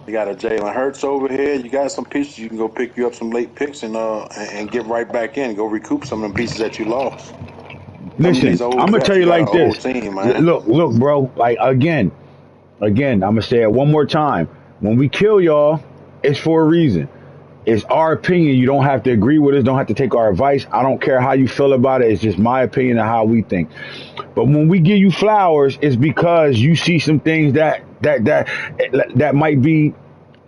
You got a Jalen Hurts over here. You got some pieces. You can go pick you up some late picks and get right back in. Go recoup some of them pieces that you lost. Listen, I'm going to tell you like this. Look, bro. Like, again, I'm going to say it one more time. When we kill y'all, it's for a reason. It's our opinion. You don't have to agree with us. Don't have to take our advice. I don't care how you feel about it. It's just my opinion of how we think. But when we give you flowers, it's because you see some things that might be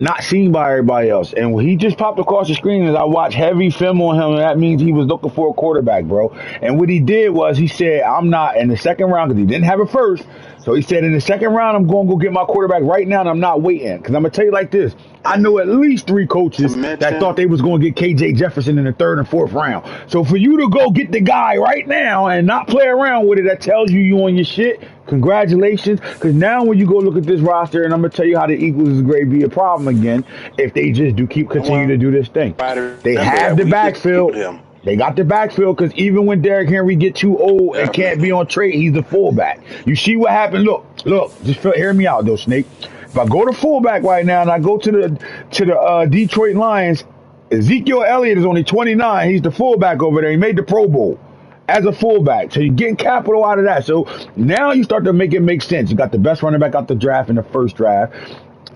not seen by everybody else. And when he just popped across the screen as I watched heavy film on him, and that means he was looking for a quarterback, bro. And what he did was he said, I'm not in the second round because he didn't have it first. So he said, in the second round, I'm going to go get my quarterback right now, and I'm not waiting. Because I'm going to tell you like this. I know at least 3 To coaches that thought mention, they was going to get KJ Jefferson in the 3rd and 4th round. So for you to go get the guy right now and not play around with it, that tells you on your shit. Congratulations. Because now when you go look at this roster, and I'm going to tell you how the Eagles is going to be a problem again if they just do keep continue to do this thing. nobody They remember have that. the We just killed backfield. him. They got the backfield because even when Derrick Henry get too old and can't be Definitely. on trade, he's the fullback. You see what happened? Look, hear me out though, Snake. If I go to fullback right now and I go to the Detroit Lions, Ezekiel Elliott is only 29. He's the fullback over there. He made the Pro Bowl as a fullback. So you're getting capital out of that. So now you start to make it make sense. You got the best running back out the draft in the first draft.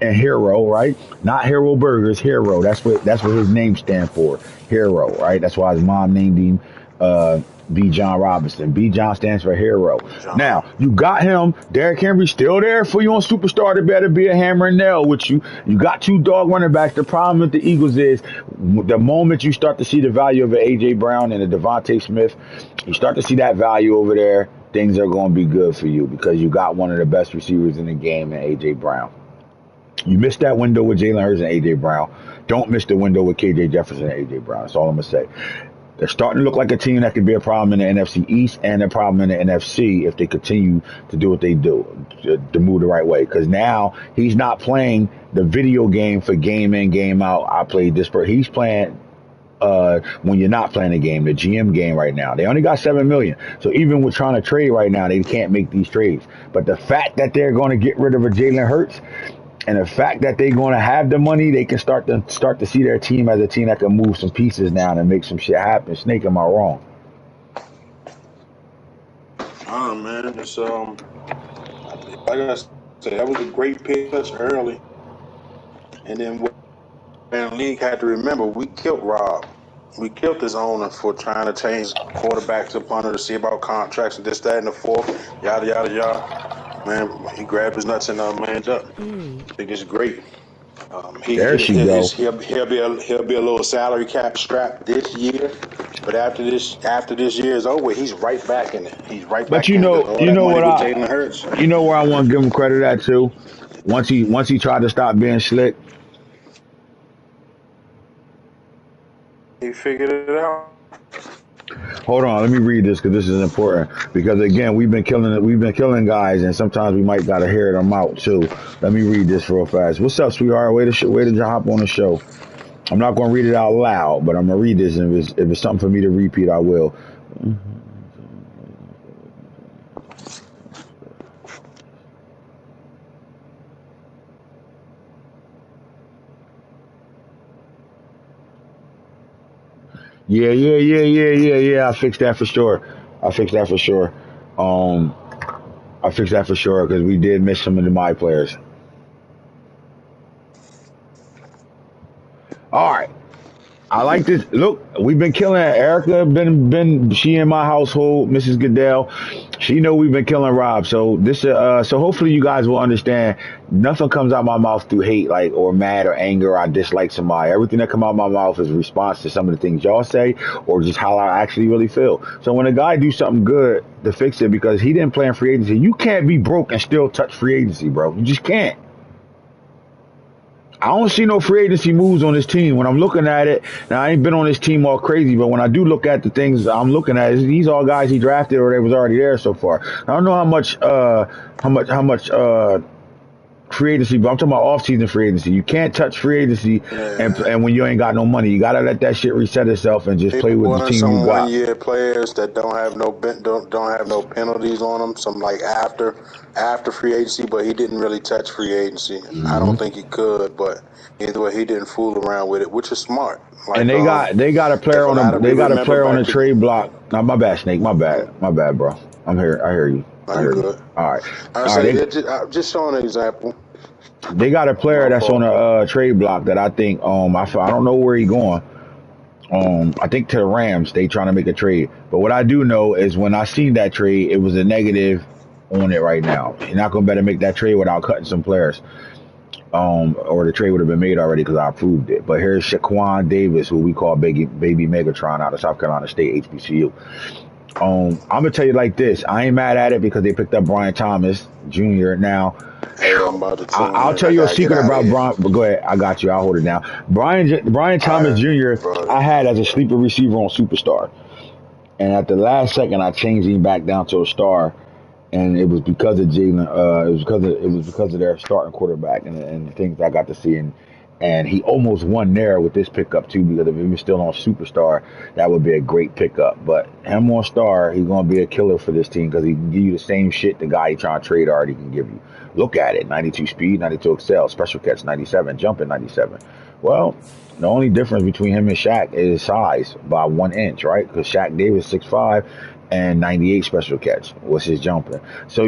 And Hero, right? Not Hero Burgers, Hero. That's what his name stands for. Hero, right? That's why his mom named him B. John Robinson. B. John stands for Hero. John. Now, you got him. Derrick Henry still there for you on Superstar. There better be a hammer and nail with you. You got 2 dog running backs. The problem with the Eagles is the moment you start to see the value of an A.J. Brown and a Devontae Smith, you start to see that value over there, things are going to be good for you because you got one of the best receivers in the game in A.J. Brown. You missed that window with Jalen Hurts and A.J. Brown. Don't miss the window with K.J. Jefferson and A.J. Brown. That's all I'm going to say. They're starting to look like a team that could be a problem in the NFC East and a problem in the NFC if they continue to do what they do, to move the right way. Because now he's not playing the video game for game in, game out. I played this, but he's playing when you're not playing the game, the GM game right now. They only got $7 million. So even with trying to trade right now, they can't make these trades. But the fact that they're going to get rid of a Jalen Hurts, and the fact that they're going to have the money, they can start to see their team as a team that can move some pieces down and make some shit happen. Snake, am I wrong? Man, it's like I said, that was a great pick us early. And then what the league had to remember, we killed Rob. We killed his owner for trying to change quarterbacks up under to see about contracts and this, that, and the fourth, yada yada yada. Man, he grabbed his nuts and manned up. I think it's great. There she go. He'll be a little salary cap strap this year, but after this year is over, he's right back in it. He's right But back in it because all that money with Jalen Hurts. you know where I want to give him credit at too. Once he tried to stop being slick, He figured it out. hold on, let me read this because this is important. Because again, we've been killing guys, and sometimes we might gotta hear them out too. Let me read this real fast. What's up, sweetheart? Way to hop on the show. I'm not gonna read it out loud, but I'm gonna read this, and if it's something for me to repeat, I will. Yeah. I fixed that for sure. I fixed that for sure because we did miss some of my players. All right. I like this. Look, we've been killing it. Erica been she in my household, Mrs. Goodell. She know we've been killing Rob. So this so hopefully you guys will understand. Nothing comes out my mouth through hate, like or mad or anger or I dislike somebody. Everything that come out my mouth is a response to some of the things y'all say or just how I actually really feel. So when a guy do something good to fix it because he didn't play in free agency, you can't be broke and still touch free agency, bro. You just can't. I don't see no free agency moves on this team. When I'm looking at it, now I ain't been on this team all crazy, but when I do look at the things I'm looking at, these all guys he drafted or they was already there so far. I don't know how much free agency, but I'm talking about off-season free agency. You can't touch free agency and when you ain't got no money. You gotta let that shit reset itself and just play with the team some you got. 1-year players that don't have no penalties on them. Some like after free agency, but he didn't really touch free agency. Mm-hmm. I don't think he could, but either way, he didn't fool around with it, which is smart. Like, and they got a player on the trade block. No, my bad, Snake. My bad, bro. I'm here. I hear you. I hear you. All right. I'm just showing an example. They got a player that's on a trade block that I think I don't know where he going. I think to the Rams. They trying to make a trade. But what I do know is when I seen that trade, it was a negative on it right now. You're not gonna better make that trade without cutting some players. Or the trade would have been made already because I approved it. But here's Shaquan Davis, who we call Baby Megatron out of South Carolina State HBCU. I'm gonna tell you like this. I ain't mad at it because they picked up Brian Thomas Jr. Now, Hey, I'm about to tune I'll in. tell I you a gotta get secret out of about here. Brian. But go ahead, I got you. I'll hold it down. Brian All Thomas right, Jr. brother. I had as a sleeper receiver on Superstar, and at the last second I changed him back down to a star, and it was because of Jalen. It was because of their starting quarterback and the things I got to see, and he almost won there with this pickup too. Because if he was still on Superstar, that would be a great pickup. But him on Star, he's gonna be a killer for this team because he can give you the same shit the guy he trying to trade already can give you. Look at it: 92 speed, 92 excel, special catch 97, jumping 97. Well, the only difference between him and Shaq is size by 1 inch, right? Because Shaq Davis 6'5" and 98 special catch was his jumping. So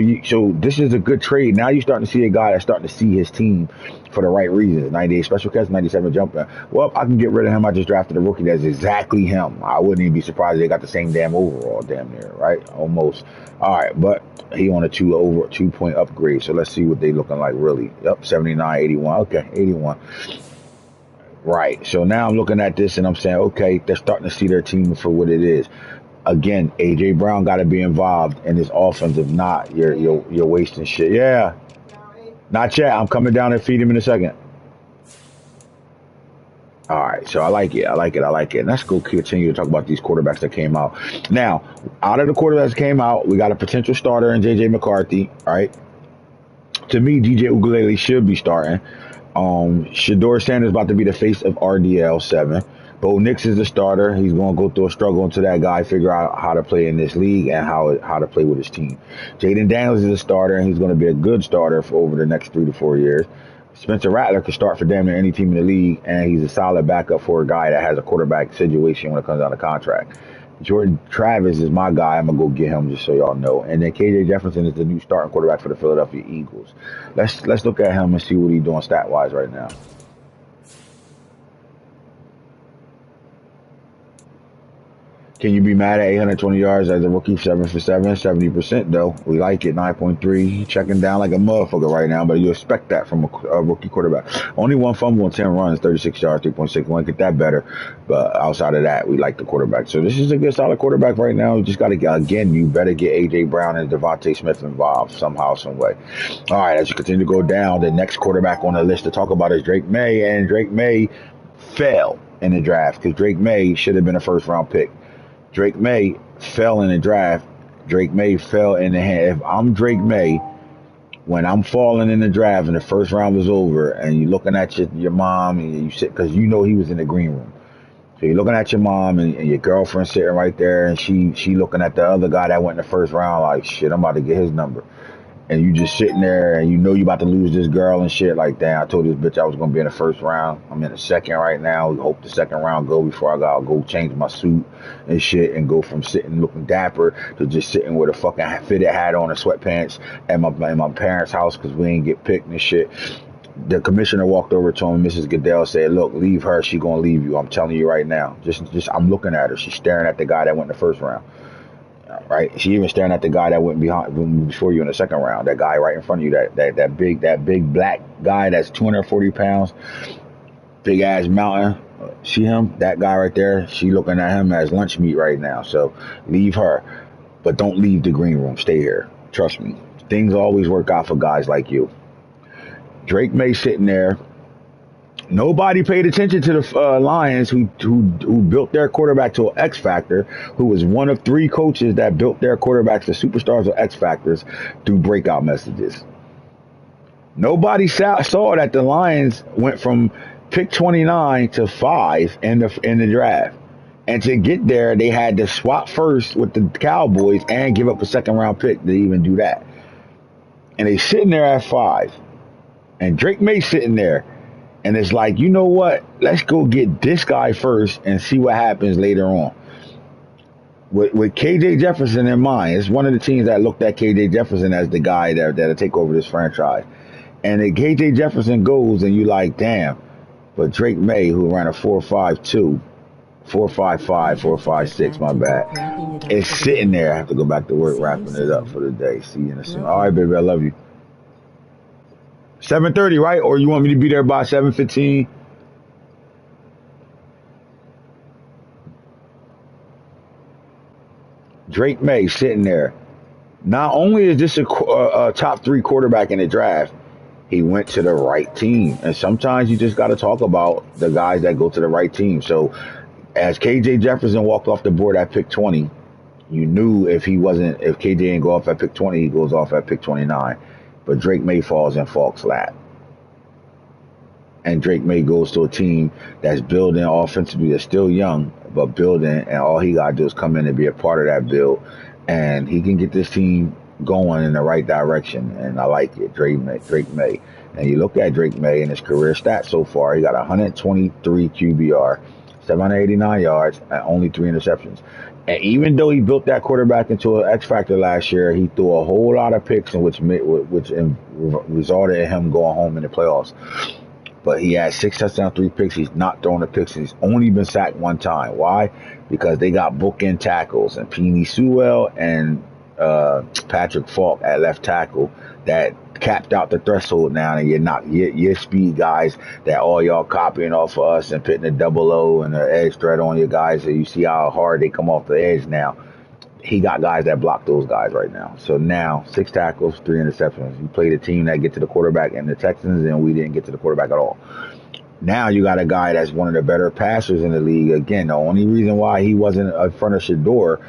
this is a good trade. Now you're starting to see a guy that's starting to see his team for the right reasons. 98 special catch, 97 jumping. Well, I can get rid of him. I just drafted a rookie that's exactly him. I wouldn't even be surprised if they got the same damn overall, damn near, right? Almost. All right, but he on a 2 point upgrade. So let's see what they looking like really. Yep, 79, 81. Okay, 81. Right. So now I'm looking at this and I'm saying, okay, they're starting to see their team for what it is. Again, AJ Brown got to be involved in this offense. If not, you're wasting shit. Yeah, not yet. I'm coming down and feed him in a second. All right, so I like it. I like it. I like it. And let's go continue to talk about these quarterbacks that came out. Now, out of the quarterbacks that came out, we got a potential starter in JJ McCarthy. All right. To me, DJ Ukulele should be starting. Shador Sanders about to be the face of RDL7. Bo Nix is the starter. He's going to go through a struggle until that guy figure out how to play in this league and how to play with his team. Jaden Daniels is a starter, and he's going to be a good starter for over the next 3 to 4 years. Spencer Rattler could start for damn near any team in the league, and he's a solid backup for a guy that has a quarterback situation when it comes down to contract. Jordan Travis is my guy. I'm gonna go get him just so y'all know. And then KJ Jefferson is the new starting quarterback for the Philadelphia Eagles. Let's look at him and see what he's doing stat wise right now. Can you be mad at 820 yards as a rookie, 7 for 7, 70% though? We like it, 9.3. Checking down like a motherfucker right now, but you expect that from a rookie quarterback. Only one fumble and 10 runs, 36 yards, 3.6. Want to get that better, but outside of that, we like the quarterback. So this is a good, solid quarterback right now. You just got to get, again, you better get A.J. Brown and Devontae Smith involved somehow, some way. All right, as you continue to go down, the next quarterback on the list to talk about is Drake May, and Drake May fell in the draft because Drake May should have been a first-round pick. Drake May fell in the draft. Drake May fell in the hand. If I'm Drake May, when I'm falling in the draft and the first round was over, and you're looking at your mom and you sit because you know he was in the green room. So you're looking at your mom and your girlfriend sitting right there, and she looking at the other guy that went in the first round like, shit, I'm about to get his number. And you just sitting there and you know you about to lose this girl and shit like that. I told this bitch I was gonna be in the first round. I'm in the second right now. We hope the second round go before I gotta go change my suit and shit and go from sitting looking dapper to just sitting with a fucking fitted hat on and sweatpants at my parents' house because we ain't get picked and shit. The commissioner walked over to him. Mrs. Goodell said, "Look, leave her. She gonna leave you. I'm telling you right now. Just I'm looking at her. She's staring at the guy that went in the first round." Right? She even staring at the guy that went before you in the second round. That guy right in front of you, that big black guy that's 240 pounds, big ass mountain. See him? That guy right there. She looking at him as lunch meat right now. So leave her, but don't leave the green room. Stay here. Trust me. Things always work out for guys like you. Drake May sitting there. Nobody paid attention to the Lions who built their quarterback to an X Factor, who was one of 3 coaches that built their quarterbacks to superstars or X Factors through breakout messages. Nobody saw that the Lions went from pick 29 to 5 in the draft. And to get there, they had to swap first with the Cowboys and give up a second round pick to even do that. And they sitting there at 5. And Drake May sitting there. And it's like, you know what? Let's go get this guy first and see what happens later on. With KJ Jefferson in mind, it's one of the teams that looked at KJ Jefferson as the guy that'll take over this franchise. And if KJ Jefferson goes, and you like, damn. But Drake May, who ran a 4.52, 4.55, 4.56, my bad, is sitting there. I have to go back to work, wrapping it up for the day. See you in a soon. All right, baby, I love you. 7:30, right? Or you want me to be there by 7:15? Drake May sitting there. Not only is this a top 3 quarterback in the draft, he went to the right team. And sometimes you just got to talk about the guys that go to the right team. So as KJ Jefferson walked off the board at pick 20, you knew if KJ didn't go off at pick 20, he goes off at pick 29. But Drake May falls in Falk's lap. And Drake May goes to a team that's building offensively, that's still young, but building, and all he got to do is come in and be a part of that build. And he can get this team going in the right direction, and I like it. Drake May. And you look at Drake May and his career stats so far, he got 123 QBR, 789 yards, and only 3 interceptions. And even though he built that quarterback into an X factor last year, he threw a whole lot of picks, which resulted in him going home in the playoffs. But he had 6 touchdowns, 3 picks. He's not throwing the picks. He's only been sacked 1 time. Why? Because they got bookend tackles, and Penei Sewell and Patrick Falk at left tackle that capped out the threshold now, and you're not your speed guys that all y'all copying off of us and putting a double O and an edge threat on your guys, so you see how hard they come off the edge now. He got guys that block those guys right now. So now 6 tackles, 3 interceptions. You played a team that get to the quarterback and the Texans, and we didn't get to the quarterback at all. Now you got a guy that's one of the better passers in the league. Again, the only reason why he wasn't in front of Shador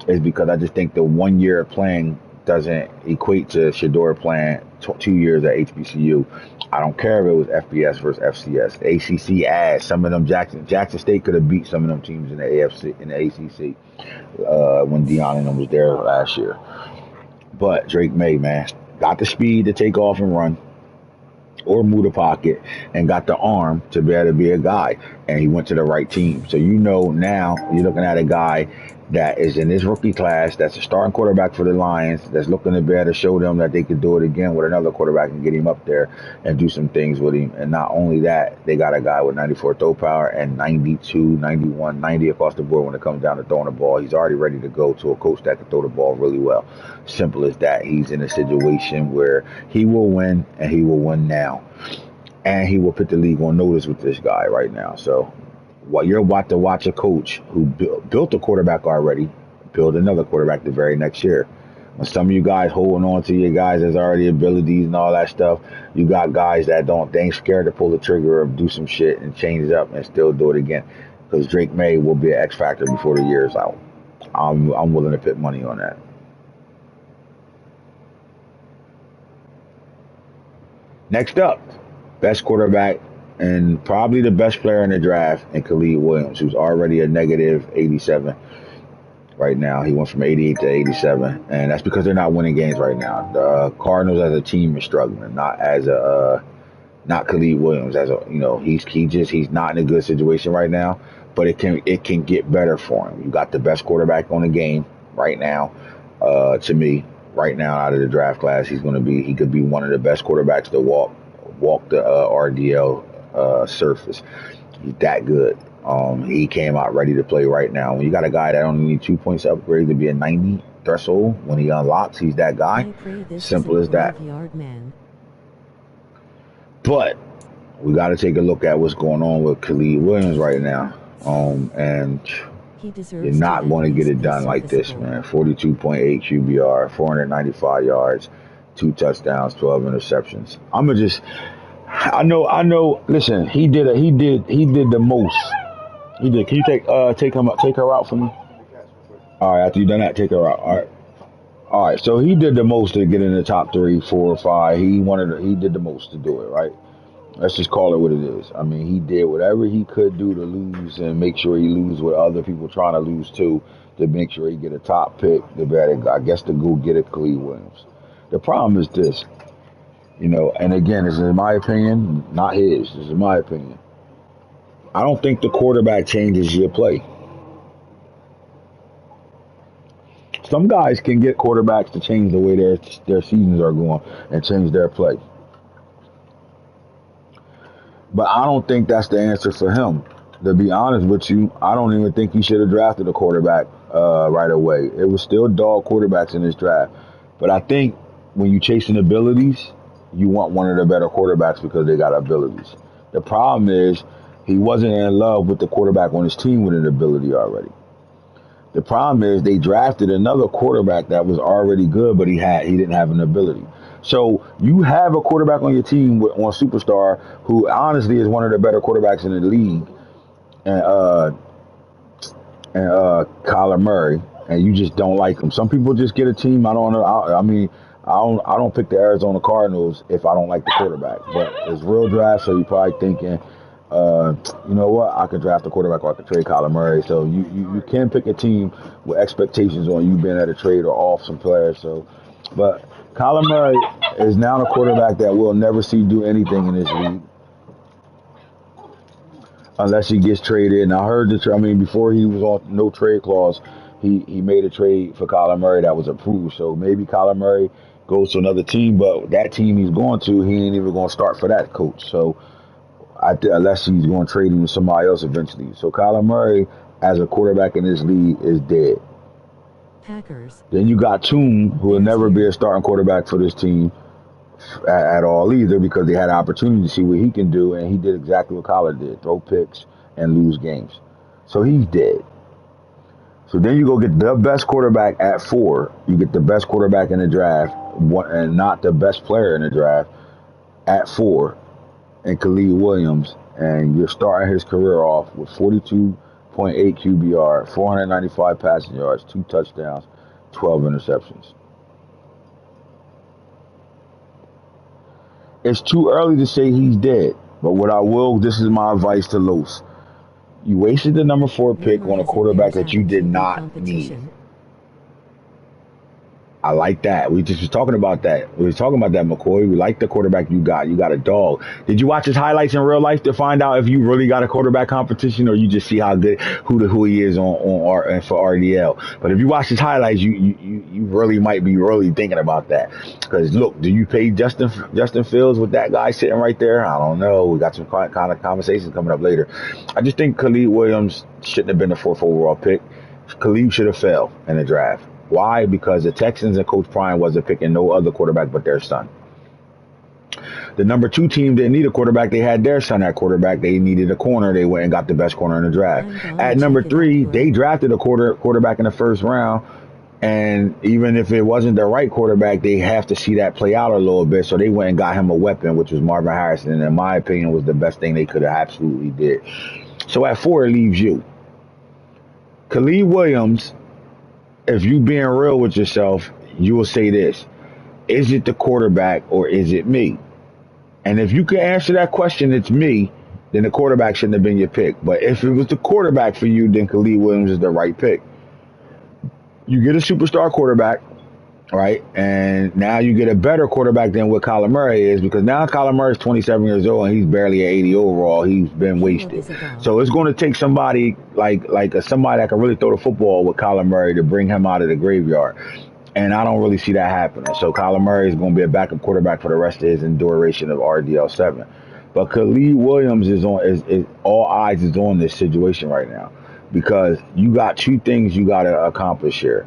is because I just think the 1 year of playing doesn't equate to Shador playing 2 years at HBCU. I don't care if it was FBS versus FCS. ACC ass. Some of them Jackson State could have beat some of them teams in the AFC, in the ACC when Deion and them was there last year. But Drake May, man, got the speed to take off and run or move the pocket, and got the arm to be able to be a guy. And he went to the right team. So you know now you're looking at a guy that is in this rookie class, that's a starting quarterback for the Lions, that's looking to be able to show them that they could do it again with another quarterback and get him up there and do some things with him. And not only that, they got a guy with 94 throw power and 92, 91, 90 across the board when it comes down to throwing the ball. He's already ready to go to a coach that can throw the ball really well. Simple as that. He's in a situation where he will win, and he will win now. And he will put the league on notice with this guy right now. So while you're about to watch a coach who built a quarterback already, build another quarterback the very next year. When some of you guys holding on to your guys that's already abilities and all that stuff, you got guys that they ain't scared to pull the trigger or do some shit and change it up and still do it again. Because Drake May will be an X factor before the year is out. I'm willing to put money on that. Next up, best quarterback and probably the best player in the draft, in Khalid Williams, who's already a negative 87 right now. He went from 88 to 87, and that's because they're not winning games right now. The Cardinals as a team is struggling, not Khalid Williams as a, he's not in a good situation right now, but it can get better for him. You got the best quarterback on the game right now. To me, right now out of the draft class, he could be one of the best quarterbacks to walk the RDL surface. He's that good. He came out ready to play right now. When you got a guy that only needs 2 points upgrade to be a 90 threshold, when he unlocks, he's that guy. Simple as that. But we got to take a look at what's going on with Khalid Williams right now. And you're not going to get it done like this, man. 42.8 QBR, 495 yards, 2 touchdowns, 12 interceptions. I know. Listen, he did the most. He did. Can you take her out for me? All right, after you done that, take her out. All right. So he did the most to get in the top 3, 4, or 5. He did the most to do it, right? Let's just call it what it is. I mean, he did whatever he could do to lose and make sure he lose with other people trying to lose too, to make sure he get a top pick, to go get a Khalid Williams. The problem is this, and again, this is my opinion, not his. This is my opinion. I don't think the quarterback changes your play. Some guys can get quarterbacks to change the way their seasons are going and change their play. But I don't think that's the answer for him. To be honest with you, I don't even think he should have drafted a quarterback right away. It was still dog quarterbacks in this draft. But I think when you're chasing abilities, you want one of the better quarterbacks because they got abilities. The problem is he wasn't in love with the quarterback on his team with an ability already. The problem is they drafted another quarterback that was already good, but he didn't have an ability. So you have a quarterback on your team on Superstar who honestly is one of the better quarterbacks in the league, and Kyler Murray, and you just don't like him. Some people just get a team. I don't know. I don't pick the Arizona Cardinals if I don't like the quarterback. But it's real draft, so you're probably thinking, you know what? I could draft a quarterback or I could trade Kyler Murray. So you can pick a team with expectations on you being at a trade or off some players. So, but Kyler Murray is now a quarterback that we'll never see do anything in this league unless he gets traded. And I heard before he was on no trade clause, he made a trade for Kyler Murray that was approved. So maybe Kyler Murray goes to another team, but that team he's going to, he ain't even going to start for that coach. So unless he's going to trade him to somebody else eventually. So Kyler Murray, as a quarterback in this league, is dead. Packers. Then you got Toon, who will never be a starting quarterback for this team at all either, because they had an opportunity to see what he can do, and he did exactly what Kyler did, throw picks and lose games. So he's dead. So then you go get the best quarterback at 4. You get the best quarterback in the draft, and not the best player in the draft, at 4, and Khalil Williams, and you're starting his career off with 42.8 QBR, 495 passing yards, 2 touchdowns, 12 interceptions. It's too early to say he's dead, but this is my advice to Los. You wasted the number 4 pick on a quarterback that you did not need. I like that. We just was talking about that. We were talking about that, McCoy. We like the quarterback you got. You got a dog. Did you watch his highlights in real life to find out if you really got a quarterback competition, or you just see how good who he is on for RDL? But if you watch his highlights, you really might be really thinking about that. Because look, do you pay Justin Fields with that guy sitting right there? I don't know. We got some kind of conversations coming up later. I just think Khalil Williams shouldn't have been the 4th overall pick. Khalil should have failed in the draft. Why? Because the Texans and Coach Prime wasn't picking no other quarterback but their son. The number 2 team didn't need a quarterback. They had their son at quarterback. They needed a corner. They went and got the best corner in the draft. At number 3, they drafted a quarterback in the 1st round. And even if it wasn't the right quarterback, they have to see that play out a little bit. So they went and got him a weapon, which was Marvin Harrison. And in my opinion, was the best thing they could have absolutely did. So at 4, it leaves you. Khalil Williams, if you being real with yourself, you will say this: is it the quarterback or is it me? And if you can answer that question, it's me, then the quarterback shouldn't have been your pick. But if it was the quarterback for you, then Khalil Williams is the right pick. You get a superstar quarterback, right? And now you get a better quarterback than what Kyler Murray is, because now Kyler Murray is 27 years old and he's barely at 80 overall. He's been wasted. So it's going to take somebody like somebody that can really throw the football with Kyler Murray to bring him out of the graveyard. And I don't really see that happening. So Kyler Murray is going to be a backup quarterback for the rest of his duration of RDL7. But Khalil Williams is all eyes is on this situation right now, because you got 2 things you got to accomplish here.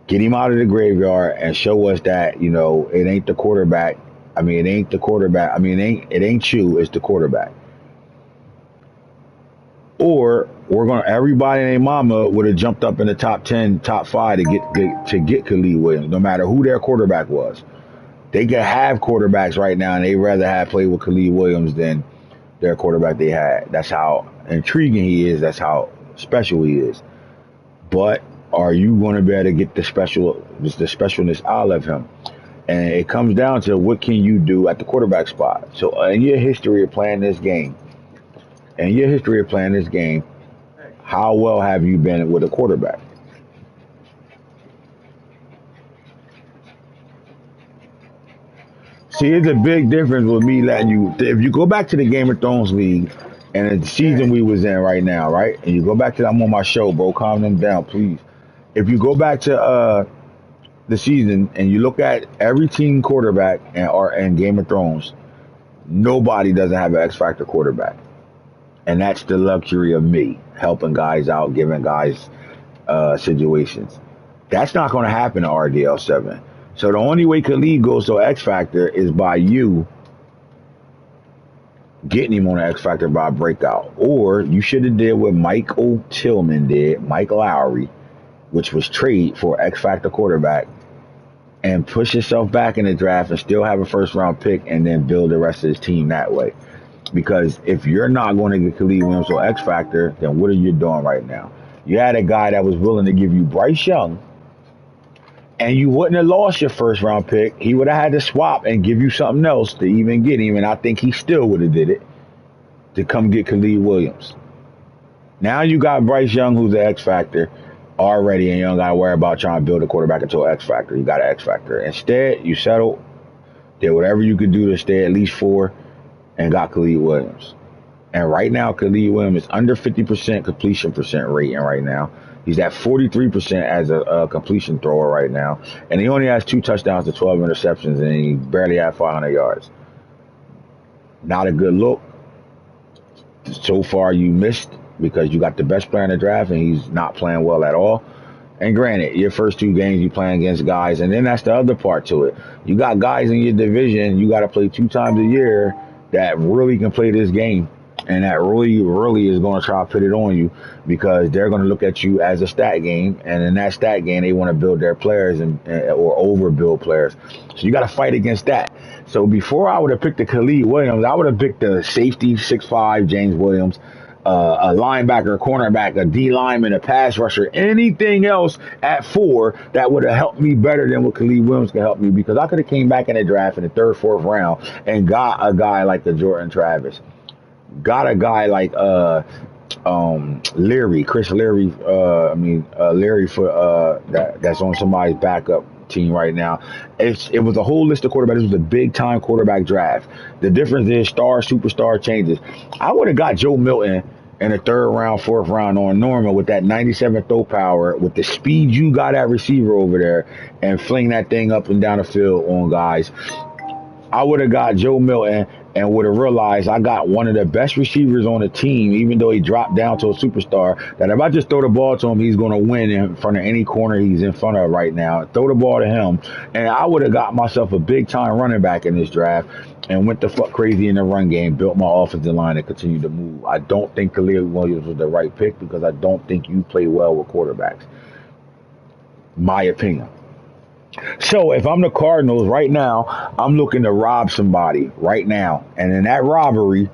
Get him out of the graveyard and show us that, it ain't the quarterback. It ain't the quarterback. It ain't you, it's the quarterback. Or everybody and their mama would have jumped up in the top 10, top 5 to get Khalil Williams, no matter who their quarterback was. They could have quarterbacks right now, and they'd rather have played with Khalil Williams than their quarterback they had. That's how intriguing he is. That's how special he is. But are you going to be able to get the specialness out of him? And it comes down to what can you do at the quarterback spot. So in your history of playing this game, how well have you been with a quarterback? See, it's a big difference with me letting you. If you go back to the Game of Thrones league and the season we was in right now, right? And you go back to I'm on my show, bro. Calm them down, please. If you go back to the season and you look at every team quarterback in Game of Thrones, nobody doesn't have an X Factor quarterback. And that's the luxury of me helping guys out, giving guys situations. That's not going to happen in RDL7. So the only way Khalid goes to X Factor is by you getting him on the X Factor by breakout. Or you should have did what Michael Tillman did, Mike Lowry, which was trade for X Factor quarterback, and push yourself back in the draft and still have a first round pick and then build the rest of his team that way. Because if you're not going to get Khalid Williams or X Factor, then what are you doing right now? You had a guy that was willing to give you Bryce Young, and you wouldn't have lost your first round pick. He would have had to swap and give you something else to even get him, and I think he still would have did it to come get Khalid Williams. Now you got Bryce Young, who's the X Factor already, and you don't got to worry about trying to build a quarterback into an X Factor. You got an X Factor. Instead, you settled, did whatever you could do to stay at least 4, and got Khalid Williams. And right now, Khalid Williams is under 50% completion percent rating right now. He's at 43% as a completion thrower right now. And he only has 2 touchdowns to 12 interceptions, and he barely had 500 yards. Not a good look. So far, you missed because you got the best player in the draft, and he's not playing well at all. And granted, your first 2 games you playing against guys, and then that's the other part to it. You got guys in your division you got to play 2 times a year that really can play this game, and that really is going to try to put it on you because they're going to look at you as a stat game, and in that stat game, they want to build their players or overbuild players. So you got to fight against that. So before I would have picked the Khalid Williams, I would have picked the safety 6'5" James Williams, a linebacker, a cornerback, a D lineman, a pass rusher, anything else at 4 that would have helped me better than what Khalid Williams can help me, because I could have came back in the draft in the 3rd, 4th round and got a guy like the Jordan Travis, got a guy like Leary, Chris Leary, Leary for that's on somebody's backup team right now. It was a whole list of quarterbacks. It was a big time quarterback draft. The difference is star, superstar changes. I would have got Joe Milton in the 3rd round, 4th round on normal with that 97 throw power, with the speed you got at receiver over there, and fling that thing up and down the field on guys. I would have got Joe Milton and would have realized I got one of the best receivers on the team, even though he dropped down to a superstar, that if I just throw the ball to him, he's going to win in front of any corner he's in front of right now. Throw the ball to him, and I would have got myself a big-time running back in this draft and went the fuck crazy in the run game, built my offensive line, and continued to move. I don't think Khalid Williams was the right pick because I don't think you play well with quarterbacks. My opinion. So if I'm the Cardinals right now, I'm looking to rob somebody right now, and in that robbery,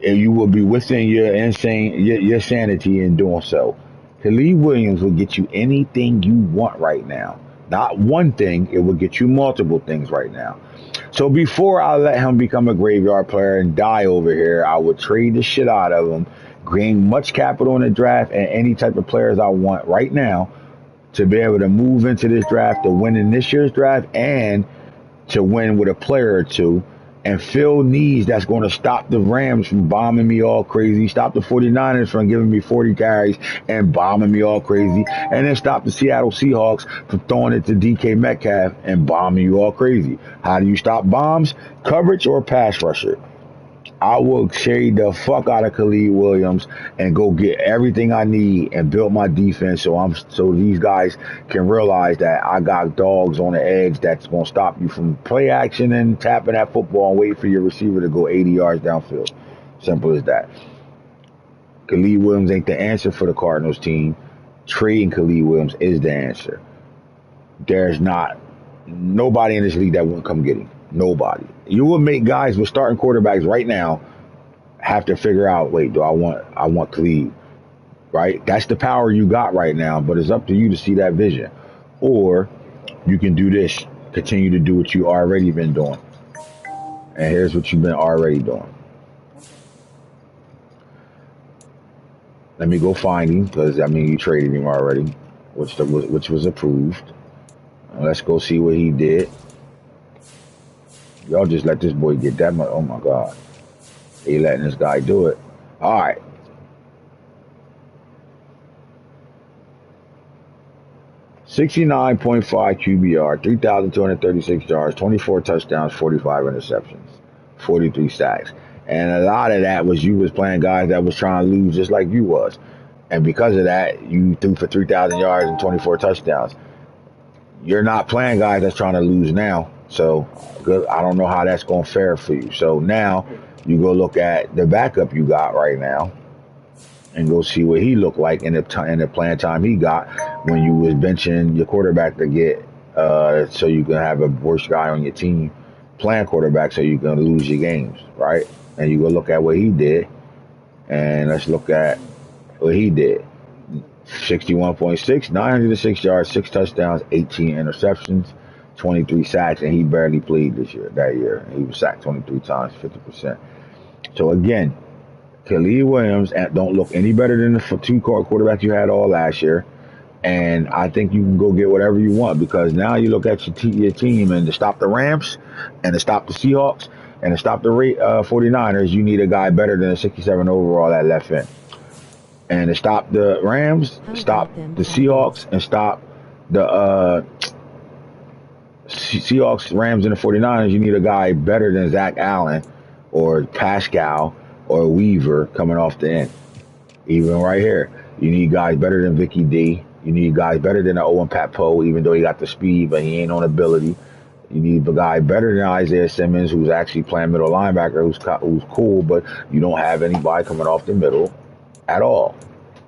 you will be within your sanity in doing so. Khalid Williams will get you anything you want right now. Not one thing, it will get you multiple things right now. So before I let him become a graveyard player and die over here, I would trade the shit out of him, gain much capital in the draft and any type of players I want right now, to be able to move into this draft, to win in this year's draft, and to win with a player or 2, and fill needs that's going to stop the Rams from bombing me all crazy, stop the 49ers from giving me 40 carries and bombing me all crazy, and then stop the Seattle Seahawks from throwing it to DK Metcalf and bombing you all crazy. How do you stop bombs? Coverage or pass rusher? I will shade the fuck out of Khalid Williams and go get everything I need and build my defense so these guys can realize that I got dogs on the edge that's going to stop you from play action and tapping that football and wait for your receiver to go 80 yards downfield. Simple as that. Khalid Williams ain't the answer for the Cardinals team. Trading Khalid Williams is the answer. There's not nobody in this league that won't come get him. Nobody. You will make guys with starting quarterbacks right now have to figure out, wait, do I want Khalid, right? That's the power you got right now, but it's up to you to see that vision. Or you can do this, continue to do what you already been doing. And here's what you've been already doing. Let me go find him, because you traded him already, which was approved. Let's go see what he did. Y'all just let this boy get that much. Oh my God. They letting this guy do it. All right. .59 QBR, 3,236 yards, 24 touchdowns, 45 interceptions, 43 sacks. And a lot of that was you was playing guys that was trying to lose just like you was. And because of that, you threw for 3,000 yards and 24 touchdowns. You're not playing guys that's trying to lose now. So good. I don't know how that's going to fare for you. So now you go look at the backup you got right now and go see what he looked like in the playing time he got when you was benching your quarterback to get so you can have a worse guy on your team playing quarterback so you can lose your games, right? And you go look at what he did, and let's look at what he did. 61.6, 906 yards, 6 touchdowns, 18 interceptions, 23 sacks, and he barely played that year. He was sacked 23 times, 50%. So again, Khalil Williams don't look any better than the two quarterbacks you had all last year. And I think you can go get whatever you want because now you look at your team and to stop the Rams and to stop the Seahawks and to stop the 49ers, you need a guy better than a 67 overall at left end. And to stop the Rams, stop the Seahawks, and stop the Seahawks, Rams, and the 49ers, you need a guy better than Zach Allen or Pascal or Weaver coming off the end. Even right here, you need guys better than Vicky D. You need guys better than Owen Papo, even though he got the speed, but he ain't on ability. You need a guy better than Isaiah Simmons, who's actually playing middle linebacker, who's cool, but you don't have anybody coming off the middle at all.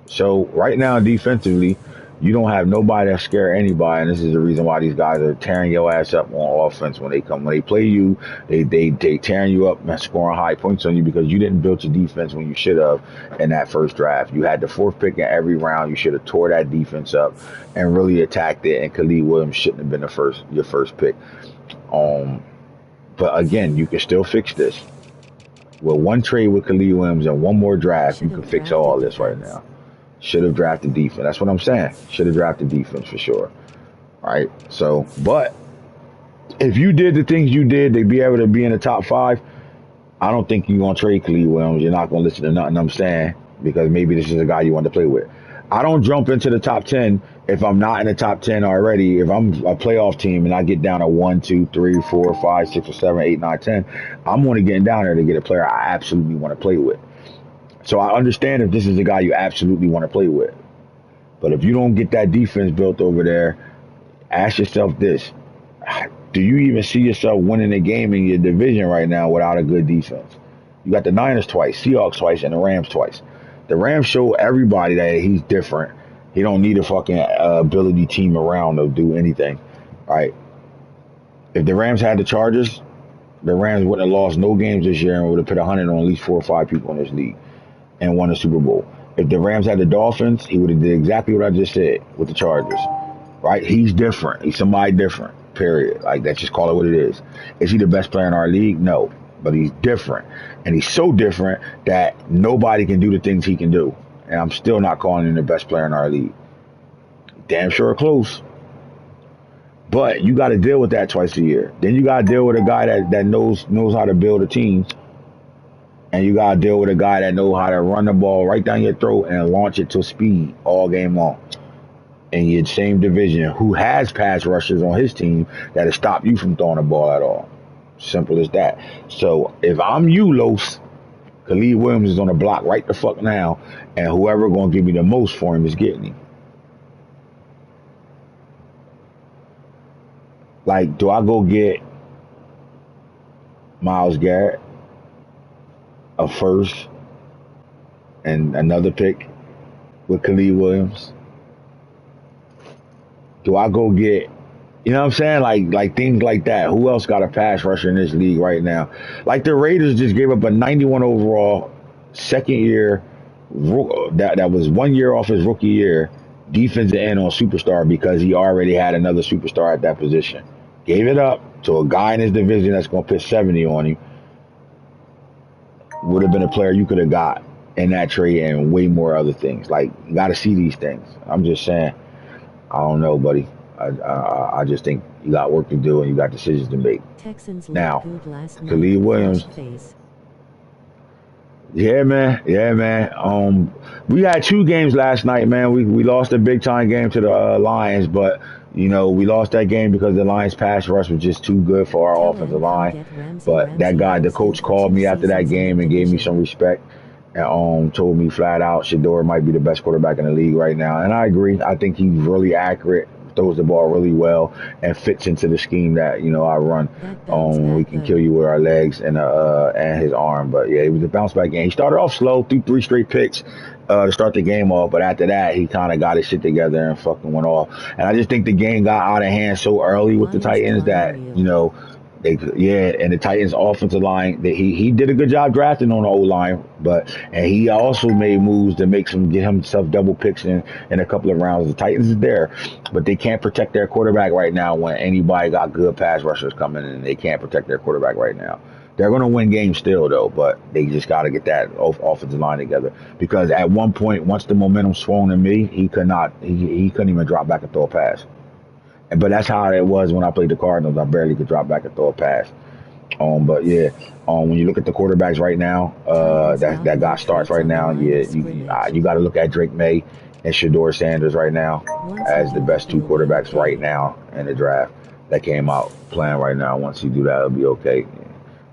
So right now, defensively, you don't have nobody that scare anybody, and this is the reason why these guys are tearing your ass up on offense when they play you. They tearing you up and scoring high points on you because you didn't build your defense when you should have in that first draft. You had the 4th pick in every round. You should have tore that defense up and really attacked it. And Khalil Williams shouldn't have been your first pick. But again, you can still fix this. With one trade with Khalil Williams and one more draft, you can fix all this right now. Should have drafted defense. That's what I'm saying. Should have drafted defense for sure. All right. So, but if you did the things you did to be able to be in the top 5, I don't think you're going to trade Khalil Williams. You're not going to listen to nothing I'm saying because maybe this is a guy you want to play with. I don't jump into the top 10 if I'm not in the top 10 already. If I'm a playoff team and I get down to 1, 2, 3, 4, 5, 6, or 7, 8, 9, 10, I'm only getting down there to get a player I absolutely want to play with. So I understand if this is a guy you absolutely want to play with. But if you don't get that defense built over there, ask yourself this. Do you even see yourself winning a game in your division right now without a good defense? You got the Niners twice, Seahawks twice, and the Rams twice. The Rams show everybody that he's different. He don't need a fucking ability team around to do anything. Right? If the Rams had the Chargers, the Rams wouldn't have lost no games this year and would have put 100 on at least 4 or 5 people in this league and won the Super Bowl. If the Rams had the Dolphins, he would have did exactly what I just said with the Chargers. Right? He's different. He's somebody different. Period. Like, let's just call it what it is. Is he the best player in our league? No. But he's different. And he's so different that nobody can do the things he can do. And I'm still not calling him the best player in our league. Damn sure close. But you got to deal with that twice a year. Then you got to deal with a guy that knows how to build a team. And you got to deal with a guy that knows how to run the ball right down your throat and launch it to speed all game long. In your same division, who has pass rushers on his team that'll stop you from throwing the ball at all. Simple as that. So if I'm you, Los, Khalil Williams is on the block right the fuck now, and whoever going to give me the most for him is getting him. Like, do I go get Myles Garrett, a first, and another pick with Khalil Williams? Do I go get, you know what I'm saying? Like things like that. Who else got a pass rusher in this league right now? Like the Raiders just gave up a 91 overall second year, that was 1 year off his rookie year, defensive end on superstar because he already had another superstar at that position. Gave it up to a guy in his division that's going to put 70 on him. Would have been a player you could have got in that trade and way more other things. Like, you got to see these things. I'm just saying. I don't know, buddy. I just think you got work to do and you got decisions to make. Texans now, Khalil Williams. Yeah, man. We had 2 games last night, man. We lost a big time game to the Lions, but you know, we lost that game because the Lions pass rush was just too good for our offensive line. But that guy, the coach, called me after that game and gave me some respect. And told me flat out Shedeur might be the best quarterback in the league right now. And I agree. I think he's really accurate throws the ball really well and fits into the scheme that I run. We can kill you with our legs and his arm. But yeah, it was a bounce back game. He started off slow, threw 3 straight picks to start the game off, but after that he kind of got his shit together and fucking went off. And I just think the game got out of hand so early with the Titans that and the Titans offensive line, he did a good job drafting on the O-line, and he also made moves to get himself double picks in a couple of rounds. The Titans is there, but they can't protect their quarterback right now when anybody got good pass rushers coming in. They can't protect their quarterback right now. They're going to win games still, though, but they just got to get that offensive line together. Because at one point, once the momentum swung to me, he couldn't even drop back and throw a pass. But that's how it was when I played the Cardinals. I barely could drop back and throw a pass. But yeah, when you look at the quarterbacks right now, that got starts right now, you got to look at Drake May and Shedeur Sanders right now as the best 2 quarterbacks right now in the draft that came out playing right now. Once you do that, it'll be okay.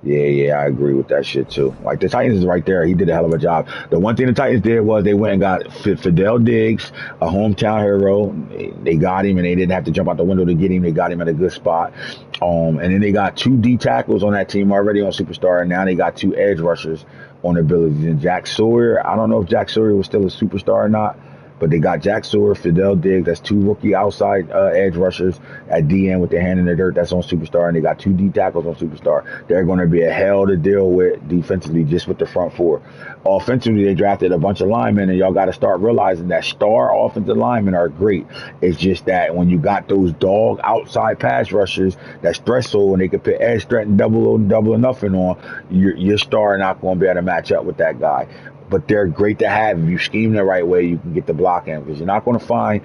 Yeah, I agree with that shit too. Like the Titans is right there. He did a hell of a job. The one thing the Titans did was they went and got Fidel Diggs, a hometown hero. They got him and they didn't have to jump out the window to get him. They got him at a good spot. And then they got 2 D tackles on that team already on Superstar, and now they got 2 edge rushers on the abilities. And Jack Sawyer, I don't know if Jack Sawyer was still a superstar or not, but they got Jack Sawyer, Fidel Diggs, that's 2 rookie outside edge rushers at DN with their hand in the dirt, that's on Superstar, and they got 2 D tackles on Superstar. They're going to be a hell to deal with defensively just with the front 4. Offensively, they drafted a bunch of linemen, and y'all got to start realizing that star offensive linemen are great. It's just that when you got those dog outside pass rushers that's stressful and they can put edge threat and double or nothing on, your star not going to be able to match up with that guy. But they're great to have. If you scheme the right way, you can get the block in, because you're not going to find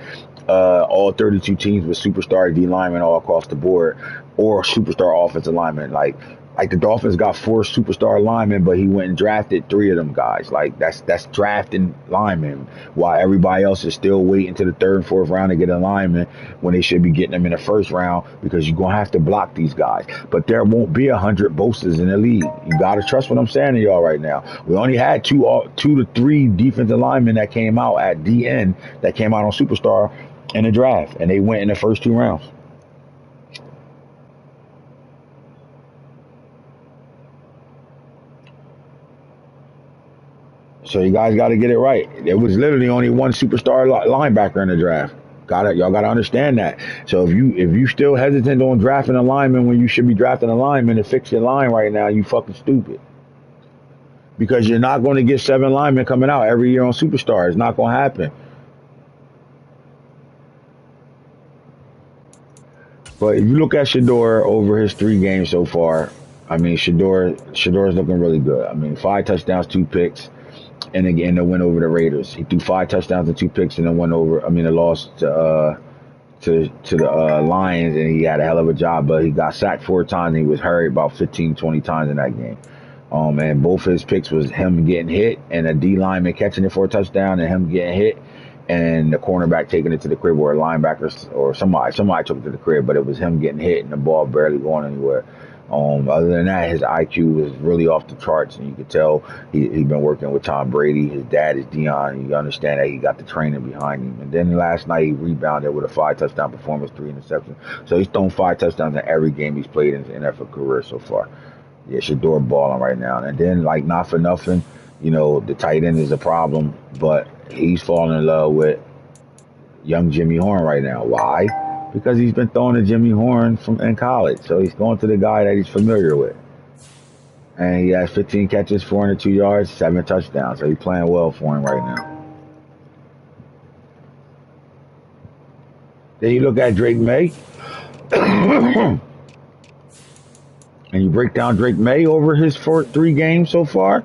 all 32 teams with superstar D linemen all across the board or superstar offensive linemen. Like the Dolphins got 4 superstar linemen, but he went and drafted 3 of them guys. Like that's drafting linemen, while everybody else is still waiting to the 3rd and 4th round to get a lineman when they should be getting them in the 1st round, because you're gonna have to block these guys. But there won't be 100 Bosas in the league. You gotta trust what I'm saying to y'all right now. We only had 2 to 3 defensive linemen that came out at DN that came out on Superstar in the draft, and they went in the first 2 rounds. So you guys got to get it right. There was literally only 1 superstar linebacker in the draft. Y'all got to understand that. So if you still hesitant on drafting a lineman when you should be drafting a lineman to fix your line right now, you fucking stupid. Because you're not going to get 7 linemen coming out every year on Superstar. It's not going to happen. But if you look at Shedeur over his 3 games so far, I mean, Shedeur is looking really good. I mean, 5 touchdowns, 2 picks. And again, the win over the Raiders. He threw 5 touchdowns and 2 picks, and then the loss to the Lions, and he had a hell of a job. But he got sacked 4 times, and he was hurried about 15, 20 times in that game. And both his picks was him getting hit, and a D lineman catching it for a touchdown, and him getting hit, and the cornerback taking it to the crib, or a linebacker or somebody took it to the crib, but it was him getting hit, and the ball barely going anywhere. Other than that, his IQ was really off the charts, and you could tell he'd been working with Tom Brady. His dad is Dion, and you understand that he got the training behind him. And then last night, he rebounded with a 5-touchdown performance, 3 interceptions. So he's thrown 5 touchdowns in every game he's played in his NFL career so far. Yeah, Shedeur balling right now. And then, like, not for nothing, the tight end is a problem, but he's falling in love with young Jimmy Horn right now. Why? Because he's been throwing to Jimmy Horn in college. So he's going to the guy that he's familiar with. And he has 15 catches, 402 yards, 7 touchdowns. So he's playing well for him right now. Then you look at Drake May. And you break down Drake May over his 3 games so far.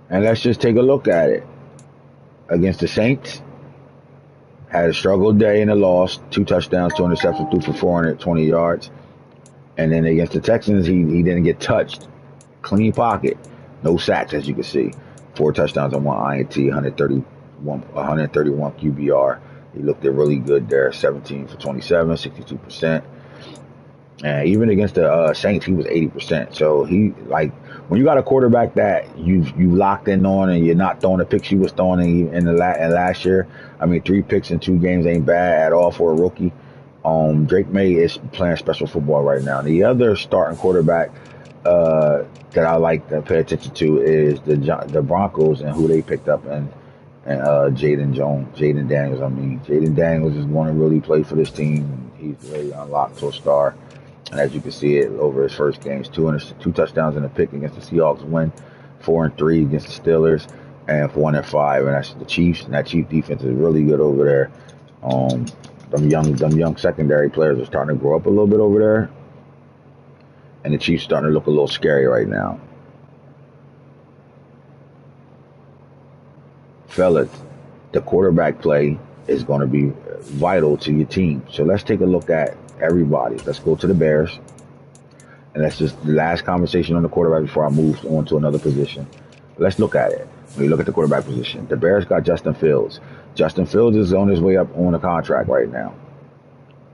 And let's just take a look at it. Against the Saints, had a struggled day in a loss, 2 touchdowns, 2 interceptions, threw for 420 yards. And then against the Texans, he didn't get touched. Clean pocket, no sacks, as you can see. 4 touchdowns on 1 INT, 131 QBR. He looked really good there, 17 for 27, 62%. And even against the Saints, he was 80%. So he like when you got a quarterback that you locked in on and you're not throwing the picks you was throwing in last year. I mean, 3 picks in 2 games ain't bad at all for a rookie. Drake May is playing special football right now. The other starting quarterback that I like to pay attention to is the Broncos and who they picked up and Jaden Daniels. I mean, Jaden Daniels is going to really play for this team. He's really unlocked to a star. And as you can see it over his first games, two touchdowns and a pick against the Seahawks win, 4-3 against the Steelers, and 1-5. And that's the Chiefs. And that Chief defense is really good over there. Them young secondary players are starting to grow up a little bit over there. And the Chiefs starting to look a little scary right now. Fellas, the quarterback play is going to be vital to your team. So let's take a look at everybody. Let's go to the Bears. And that's just the last conversation on the quarterback before I move on to another position. Let's look at it. When you look at the quarterback position, the Bears got Justin Fields. Justin Fields is on his way up on a contract right now.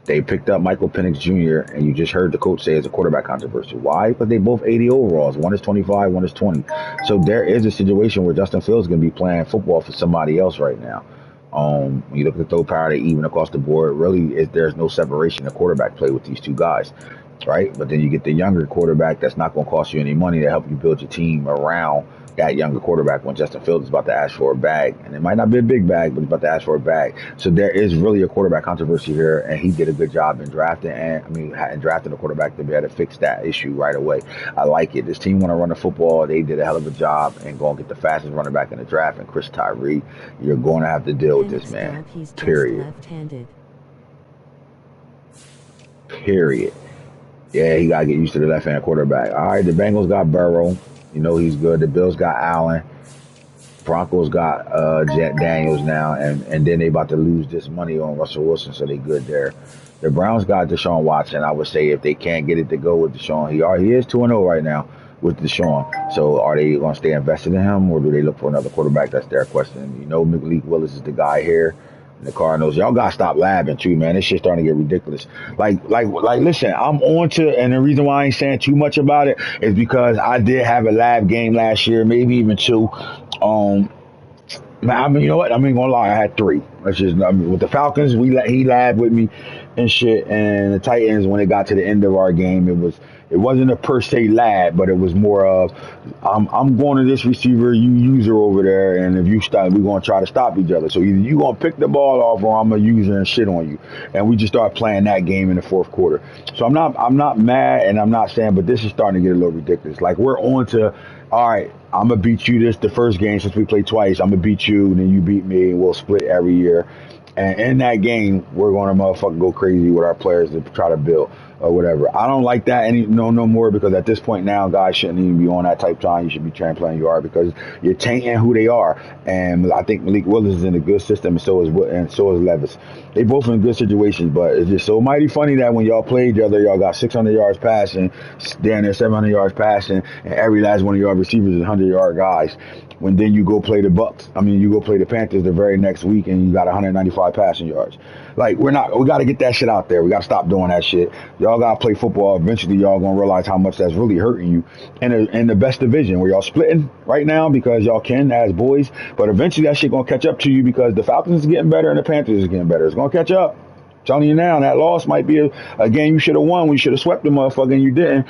They picked up Michael Penix Jr., and you just heard the coach say it's a quarterback controversy. Why? Because they both 80 overalls. One is 25, one is 20. So there is a situation where Justin Fields is going to be playing football for somebody else right now. When you look at the throw power, they even across the board. Really, there's no separation in quarterback play with these two guys, right? But then you get the younger quarterback that's not going to cost you any money to help you build your team around that younger quarterback when Justin Fields is about to ask for a bag. And it might not be a big bag, but he's about to ask for a bag. So there is really a quarterback controversy here, and he did a good job in drafting a quarterback to be able to fix that issue right away. I like it. This team want to run the football. They did a hell of a job and go and get the fastest running back in the draft, and Chris Tyree. You're going to have to deal with this, man. Period. Period. Yeah, he got to get used to the left-handed quarterback. All right, the Bengals got Burrow. You know he's good. The Bills got Allen. Broncos got Daniels now, and then they about to lose this money on Russell Wilson, so they good there. The Browns got Deshaun Watson. I would say if they can't get it to go with Deshaun, he is 2-0 right now with Deshaun. So are they going to stay invested in him, or do they look for another quarterback? That's their question. You know, Malik Willis is the guy here. The Cardinals, y'all gotta stop labbing too, man. This shit's starting to get ridiculous. Like, listen, I'm on to, and the reason why I ain't saying too much about it is because I did have a lab game last year, maybe even 2. I mean, you know what? I ain't gonna lie, I had 3. With the Falcons, he labbed with me and shit, and the Titans, when it got to the end of our game, it wasn't a per se lab, but it was more of I'm going to this receiver, you user over there, and if you stop, we're gonna try to stop each other. So either you gonna pick the ball off, or I'm a user and shit on you. And we just started playing that game in the 4th quarter. So I'm not mad, and I'm not saying, but this is starting to get a little ridiculous. Like, we're on to, all right, I'm gonna beat you the first game since we played twice. I'm gonna beat you, and then you beat me, and we'll split every year. And in that game, we're going to motherfucking go crazy with our players to try to build or whatever. I don't like that no more, because at this point now, guys shouldn't even be on that type of time. You should be trying playing you are, because you're tainting who they are. And I think Malik Willis is in a good system, and so is Levis. They both in good situations, but it's just so mighty funny that when y'all play each other, y'all got 600 yards passing, down there 700 yards passing, and every last one of y'all receivers is 100-yard guys. When then you go play the Panthers the very next week, and you got 195 passing yards. Like, we got to get that shit out there. We got to stop doing that shit. Y'all got to play football. Eventually, y'all going to realize how much that's really hurting you. In the best division, where y'all splitting right now because y'all can as boys, but eventually that shit going to catch up to you, because the Falcons is getting better and the Panthers is getting better. It's going to catch up. Telling you now, that loss might be a game you should have won. We should have swept the motherfucker, and you didn't.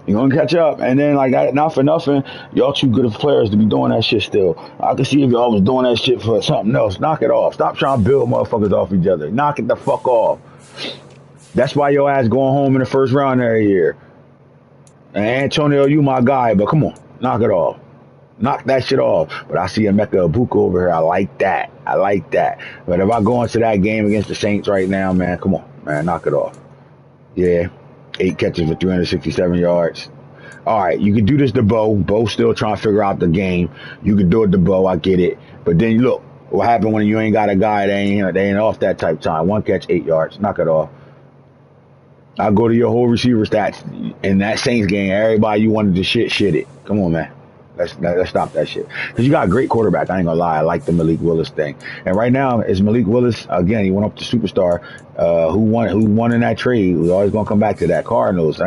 You're going to catch up. And then, like, not for nothing, y'all too good of players to be doing that shit still. I can see if y'all was doing that shit for something else. Knock it off. Stop trying to build motherfuckers off each other. Knock it the fuck off. That's why your ass going home in the first round every year. And Antonio, you my guy, but come on. Knock it off. Knock that shit off. But I see Emeka Ibuka over here. I like that. But if I go into that game against the Saints right now, man, come on, man, knock it off. Yeah, 8 catches for 367 yards. All right, you can do this to Bo. Bo's still trying to figure out the game. You can do it to Bo. I get it. But then look, what happened when you ain't got a guy that ain't off that type of time. 1 catch, 8 yards. Knock it off. I'll go to your whole receiver stats in that Saints game. Everybody you wanted to shit it. Come on, man. Let's stop that shit. Because you got a great quarterback. I ain't gonna lie. I like the Malik Willis thing. And right now, is Malik Willis again? He went up to superstar. Who won? Who won in that trade? We always gonna come back to that. Cardinals.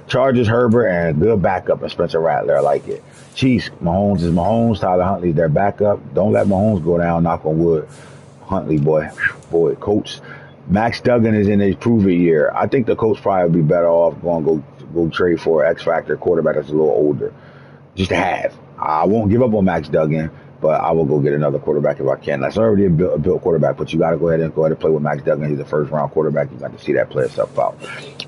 Chargers, Herbert, and a good backup and Spencer Rattler. I like it. Chiefs. Mahomes is Mahomes. Tyler Huntley's their backup. Don't let Mahomes go down. Knock on wood. Huntley, boy, Colts. Max Duggan is in his prove-it year. I think the Colts probably would be better off going to go trade for an X-Factor quarterback that's a little older. Just to have. I won't give up on Max Duggan, but I will go get another quarterback if I can. That's already a built quarterback, but you got to go ahead and play with Max Duggan. He's a first-round quarterback. You got to see that play itself out.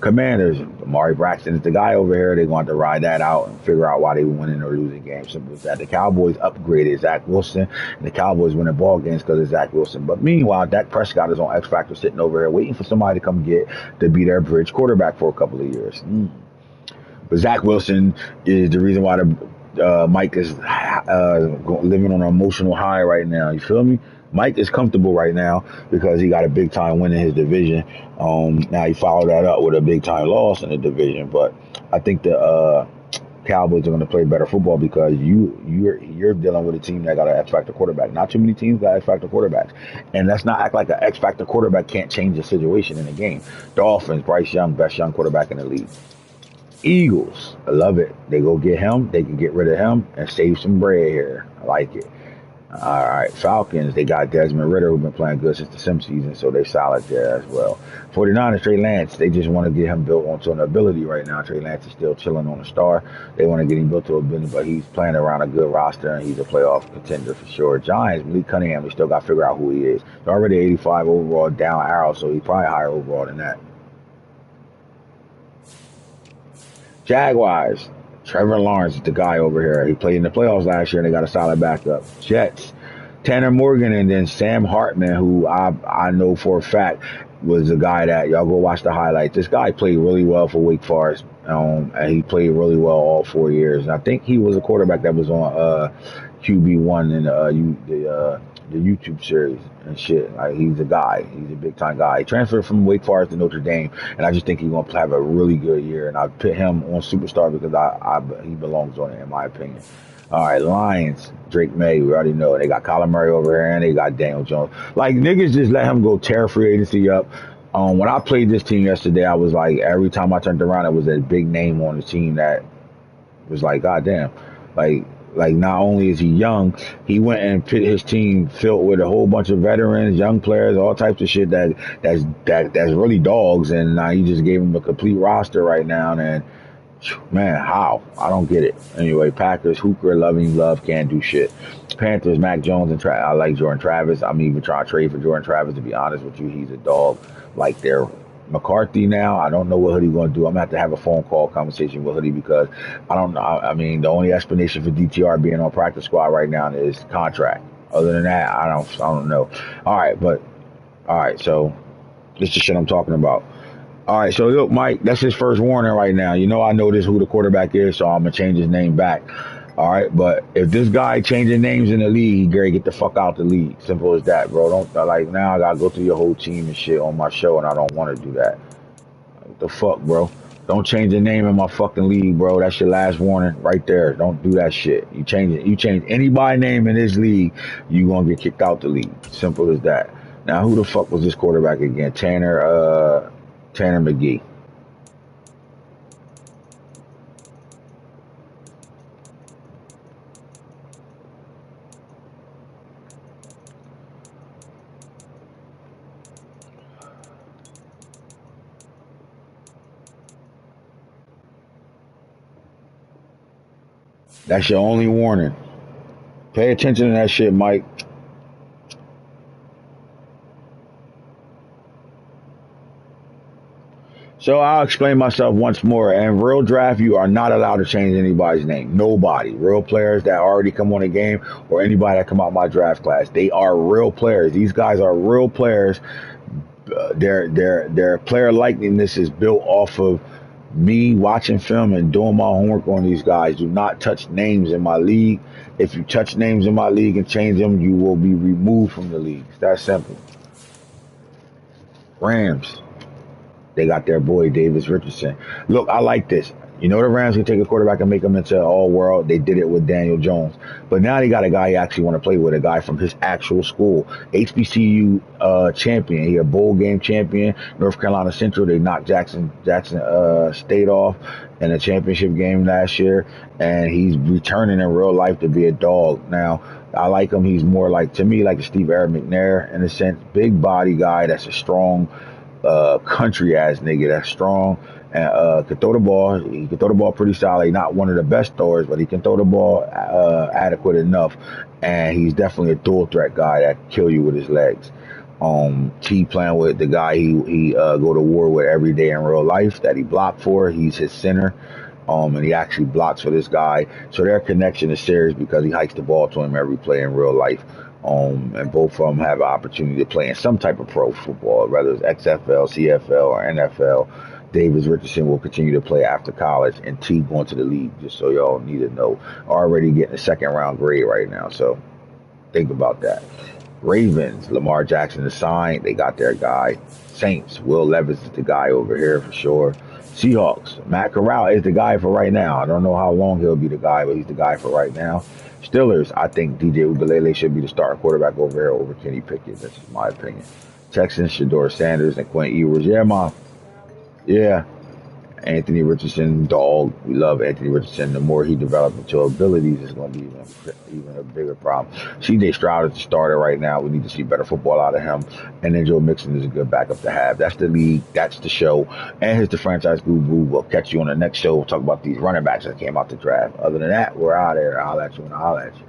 Commanders, Amari Braxton is the guy over here. They're going to ride that out and figure out why they were winning or losing games. Simple as that. The Cowboys upgraded Zach Wilson, and the Cowboys winning ball games because of Zach Wilson. But meanwhile, Dak Prescott is on X Factor sitting over here waiting for somebody to come get to be their bridge quarterback for a couple of years. But Zach Wilson is the reason why Mike is living on an emotional high right now. You feel me? Mike is comfortable right now because he got a big time win in his division. Now he followed that up with a big time loss in the division, but I think the Cowboys are going to play better football because you're dealing with a team that got an X Factor quarterback. Not too many teams got X Factor quarterbacks, and let's not act like an X Factor quarterback can't change the situation in the game. Dolphins, Bryce Young, best young quarterback in the league. Eagles, I love it. They go get him. They can get rid of him and save some bread here. I like it. All right, Falcons, they got Desmond Ridder, who's been playing good since the sim season, so they're solid there as well. 49ers, Trey Lance, they just want to get him built onto an ability right now. Trey Lance is still chilling on a star. They want to get him built to a ability, but he's playing around a good roster, and he's a playoff contender for sure. Giants, Malik Cunningham, they still got to figure out who he is. They're already 85 overall, down arrow, so he's probably higher overall than that. Jaguars, Trevor Lawrence is the guy over here. He played in the playoffs last year, and they got a solid backup. Jets, Tanner Morgan, and then Sam Hartman, who I know for a fact was the guy that y'all go watch the highlights. This guy played really well for Wake Forest, and he played really well all 4 years. And I think he was a quarterback that was on QB1 in the YouTube series and shit. Like, he's a guy. He's a big time guy. He transferred from Wake Forest to Notre Dame, and I just think he's going to have a really good year. And I put him on superstar because he belongs on it, in my opinion. All right, Lions, Drake May, we already know. They got Kyler Murray over here, and they got Daniel Jones. Like, niggas just let him go tear free agency up. When I played this team yesterday, I was like, every time I turned around, it was a big name on the team that was like, goddamn. Like not only is he young, he went and put his team filled with a whole bunch of veterans, young players, all types of shit that's really dogs, and now he just gave him a complete roster right now, and man, how? I don't get it. Anyway, Packers, Hooker, Love, can't do shit. Panthers, Mac Jones, and I like Jordan Travis. I'm even trying to trade for Jordan Travis, to be honest with you. He's a dog. Like their McCarthy now, I don't know what Hoodie going to do. I'm going to have a phone call conversation with Hoodie because I don't know. I mean, the only explanation for DTR being on practice squad right now is contract. Other than that, I don't know. All right, so this is the shit I'm talking about. All right, so look, Mike, that's his first warning right now. You know I noticed who the quarterback is, so I'm going to change his name back. All right, but if this guy changing names in the league, Gary, get the fuck out the league. Simple as that, bro. Don't, like, now I got to go through your whole team and shit on my show, and I don't want to do that. What the fuck, bro? Don't change the name in my fucking league, bro. That's your last warning right there. Don't do that shit. You change anybody's name in this league, you going to get kicked out the league. Simple as that. Now, who the fuck was this quarterback again? Tanner McGee. That's your only warning. Pay attention to that shit, Mike. So I'll explain myself once more. In real draft, you are not allowed to change anybody's name. Nobody. Real players that already come on the game or anybody that come out my draft class. They are real players. These guys are real players. Their player likeness is built off of me watching film and doing my homework on these guys. Do not touch names in my league. If you touch names in my league and change them, you will be removed from the league. It's that simple. Rams. They got their boy, Davis Richardson. Look, I like this. You know the Rams can take a quarterback and make him into an all-world. They did it with Daniel Jones. But now they got a guy you actually want to play with, a guy from his actual school. HBCU champion. He a bowl game champion. North Carolina Central, they knocked Jackson State off in a championship game last year. And he's returning in real life to be a dog. Now, I like him. He's more like, to me, like a Steve Aaron McNair in a sense. Big body guy that's a strong country ass nigga that's strong and can throw the ball. He can throw the ball pretty solid. Not one of the best throwers, but he can throw the ball adequate enough. And he's definitely a dual threat guy that can kill you with his legs. He playing with the guy he go to war with every day in real life that he blocked for. He's his center. And he actually blocks for this guy. So their connection is serious because he hikes the ball to him every play in real life. And both of them have an opportunity to play in some type of pro football, whether it's XFL, CFL, or NFL. Davis Richardson will continue to play after college, and T going to the league, just so y'all need to know. Already getting a second round grade right now, so think about that. Ravens, Lamar Jackson is signed. They got their guy. Saints, Will Levis is the guy over here for sure. Seahawks, Matt Corral is the guy for right now. I don't know how long he'll be the guy, but he's the guy for right now. Steelers, I think DJ Ugalele should be the starting quarterback over here over Kenny Pickett. That's my opinion. Texans, Shador Sanders and Quentin Ewers. Yeah, Mom. Yeah. Anthony Richardson, dog. We love Anthony Richardson. The more he develops into abilities, it's going to be even a bigger problem. CJ Stroud is the starter right now. We need to see better football out of him. And then Joe Mixon is a good backup to have. That's the league. That's the show. And here's the franchise guru. We'll catch you on the next show. We'll talk about these running backs that came out the draft. Other than that, we're out of here. I'll at you and I'll at you.